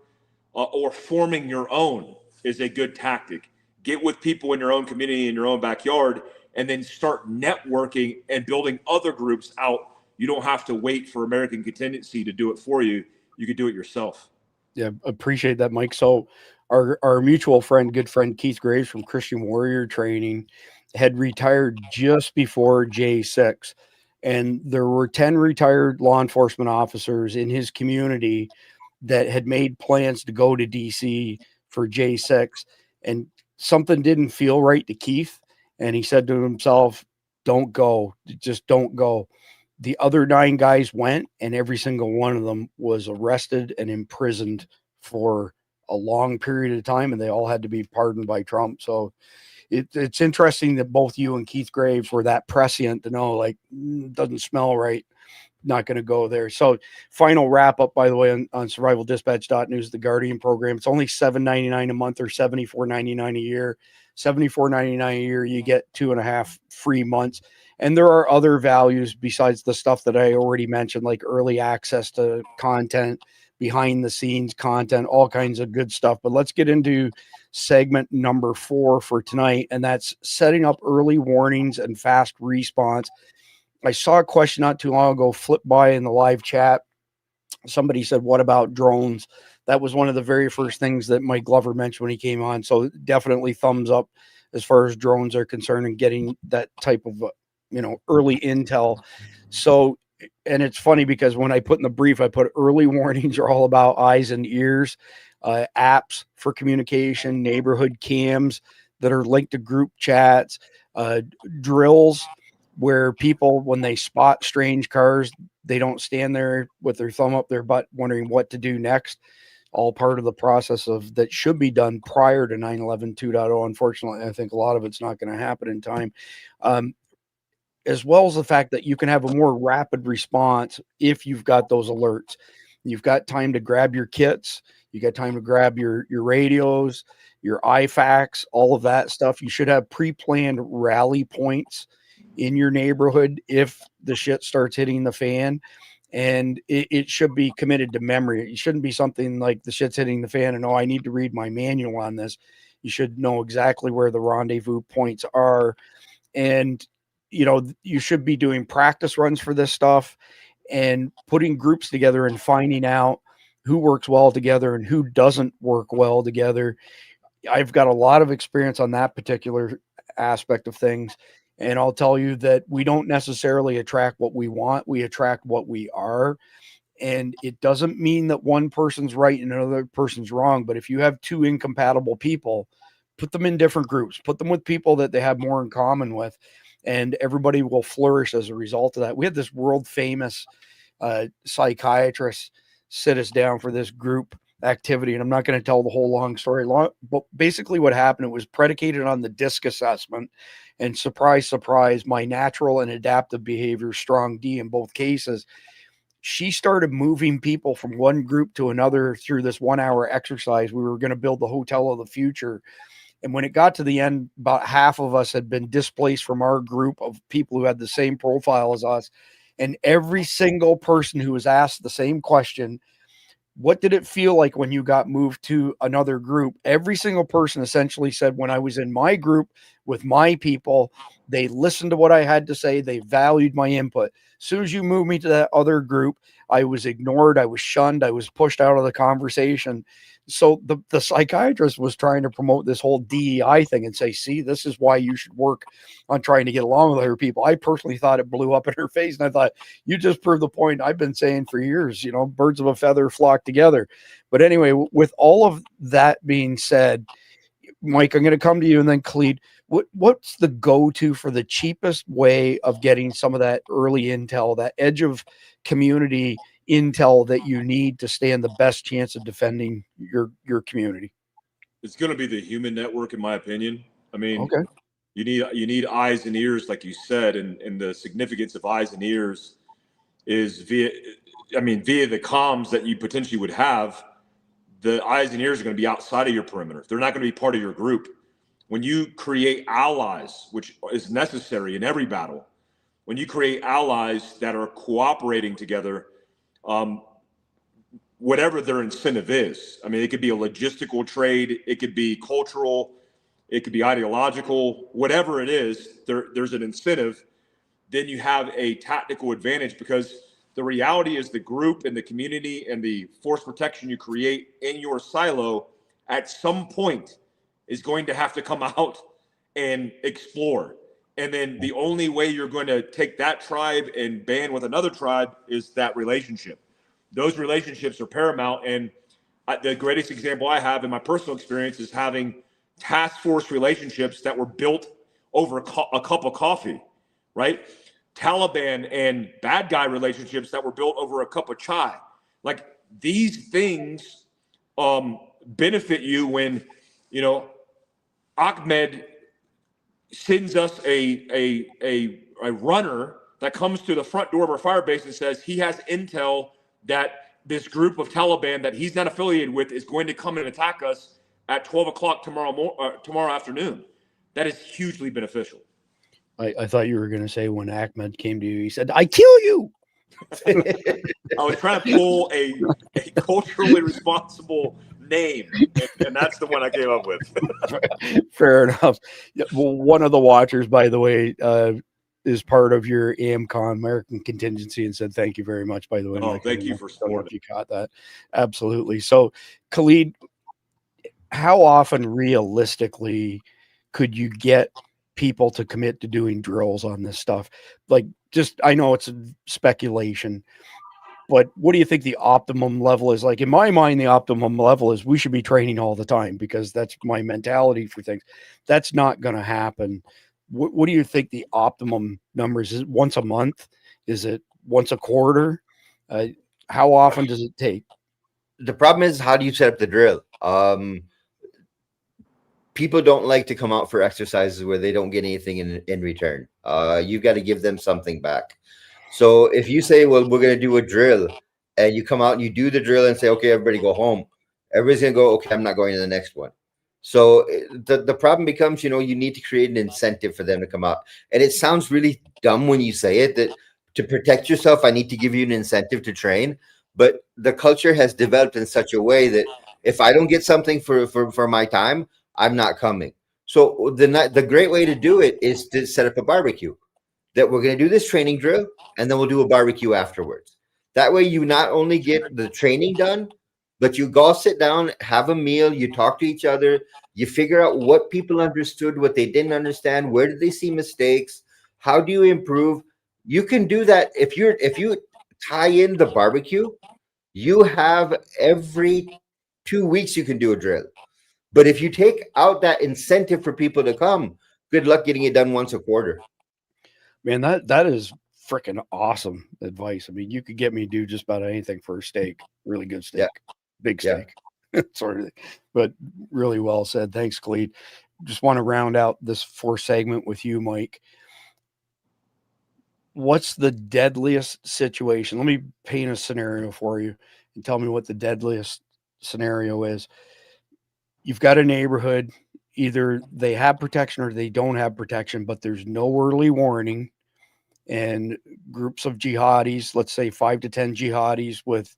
or forming your own is a good tactic. Get with people in your own community, in your own backyard, and then start networking and building other groups out. You don't have to wait for American Contingency to do it for you. You could do it yourself. Yeah, appreciate that, Mike. So our mutual friend, good friend, Keith Graves from Christian Warrior Training had retired just before J6. And there were 10 retired law enforcement officers in his community that had made plans to go to DC for J6. And something didn't feel right to Keith. And he said to himself, don't go, just don't go. The other 9 guys went, and every single one of them was arrested and imprisoned for a long period of time. And they all had to be pardoned by Trump. So it's interesting that both you and Keith Graves were that prescient to know, like, doesn't smell right, not going to go there. So final wrap up, by the way, on survivaldispatch.news, the Guardian program. It's only $7.99 a month or $74.99 a year. $74.99 a year, you get 2.5 free months. And there are other values besides the stuff that I already mentioned, like early access to content, behind the scenes content, all kinds of good stuff. But let's get into segment number 4 for tonight, and that's setting up early warnings and fast response. I saw a question not too long ago flip by in the live chat. Somebody said, what about drones? That was one of the very first things that Mike Glover mentioned when he came on. So definitely thumbs up as far as drones are concerned and getting that type of, early intel. So, and it's funny because when I put in the brief, I put early warnings are all about eyes and ears, apps for communication, neighborhood cams that are linked to group chats, drills where people, when they spot strange cars, they don't stand there with their thumb up their butt wondering what to do next. All part of the process of that should be done prior to 9/11 2.0. Unfortunately, I think a lot of it's not going to happen in time. As well as the fact that you can have a more rapid response if you've got those alerts. You've got time to grab your kits. You got time to grab your radios, your IFACs, all of that stuff. You should have pre-planned rally points in your neighborhood if the shit starts hitting the fan. And it should be committed to memory. It shouldn't be something like the shit's hitting the fan and, I need to read my manual on this. You should know exactly where the rendezvous points are. And you should be doing practice runs for this stuff and putting groups together and finding out who works well together and who doesn't work well together. I've got a lot of experience on that particular aspect of things. And I'll tell you that we don't necessarily attract what we want. We attract what we are. And it doesn't mean that one person's right and another person's wrong. But if you have 2 incompatible people, put them in different groups, put them with people that they have more in common with, and everybody will flourish as a result of that. We had this world famous psychiatrist sit us down for this group activity. And I'm not going to tell the whole long story, but basically what happened, it was predicated on the DISC assessment. And surprise, surprise, my natural and adaptive behavior, strong D in both cases. She started moving people from one group to another through this 1-hour exercise. We were going to build the hotel of the future. And when it got to the end, about half of us had been displaced from our group of people who had the same profile as us. And every single person who was asked the same question, what did it feel like when you got moved to another group? Every single person essentially said, when I was in my group with my people, they listened to what I had to say. They valued my input. As soon as you moved me to that other group, I was ignored. I was shunned. I was pushed out of the conversation. So the psychiatrist was trying to promote this whole DEI thing and say, see, this is why you should work on trying to get along with other people. I personally thought it blew up in her face. And I thought, you just proved the point I've been saying for years, birds of a feather flock together. But anyway, with all of that being said, Mike, I'm going to come to you and then Khalid. What's the go-to for the cheapest way of getting some of that early intel, that edge of community intel that you need to stand the best chance of defending your community? It's going to be the human network, in my opinion. I mean, Okay. you need eyes and ears, like you said, and the significance of eyes and ears is via the comms that you potentially would have. The eyes and ears are going to be outside of your perimeter. They're not going to be part of your group. When you create allies, which is necessary in every battle, when you create allies that are cooperating together, whatever their incentive is, I mean, it could be a logistical trade, it could be cultural, it could be ideological, whatever it is, there's an incentive, then you have a tactical advantage, because the reality is the group and the community and the force protection you create in your silo at some point is going to have to come out and explore. And then the only way you're going to take that tribe and band with another tribe is that relationship. Those relationships are paramount. And the greatest example I have in my personal experience is having task force relationships that were built over a cup of coffee, right? Taliban and bad guy relationships that were built over a cup of chai. Like, these things benefit you when, Ahmed sends us a runner that comes to the front door of our fire base and says he has intel that this group of Taliban that he's not affiliated with is going to come and attack us at 12 o'clock tomorrow afternoon. That is hugely beneficial. I thought you were going to say when Ahmed came to you, he said, "I kill you." I was trying to pull a culturally responsible name, and that's the one I came up with. Fair enough. Well, one of the watchers, by the way, is part of your AMCON American contingency, and said thank you very much, by the way. Oh, thank you for supporting. If you caught that. Absolutely. So, Khalid, how often realistically could you get people to commit to doing drills on this stuff? Like, just, I know it's speculation, but what do you think the optimum level is? Like, in my mind, the optimum level is we should be training all the time, because that's my mentality for things. That's not going to happen. What do you think the optimum numbers is? Once a month? Is it once a quarter? How often does it take? The problem is, how do you set up the drill? People don't like to come out for exercises where they don't get anything in return. You've got to give them something back. So if you say, well, we're going to do a drill, and you come out and you do the drill and say, okay, everybody go home, everybody's going to go, okay, I'm not going to the next one. So the problem becomes, you need to create an incentive for them to come out. And it sounds really dumb when you say it, that to protect yourself, I need to give you an incentive to train. But the culture has developed in such a way that if I don't get something for my time, I'm not coming. So the great way to do it is to set up a barbecue, that we're going to do this training drill, and then we'll do a barbecue afterwards. That way you not only get the training done, but you go sit down, have a meal, you talk to each other, you figure out what people understood, what they didn't understand, where did they see mistakes, how do you improve? You can do that. If you tie in the barbecue, you have every 2 weeks you can do a drill. But if you take out that incentive for people to come, good luck getting it done once a quarter. Man, that is freaking awesome advice. I mean, you could get me to do just about anything for a steak, really good steak, big steak, sort of thing. But really well said. Thanks, Khalid. Just want to round out this 4th segment with you, Mike. What's the deadliest situation? Let me paint a scenario for you and tell me what the deadliest scenario is. You've got a neighborhood, either they have protection or they don't have protection, but there's no early warning, and groups of jihadis, let's say 5 to 10 jihadis with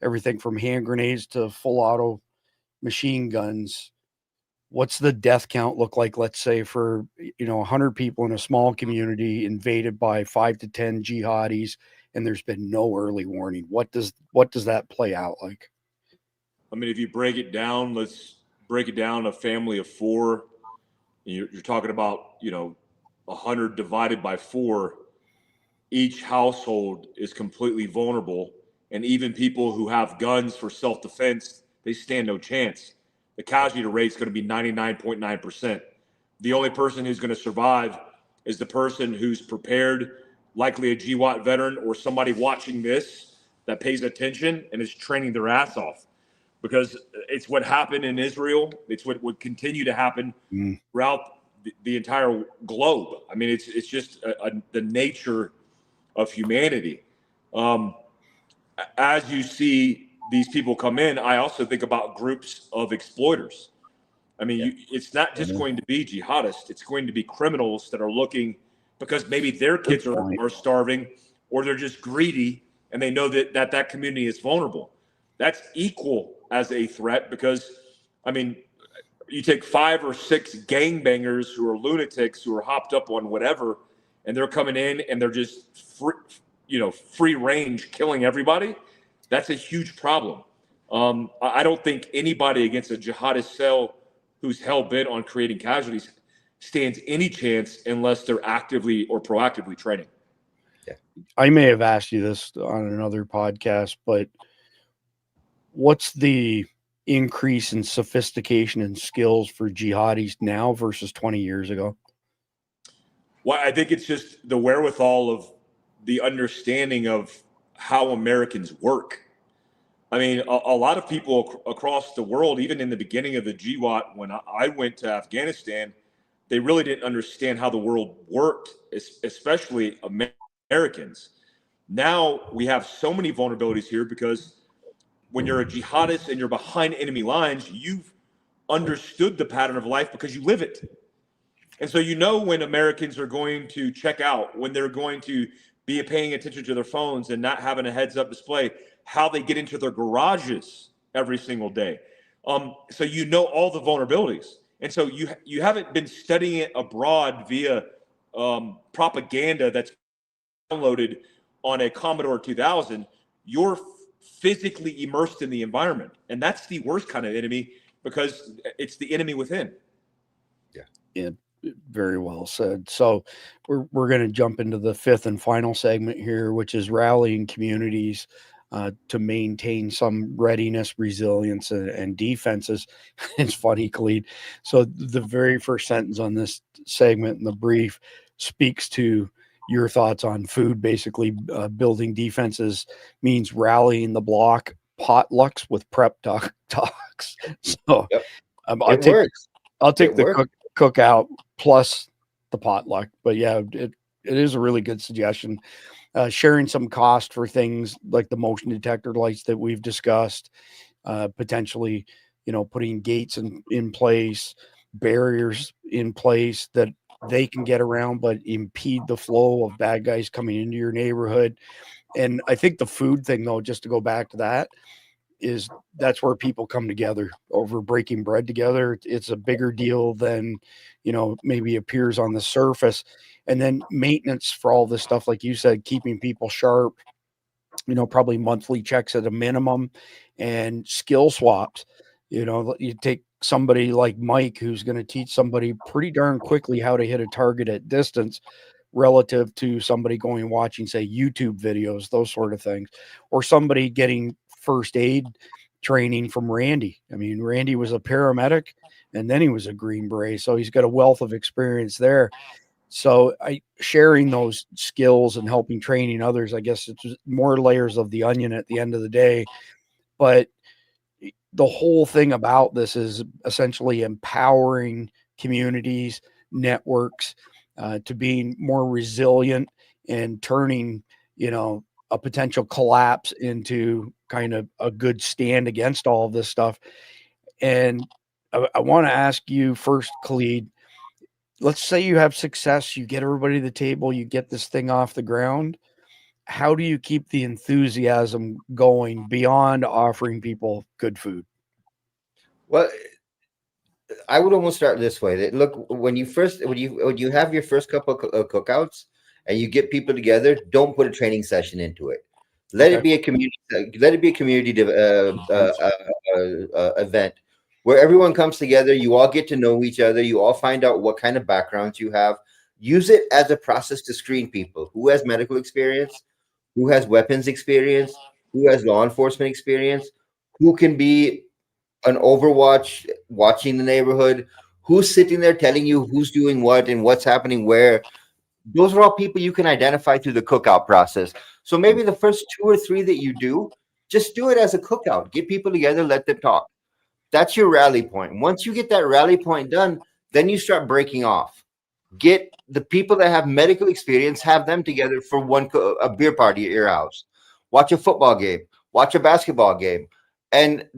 everything from hand grenades to full auto machine guns. What's the death count look like, let's say, for 100 people in a small community invaded by 5 to 10 jihadis, and there's been no early warning? What does that play out like? I mean, if you break it down, let's break it down, a family of 4. You're talking about 100 divided by 4. Each household is completely vulnerable, and even people who have guns for self-defense, they stand no chance. The casualty rate is going to be 99.9%. The only person who's going to survive is the person who's prepared, likely a GWAT veteran or somebody watching this that pays attention and is training their ass off, because it's what happened in Israel. It's what would continue to happen throughout the entire globe. I mean, it's just the nature of humanity. As you see these people come in, I also think about groups of exploiters. I mean, it's not just going to be jihadists. It's going to be criminals that are looking because maybe their kids are starving, or they're just greedy and they know that community is vulnerable. That's equal as a threat, because, I mean, you take 5 or 6 gangbangers who are lunatics who are hopped up on whatever, and they're coming in and they're just free range killing everybody. That's a huge problem. I don't think anybody against a jihadist cell who's hell bent on creating casualties stands any chance unless they're actively or proactively training. Yeah. I may have asked you this on another podcast, but what's the increase in sophistication and skills for jihadis now versus 20 years ago? Well, I think it's just the wherewithal of the understanding of how Americans work. I mean, a lot of people across the world, even in the beginning of the GWAT, when I went to Afghanistan, they really didn't understand how the world worked, especially Americans. Now we have so many vulnerabilities here because when you're a jihadist and you're behind enemy lines, you've understood the pattern of life because you live it. And so you know when Americans are going to check out, when they're going to be paying attention to their phones and not having a heads-up display, how they get into their garages every single day. So you know all the vulnerabilities. And so you haven't been studying it abroad via propaganda that's downloaded on a Commodore 2000. You're physically immersed in the environment. And that's the worst kind of enemy, because it's the enemy within. Yeah, very well said. So we're going to jump into the 5th and final segment here, which is rallying communities to maintain some readiness, resilience, and defenses. It's funny, Khalid. So the very first sentence on this segment in the brief speaks to your thoughts on food. Basically, building defenses means rallying the block, potlucks with prep talks. So I'll take the cookout plus the potluck. But yeah, it is a really good suggestion. Sharing some cost for things like the motion detector lights that we've discussed, potentially, putting gates in place, barriers in place that they can get around but impede the flow of bad guys coming into your neighborhood. And I think the food thing, though, just to go back to that, that's where people come together over breaking bread together. It's a bigger deal than, maybe appears on the surface. And then maintenance for all this stuff, like you said, keeping people sharp, probably monthly checks at a minimum, and skill swaps. You take somebody like Mike, who's going to teach somebody pretty darn quickly how to hit a target at distance relative to somebody going and watching, say, YouTube videos, those sort of things, or somebody getting first aid training from Randy. I mean, Randy was a paramedic and then he was a Green Beret. So he's got a wealth of experience there. So sharing those skills and helping training others, I guess it's more layers of the onion at the end of the day. But the whole thing about this is essentially empowering communities, networks, to being more resilient and turning, a potential collapse into kind of a good stand against all of this stuff. And I want to ask you first, Khalid, let's say you have success, you get everybody to the table, you get this thing off the ground. How do you keep the enthusiasm going beyond offering people good food? Well, I would almost start this way. Look, when you have your first couple of cookouts and you get people together, don't put a training session into it. Let it be a community. Let it be a community event where everyone comes together. You all get to know each other. You all find out what kind of backgrounds you have. Use it as a process to screen people who has medical experience, who has weapons experience, who has law enforcement experience, who can be an overwatch watching the neighborhood, who's sitting there telling you who's doing what and what's happening where. those are all people you can identify through the cookout process. So maybe the first 2 or 3 that you do, just do it as a cookout. Get people together, let them talk. That's your rally point. Once you get that rally point done, then you start breaking off. Get the people that have medical experience, have them together for a beer party at your house. Watch a football game, watch a basketball game, and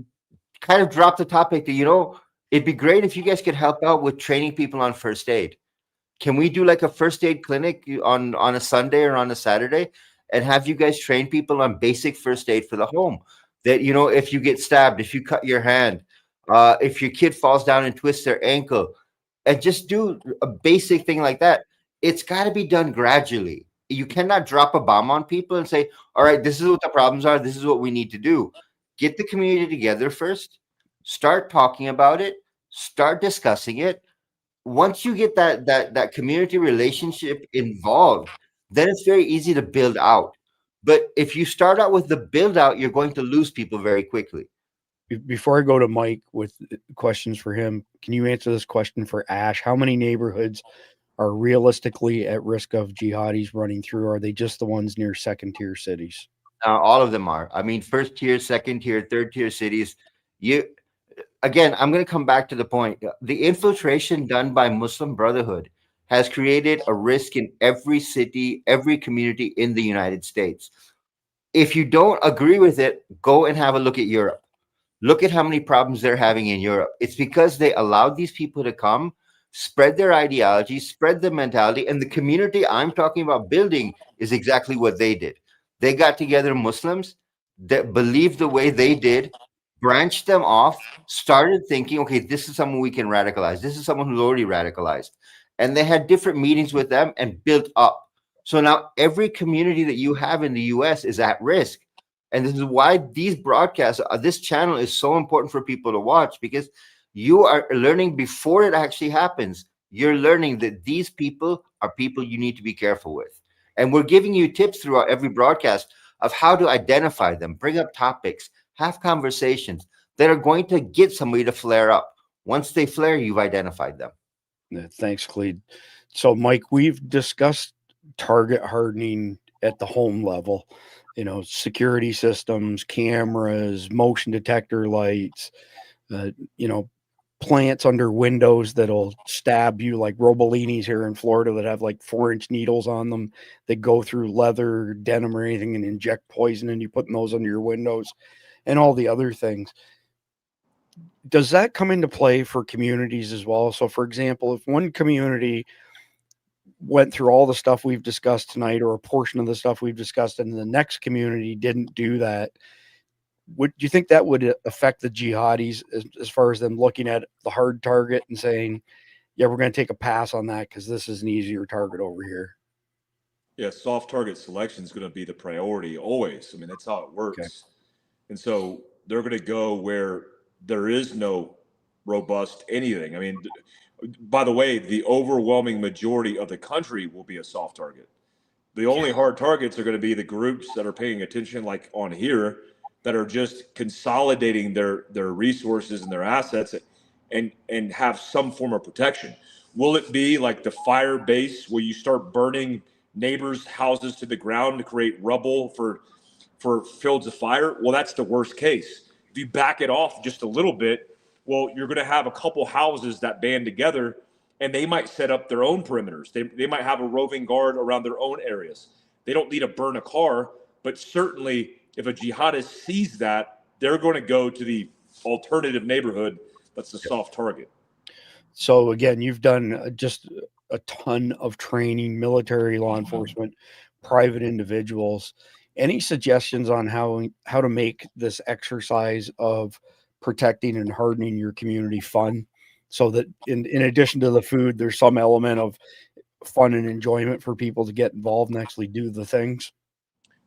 kind of drop the topic that, it'd be great if you guys could help out with training people on first aid. Can we do like a first aid clinic on a Sunday or on a Saturday and have you guys train people on basic first aid for the home? That, if you get stabbed, if you cut your hand, if your kid falls down and twists their ankle, and just do a basic thing like that. It's got to be done gradually. You cannot drop a bomb on people and say, all right, this is what the problems are. This is what we need to do. Get the community together first. Start talking about it. Start discussing it. Once you get that community relationship involved, then it's very easy to build out. But if you start out with the build out, you're going to lose people very quickly. Before I go to Mike with questions for him, can you answer this question for Ash? How many neighborhoods are realistically at risk of jihadis running through? Are they just the ones near second-tier cities? All of them are. I mean, first tier, second tier, third tier cities. Again, I'm going to come back to the point. The infiltration done by Muslim Brotherhood has created a risk in every city, every community in the United States. If you don't agree with it, go and have a look at Europe. Look at how many problems they're having in Europe. It's because they allowed these people to come, spread their ideology, spread their mentality, and the community I'm talking about building is exactly what they did. They got together Muslims that believed the way they did, branched them off, started thinking, okay, this is someone we can radicalize. This is someone who's already radicalized. And they had different meetings with them and built up. So now every community that you have in the US is at risk. And this is why these broadcasts, this channel is so important for people to watch, because you are learning before it actually happens. You're learning that these people are people you need to be careful with. And we're giving you tips throughout every broadcast of how to identify them, bring up topics, have conversations that are going to get somebody to flare up. Once they flare, you've identified them. Thanks, Clede. So, Mike, we've discussed target hardening at the home level. Security systems, cameras, motion detector lights, plants under windows that'll stab you, like Robolini's here in Florida that have like 4-inch needles on them that go through leather, denim, or anything and inject poison, and you putting those under your windows and all the other things. Does that come into play for communities as well? So, for example, if one community went through all the stuff we've discussed tonight, or a portion of the stuff we've discussed, and the next community didn't do that, would you think that would affect the jihadis as far as them looking at the hard target and saying, yeah, we're going to take a pass on that because this is an easier target over here? Yeah, soft target selection is going to be the priority always. I mean, that's how it works. Okay. And so they're going to go where there is no robust anything. I mean, by the way, the overwhelming majority of the country will be a soft target. The only hard targets are going to be the groups that are paying attention, like on here, that are just consolidating their resources and their assets and have some form of protection. Will it be like the fire base where you start burning neighbors' houses to the ground to create rubble for fields of fire? Well, that's the worst case. If you back it off just a little bit, well, you're going to have a couple houses that band together, and they might set up their own perimeters. They might have a roving guard around their own areas. They don't need to burn a car, but certainly if a jihadist sees that, they're going to go to the alternative neighborhood that's the soft target. So again, you've done just a ton of training, military, law enforcement, private individuals. Any suggestions on how to make this exercise of protecting and hardening your community fun, so that in addition to the food, there's some element of fun and enjoyment for people to get involved and actually do the things?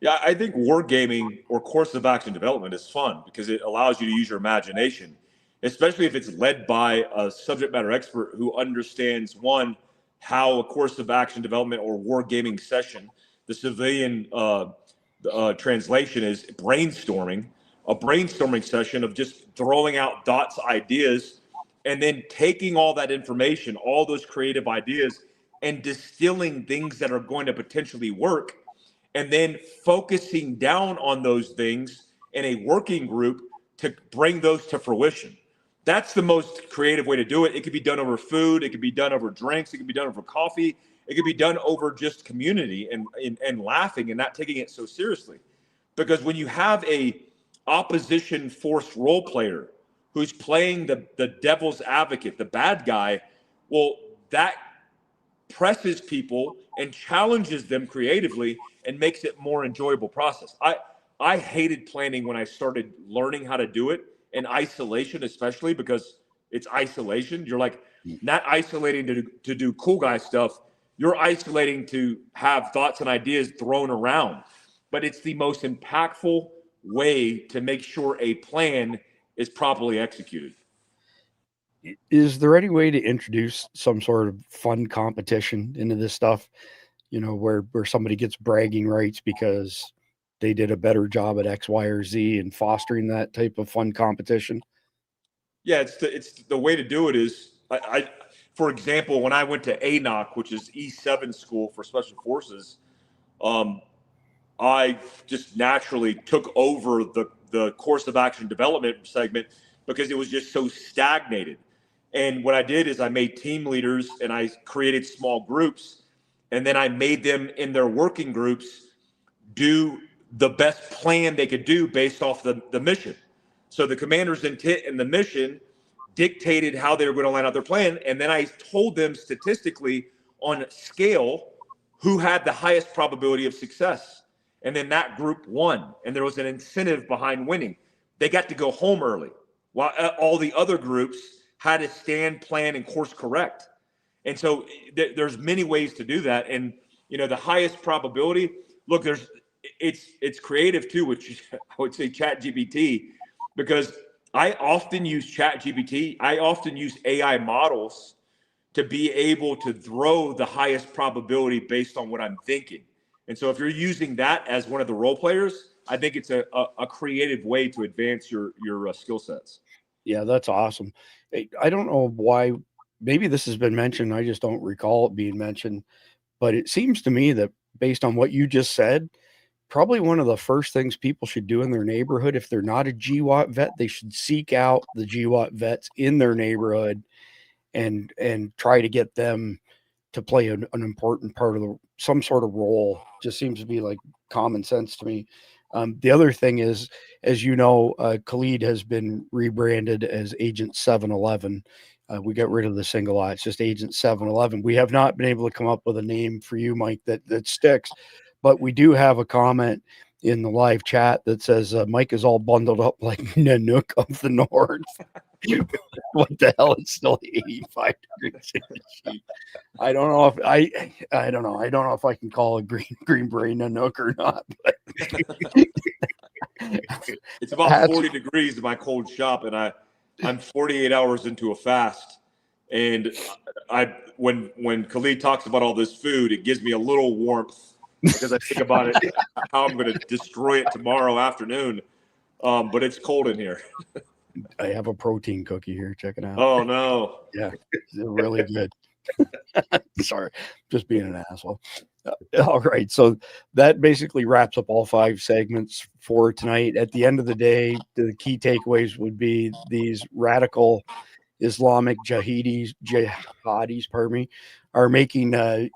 Yeah, I think wargaming or course of action development is fun because it allows you to use your imagination, especially if it's led by a subject matter expert who understands, one, how a course of action development or wargaming session, the civilian translation is brainstorming, a brainstorming session of just throwing out thoughts, ideas, and then taking all that information, all those creative ideas, and distilling things that are going to potentially work, and then focusing down on those things in a working group to bring those to fruition. That's the most creative way to do it. It could be done over food. It could be done over drinks. It could be done over coffee. It could be done over just community and laughing and not taking it so seriously. Because when you have a opposition force role player who's playing the devil's advocate, the bad guy, well, that presses people and challenges them creatively and makes it more enjoyable process. I hated planning when I started learning how to do it in isolation, especially because it's isolation. You're like not isolating to do cool guy stuff. You're isolating to have thoughts and ideas thrown around. But it's the most impactful way to make sure a plan is properly executed. Is there any way to introduce some sort of fun competition into this stuff? You know, where somebody gets bragging rights because they did a better job at X, Y, or Z and fostering that type of fun competition? Yeah, it's the way to do it is, I for example, when I went to ANOC, which is E7 school for special forces, I just naturally took over the course of action development segment because it was just so stagnated. And what I did is I made team leaders and I created small groups, and then I made them in their working groups do the best plan they could do based off the mission. So the commander's intent and the mission dictated how they were going to line out their plan. And then I told them statistically on scale who had the highest probability of success. And then that group won. And there was an incentive behind winning. They got to go home early, while all the other groups had to stand, plan, and course correct. And so there's many ways to do that. And, you know, the highest probability, look, it's creative too, which I would say ChatGPT, because I often use ChatGPT. I often use AI models to be able to throw the highest probability based on what I'm thinking. And so if you're using that as one of the role players, I think it's a creative way to advance your skill sets. Yeah, that's awesome. I don't know why, maybe this has been mentioned. I just don't recall it being mentioned, but it seems to me that based on what you just said, probably one of the first things people should do in their neighborhood, if they're not a GWAT vet, they should seek out the GWAT vets in their neighborhood and try to get them to play an important part of some sort of role. Just seems to be like common sense to me. The other thing is, as you know, Khalid has been rebranded as Agent 711. We got rid of the single I. It's just Agent 711. We have not been able to come up with a name for you, Mike, that sticks. But we do have a comment in the live chat that says Mike is all bundled up like Nanook of the North. What the hell? It's still 85 degrees in the sheet. I don't know if I don't know. I don't know if I can call a green brain Nanook or not. But it's about 40 degrees in my cold shop, and I'm 48 hours into a fast. And when Khalid talks about all this food, it gives me a little warmth because I think about it, how I'm going to destroy it tomorrow afternoon. But it's cold in here. I have a protein cookie here. Check it out. Oh no. Yeah, it's really good. Sorry, just being an asshole. All right, so that basically wraps up all 5 segments for tonight. At the end of the day, the key takeaways would be these radical Islamic jihadis, are making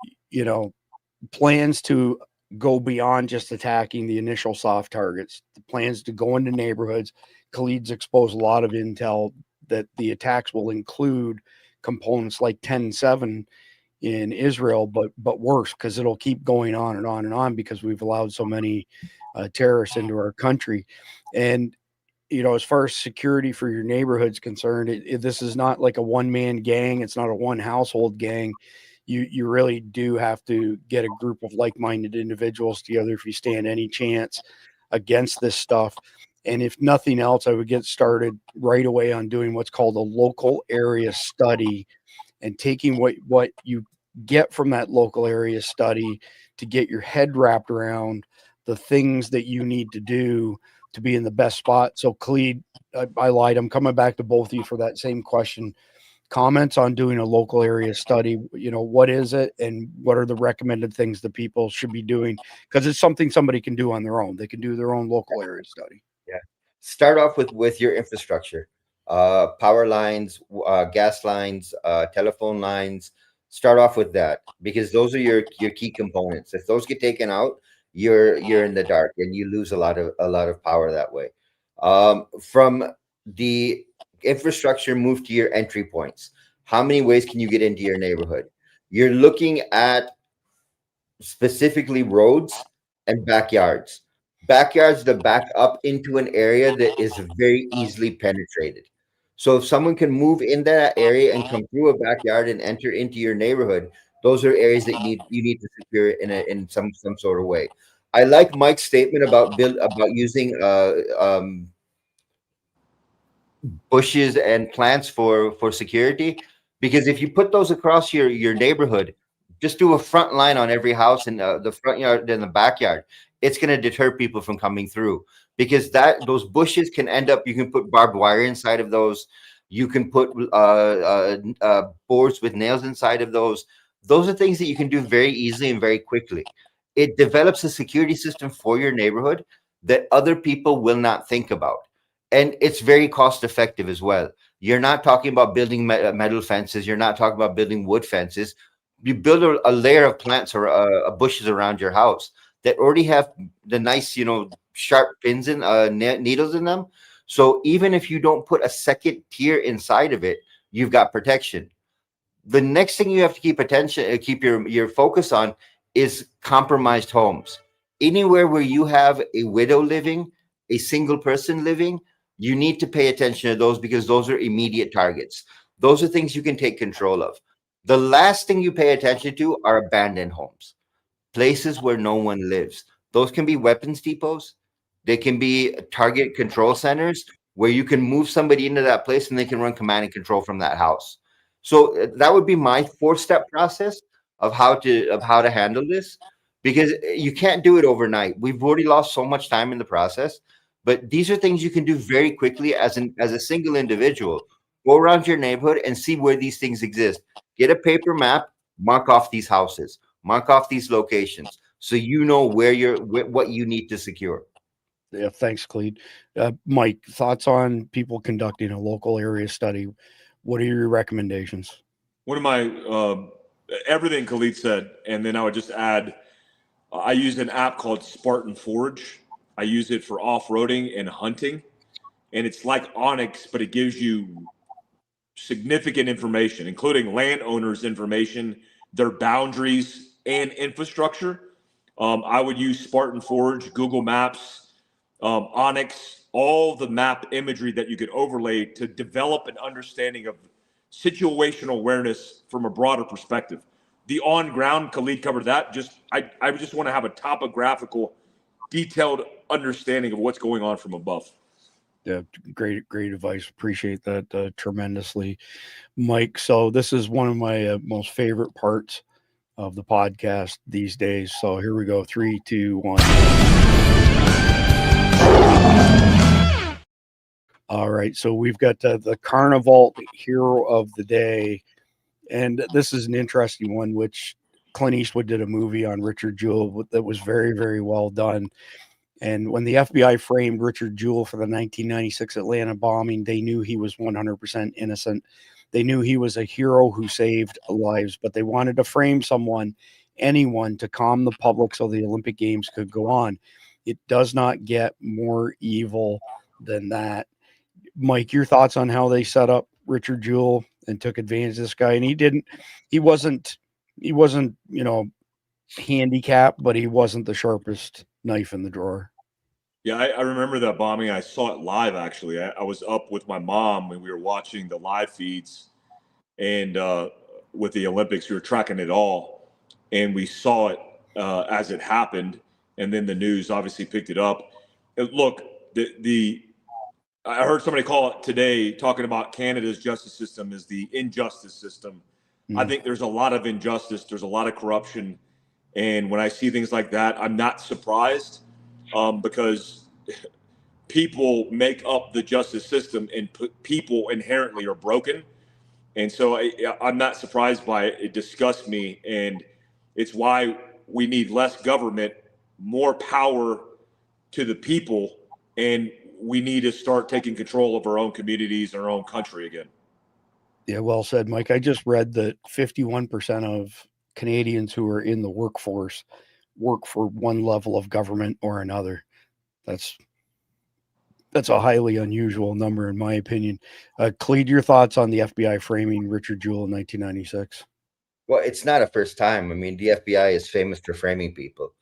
plans to go beyond just attacking the initial soft targets. The plans to go into neighborhoods. Khalid's exposed a lot of intel that the attacks will include components like 10-7 in Israel, but worse, because it'll keep going on and on and on because we've allowed so many terrorists into our country. And as far as security for your neighborhood's concerned, this is not like a one-man gang. It's not a one household gang. You really do have to get a group of like-minded individuals together if you stand any chance against this stuff. And if nothing else, I would get started right away on doing what's called a local area study and taking what you get from that local area study to get your head wrapped around the things that you need to do to be in the best spot. So Khalid, I lied. I'm coming back to both of you for that same question. comments on doing a local area study? You know, what is it and what are the recommended things that people should be doing? Because it's something somebody can do on their own. They can do their own local area study. Yeah. Start off with your infrastructure, power lines, gas lines, telephone lines. Start off with that, because those are your key components. If those get taken out, you're in the dark and you lose a lot of power that way. From the infrastructure, move to your entry points. How many ways can you get into your neighborhood? You're looking at specifically roads and backyards. Backyards that back up into an area that is very easily penetrated. So if someone can move in that area and come through a backyard and enter into your neighborhood, those are areas that you need to secure in some sort of way. I like Mike's statement about using bushes and plants for security, because if you put those across your neighborhood, just do a front line on every house in the front yard and the backyard. It's going to deter people from coming through, because those bushes can end up, you can put barbed wire inside of those. You can put boards with nails inside of those. Those are things that you can do very easily and very quickly. It develops a security system for your neighborhood that other people will not think about. And it's very cost effective as well. You're not talking about building metal fences. You're not talking about building wood fences. You build a layer of plants or bushes around your house that already have the nice, sharp pins and needles in them. So even if you don't put a second tier inside of it, you've got protection. The next thing you have to keep your focus on is compromised homes. Anywhere where you have a widow living, a single person living, you need to pay attention to those, because those are immediate targets. Those are things you can take control of. The last thing you pay attention to are abandoned homes, places where no one lives. Those can be weapons depots. They can be target control centers where you can move somebody into that place and they can run command and control from that house. So that would be my 4-step process of how to handle this, because you can't do it overnight. We've already lost so much time in the process, but these are things you can do very quickly as a single individual. Go around your neighborhood and see where these things exist. Get a paper map, mark off these houses, mark off these locations, so you know what you need to secure. Yeah, thanks, Khalid. Mike, thoughts on people conducting a local area study? What are your recommendations? One of my everything Khalid said, and then I would just add, I use an app called Spartan Forge. I use it for off-roading and hunting, and it's like Onyx, but it gives you significant information, including landowners' information, their boundaries, and infrastructure. I would use Spartan Forge, Google Maps, Onyx, all the map imagery that you could overlay to develop an understanding of situational awareness from a broader perspective. The on-ground, Khalid covered that. I just want to have a topographical, detailed understanding of what's going on from above. Yeah, great advice. Appreciate that tremendously, Mike. So this is one of my most favorite parts of the podcast these days. So here we go. 3, 2, 1. All right. So we've got the Carnival Hero of the Day. And this is an interesting one, which Clint Eastwood did a movie on Richard Jewell that was very, very well done. And when the FBI framed Richard Jewell for the 1996 Atlanta bombing, they knew he was 100% innocent. They knew he was a hero who saved lives, but they wanted to frame anyone, to calm the public so the Olympic Games could go on. It does not get more evil than that. Mike, your thoughts on how they set up Richard Jewell and took advantage of this guy? And he wasn't, handicapped, but he wasn't the sharpest knife in the drawer. Yeah, I remember that bombing. I saw it live, actually. I was up with my mom and we were watching the live feeds. And with the Olympics, we were tracking it all. And we saw it as it happened. And then the news obviously picked it up. And look, I heard somebody call it today, talking about Canada's justice system as the injustice system. I think there's a lot of injustice. There's a lot of corruption. And when I see things like that, I'm not surprised, because people make up the justice system and people inherently are broken. And so I'm not surprised by it. It disgusts me. And it's why we need less government, more power to the people. And we need to start taking control of our own communities and our own country again. Yeah, well said, Mike. I just read that 51% of Canadians who are in the workforce work for one level of government or another. That's a highly unusual number, in my opinion. Clede, your thoughts on the FBI framing Richard Jewell in 1996? Well, it's not a first time. I mean, the FBI is famous for framing people.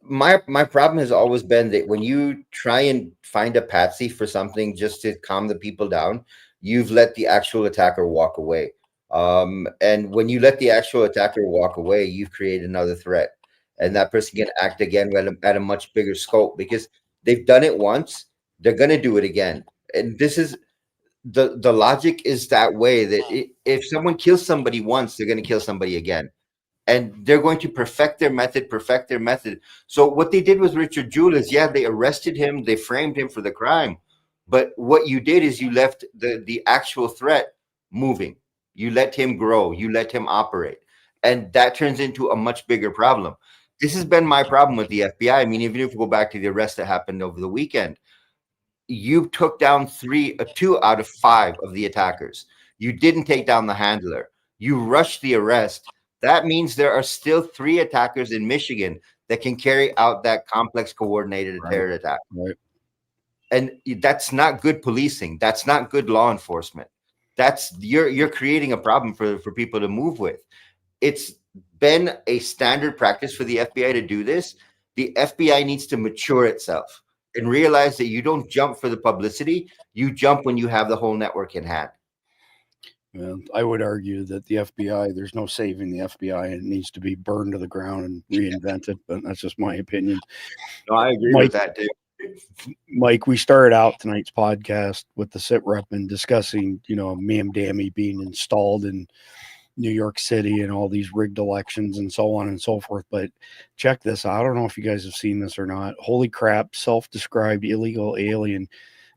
My problem has always been that when you try and find a patsy for something just to calm the people down, you've let the actual attacker walk away. And when you let the actual attacker walk away, you've created another threat. And that person can act again at a much bigger scope, because they've done it once, they're going to do it again. And this is the logic is that way, that if someone kills somebody once, they're going to kill somebody again. And they're going to perfect their method. So what they did with Richard Jewell is, yeah, they arrested him, they framed him for the crime. But what you did is you left the actual threat moving. You let him grow, you let him operate. And that turns into a much bigger problem. This has been my problem with the FBI. I mean, even if we go back to the arrest that happened over the weekend, you took down 2 out of 5 of the attackers. You didn't take down the handler. You rushed the arrest. That means there are still 3 attackers in Michigan that can carry out that complex coordinated terror attack. Right. And that's not good policing. That's not good law enforcement. That's you're creating a problem for people to move with. It's been a standard practice for the FBI to do this. The FBI needs to mature itself and realize that you don't jump for the publicity. You jump when you have the whole network in hand. Well, I would argue that the FBI, there's no saving the FBI. It needs to be burned to the ground and reinvented, but that's just my opinion. No, I agree with that too. Mike, we started out tonight's podcast with the sit rep and discussing, Ma'am Dammy being installed in New York City and all these rigged elections and so on and so forth. But check this out. I don't know if you guys have seen this or not. Holy crap, self-described illegal alien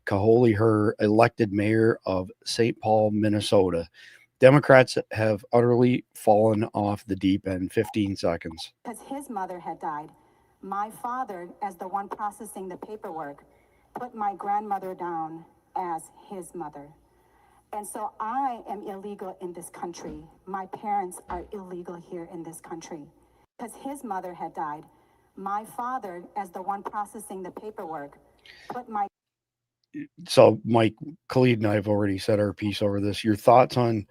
Kaholi Her elected mayor of St. Paul, Minnesota. Democrats have utterly fallen off the deep end. 15 seconds. Because his mother had died. My father, as the one processing the paperwork, put my grandmother down as his mother. And so I am illegal in this country. My parents are illegal here in this country. Because his mother had died. My father, as the one processing the paperwork, put my... So, Mike, Khalid and I have already said our piece over this. Your thoughts on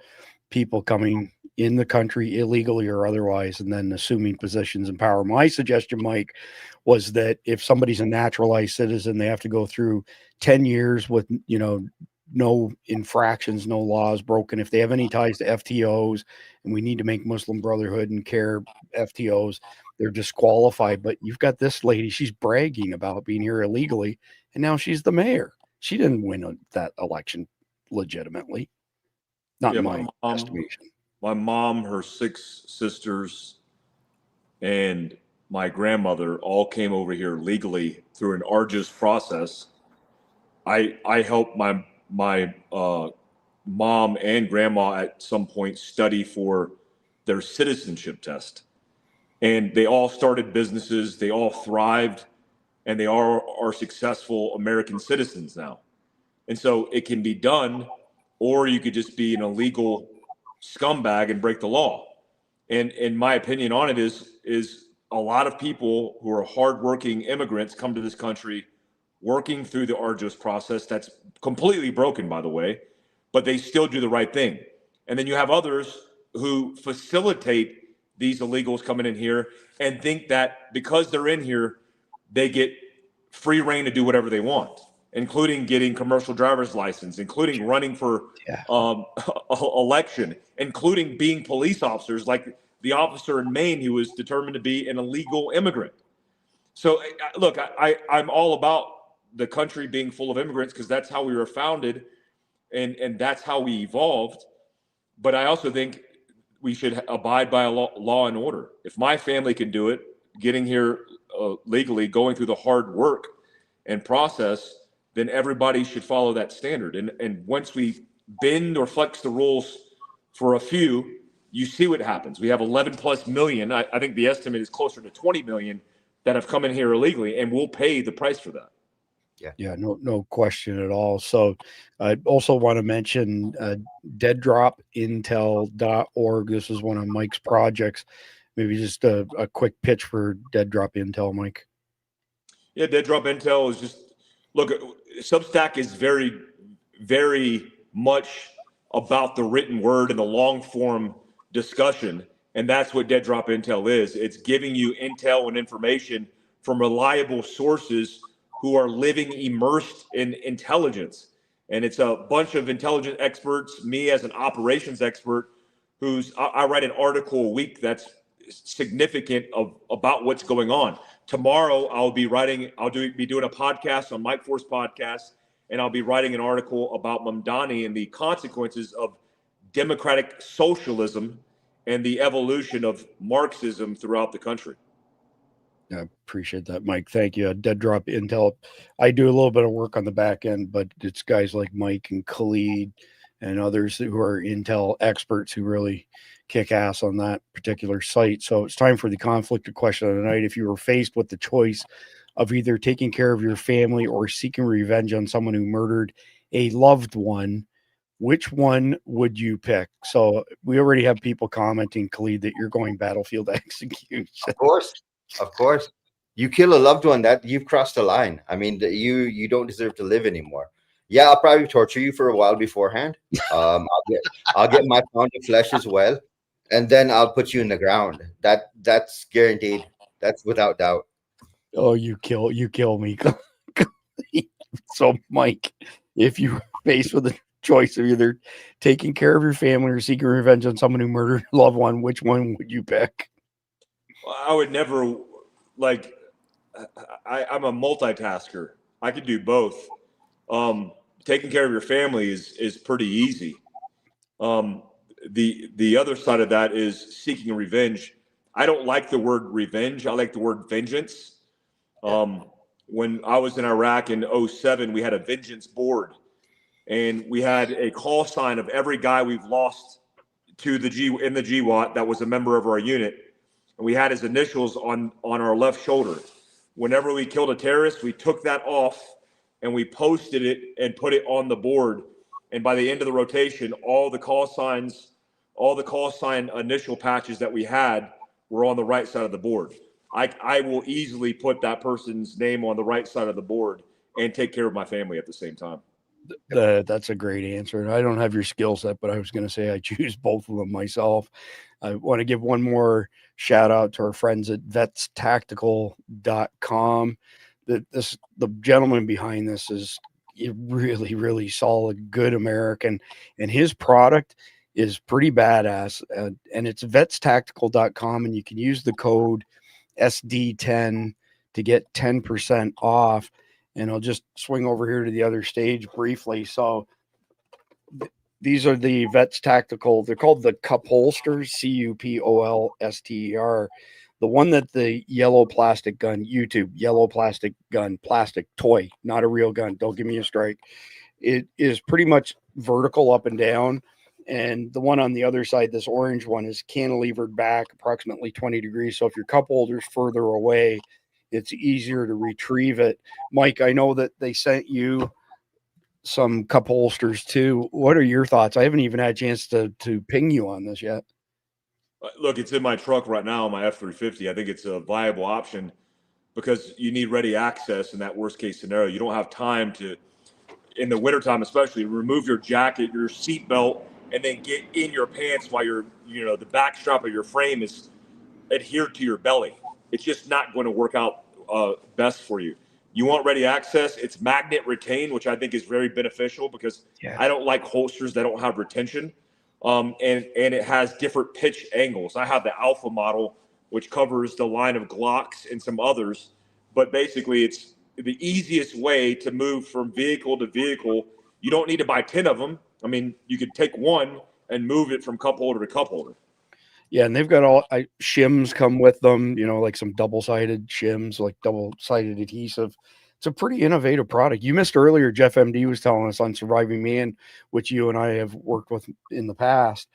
people coming in the country illegally or otherwise and then assuming positions in power? My suggestion, Mike, was that if somebody's a naturalized citizen, they have to go through 10 years with, no infractions, no laws broken. If they have any ties to FTOs, and we need to make Muslim Brotherhood and CARE FTOs, they're disqualified. But you've got this lady, she's bragging about being here illegally, and now she's the mayor. She didn't win that election legitimately. Not in my estimation. My mom, her 6 sisters, and my grandmother all came over here legally through an arduous process. I helped my mom and grandma at some point study for their citizenship test. And they all started businesses, they all thrived, and they are successful American citizens now. And so it can be done, or you could just be an illegal scumbag and break the law. And my opinion on it is a lot of people who are hardworking immigrants come to this country working through the arduous process that's completely broken, by the way, but they still do the right thing. And then you have others who facilitate these illegals coming in here and think that because they're in here, they get free reign to do whatever they want, including getting commercial driver's license, including running for election, including being police officers, like the officer in Maine who was determined to be an illegal immigrant. So look, I'm all about the country being full of immigrants because that's how we were founded and that's how we evolved. But I also think we should abide by a law and order. If my family can do it, getting here legally, going through the hard work and process, then everybody should follow that standard. And once we bend or flex the rules for a few, you see what happens. We have 11 plus million. I think the estimate is closer to 20 million that have come in here illegally, and we'll pay the price for that. Yeah, no question at all. So I also want to mention deaddropintel.org. This is one of Mike's projects. Maybe just a quick pitch for Dead Drop Intel, Mike. Yeah, Dead Drop Intel is just, look, Substack is very, very much about the written word and the long form discussion. And that's what Dead Drop Intel is. It's giving you intel and information from reliable sources who are living immersed in intelligence. And it's a bunch of intelligence experts, me as an operations expert, I write an article a week that's significant about what's going on. Tomorrow I'll be doing a podcast on Mike Force podcast, and I'll be writing an article about Mamdani and the consequences of democratic socialism and the evolution of Marxism throughout the country. I appreciate that, Mike. Thank you. Dead Drop Intel. I do a little bit of work on the back end, but it's guys like Mike and Khalid and others who are Intel experts who really kick ass on that particular site. So it's time for the conflicted question of the night. If you were faced with the choice of either taking care of your family or seeking revenge on someone who murdered a loved one, which one would you pick? So we already have people commenting, Khalid, that you're going battlefield execution. Of course. You kill a loved one, that you've crossed the line. I mean, you don't deserve to live anymore. Yeah, I'll probably torture you for a while beforehand. I'll get my pound of flesh as well, and then I'll put you in the ground. That's guaranteed. That's without doubt. Oh, you kill me. So, Mike, if you were faced with a choice of either taking care of your family or seeking revenge on someone who murdered a loved one, which one would you pick? I would never, I'm a multitasker. I could do both. Taking care of your family is pretty easy. The other side of that is seeking revenge. I don't like the word revenge. I like the word vengeance. When I was in Iraq in 2007, we had a vengeance board, and we had a call sign of every guy we've lost to the GWAT that was a member of our unit. And we had his initials on our left shoulder. Whenever we killed a terrorist, we took that off and we posted it and put it on the board. And by the end of the rotation, all the call sign initial patches that we had were on the right side of the board. I will easily put that person's name on the right side of the board and take care of my family at the same time. That's a great answer. And I don't have your skill set, but I was going to say I choose both of them myself. I want to give one more shout out to our friends at vetstactical.com. The gentleman behind this is really, really solid, good American, and his product is pretty badass. And it's vetstactical.com, and you can use the code SD10 to get 10% off. And I'll just swing over here to the other stage briefly. So these are the Vets Tactical. They're called the Cupolsters, Cupolster. The one that the yellow plastic gun, YouTube, yellow plastic gun, plastic toy, not a real gun. Don't give me a strike. It is pretty much vertical up and down. And the one on the other side, this orange one, is cantilevered back approximately 20 degrees. So if your cup holder's further away, it's easier to retrieve it. Mike, I know that they sent you some cup holsters too. What are your thoughts? I haven't even had a chance to ping you on this yet. Look, it's in my truck right now, my F-350. I think it's a viable option because you need ready access in that worst case scenario. You don't have time to, in the wintertime especially, remove your jacket, your seatbelt, and then get in your pants while the back strap of your frame is adhered to your belly. It's just not going to work out best for you. You want ready access. It's magnet retained, which I think is very beneficial because I don't like holsters that don't have retention. And it has different pitch angles. I have the Alpha model, which covers the line of Glocks and some others. But basically, it's the easiest way to move from vehicle to vehicle. You don't need to buy 10 of them. I mean, you could take one and move it from cup holder to cup holder. Yeah, and they've got all shims come with them, like some double-sided shims, like double-sided adhesive it's a pretty innovative product. You missed earlier, Jeff MD was telling us on Surviving Man, which you and I have worked with in the past.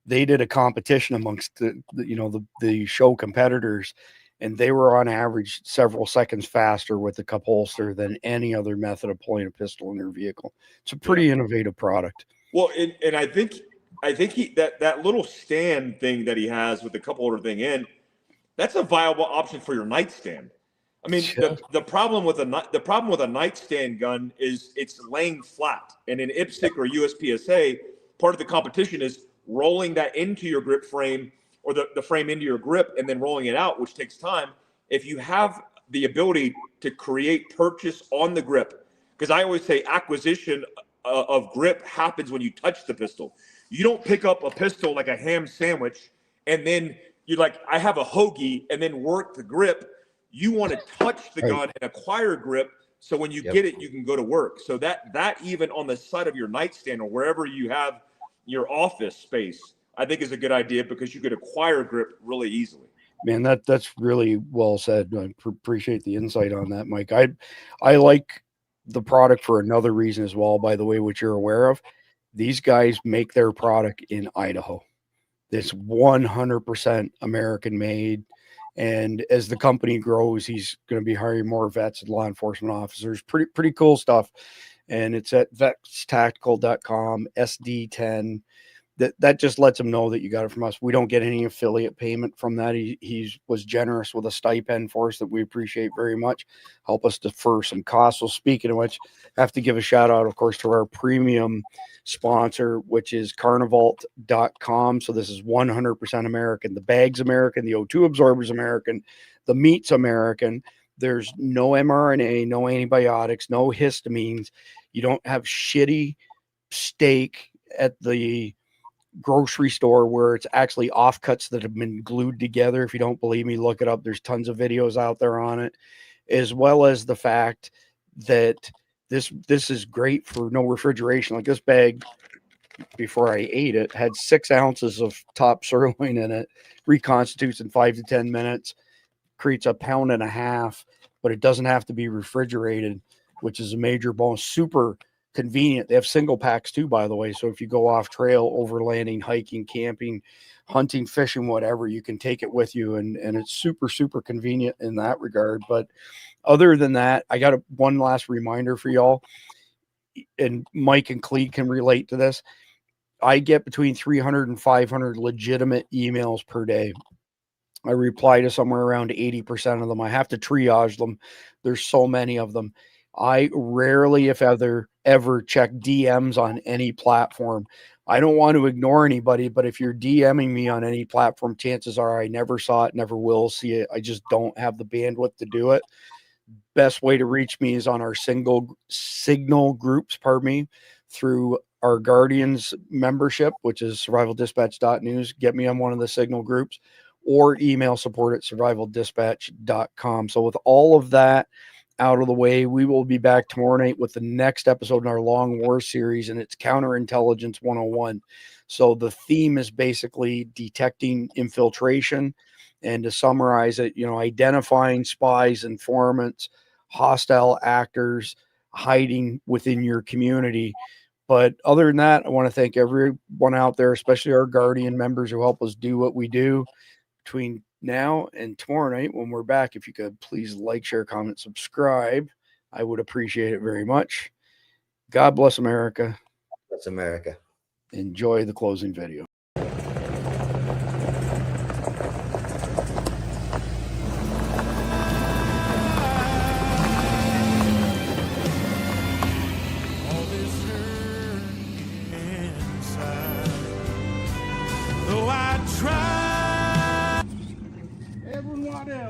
They did a competition amongst the show competitors, and they were on average several seconds faster with the cup holster than any other method of pulling a pistol in their vehicle. It's a pretty innovative product. Well, and I think that little stand thing that he has with the cup holder thing in, that's a viable option for your nightstand. I mean, the problem with a nightstand gun is it's laying flat, and in IPSC or USPSA, part of the competition is rolling that into your grip frame, or the frame into your grip, and then rolling it out, which takes time. If you have the ability to create purchase on the grip, because I always say acquisition of grip happens when you touch the pistol. You don't pick up a pistol like a ham sandwich and then you're like, I have a hoagie, and then work the grip. You want to touch the gun and acquire grip, so when you get it, you can go to work. So that even on the side of your nightstand or wherever you have your office space, I think is a good idea, because you could acquire grip really easily. Man, that's really well said. I appreciate the insight on that, Mike. I like the product for another reason as well, by the way, which you're aware of. These guys make their product in Idaho. It's 100% American made. And as the company grows, he's going to be hiring more vets and law enforcement officers. Pretty cool stuff. And it's at vetstactical.com, SD10. That just lets him know that you got it from us. We don't get any affiliate payment from that. He was generous with a stipend for us that we appreciate very much. Help us defer some costs. Well, speaking of which, I have to give a shout out, of course, to our premium sponsor, which is carnivalt.com. So this is 100% American. The bag's American. The O2 absorber's American. The meat's American. There's no mRNA, no antibiotics, no histamines. You don't have shitty steak at the grocery store where it's actually offcuts that have been glued together. If you don't believe me, look it up. There's tons of videos out there on it, as well as the fact that this is great for no refrigeration. Like this bag, before I ate it, had 6 ounces of top sirloin in it, reconstitutes in 5 to 10 minutes, creates a pound and a half, but it doesn't have to be refrigerated, which is a major bonus. Super convenient. They have single packs too, by the way. So if you go off trail, overlanding, hiking, camping, hunting, fishing, whatever, you can take it with you. And it's super convenient in that regard. But other than that, I got one last reminder for y'all. And Mike and Clee can relate to this. I get between 300 and 500 legitimate emails per day. I reply to somewhere around 80% of them. I have to triage them. There's so many of them. I rarely, if ever check DMs on any platform. I don't want to ignore anybody, but if you're DMing me on any platform, chances are I never saw it, never will see it. I just don't have the bandwidth to do it. Best way to reach me is on our signal groups, through our Guardians membership, which is survivaldispatch.news. Get me on one of the signal groups, or email support@survivaldispatch.com. So with all of that out of the way, we will be back tomorrow night with the next episode in our Long War series, and it's Counterintelligence 101. So the theme is basically detecting infiltration, and to summarize it, identifying spies, informants, hostile actors hiding within your community. But other than that, I want to thank everyone out there, especially our Guardian members who help us do what we do. Between now and tomorrow night when we're back, if you could please like, share, comment, subscribe, I would appreciate it very much. God bless America. That's America. Enjoy the closing video.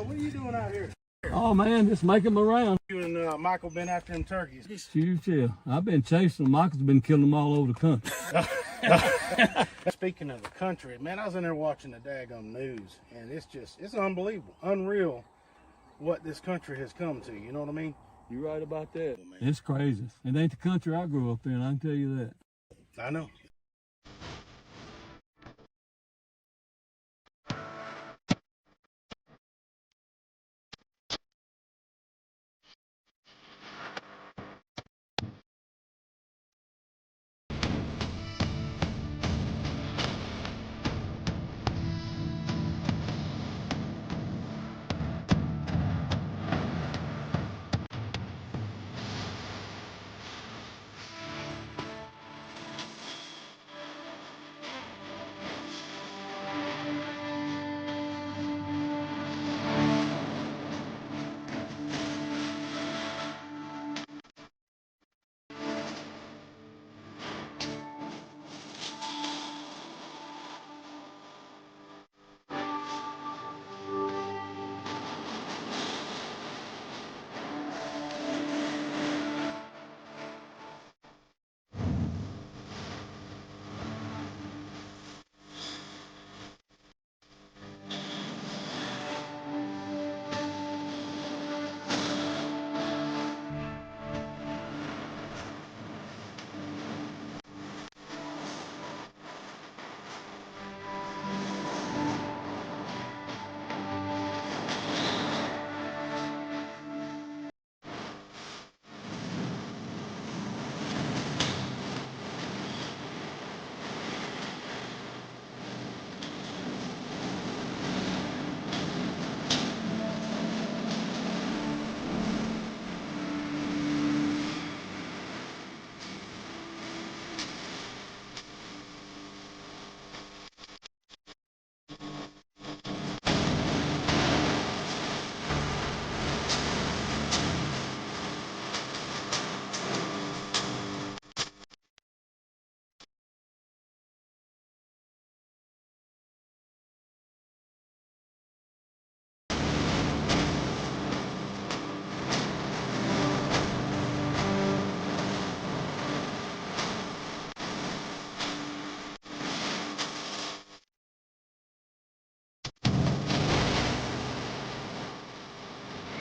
What are you doing out here? Oh man, just making them around. You and Michael been after them turkeys. Shoot, yeah. I've been chasing them. Michael's been killing them all over the country. Speaking of the country, man, I was in there watching the daggum news, and it's unbelievable, unreal what this country has come to. You know what I mean? You're right about that. It's crazy. It ain't the country I grew up in, I can tell you that. I know.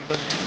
but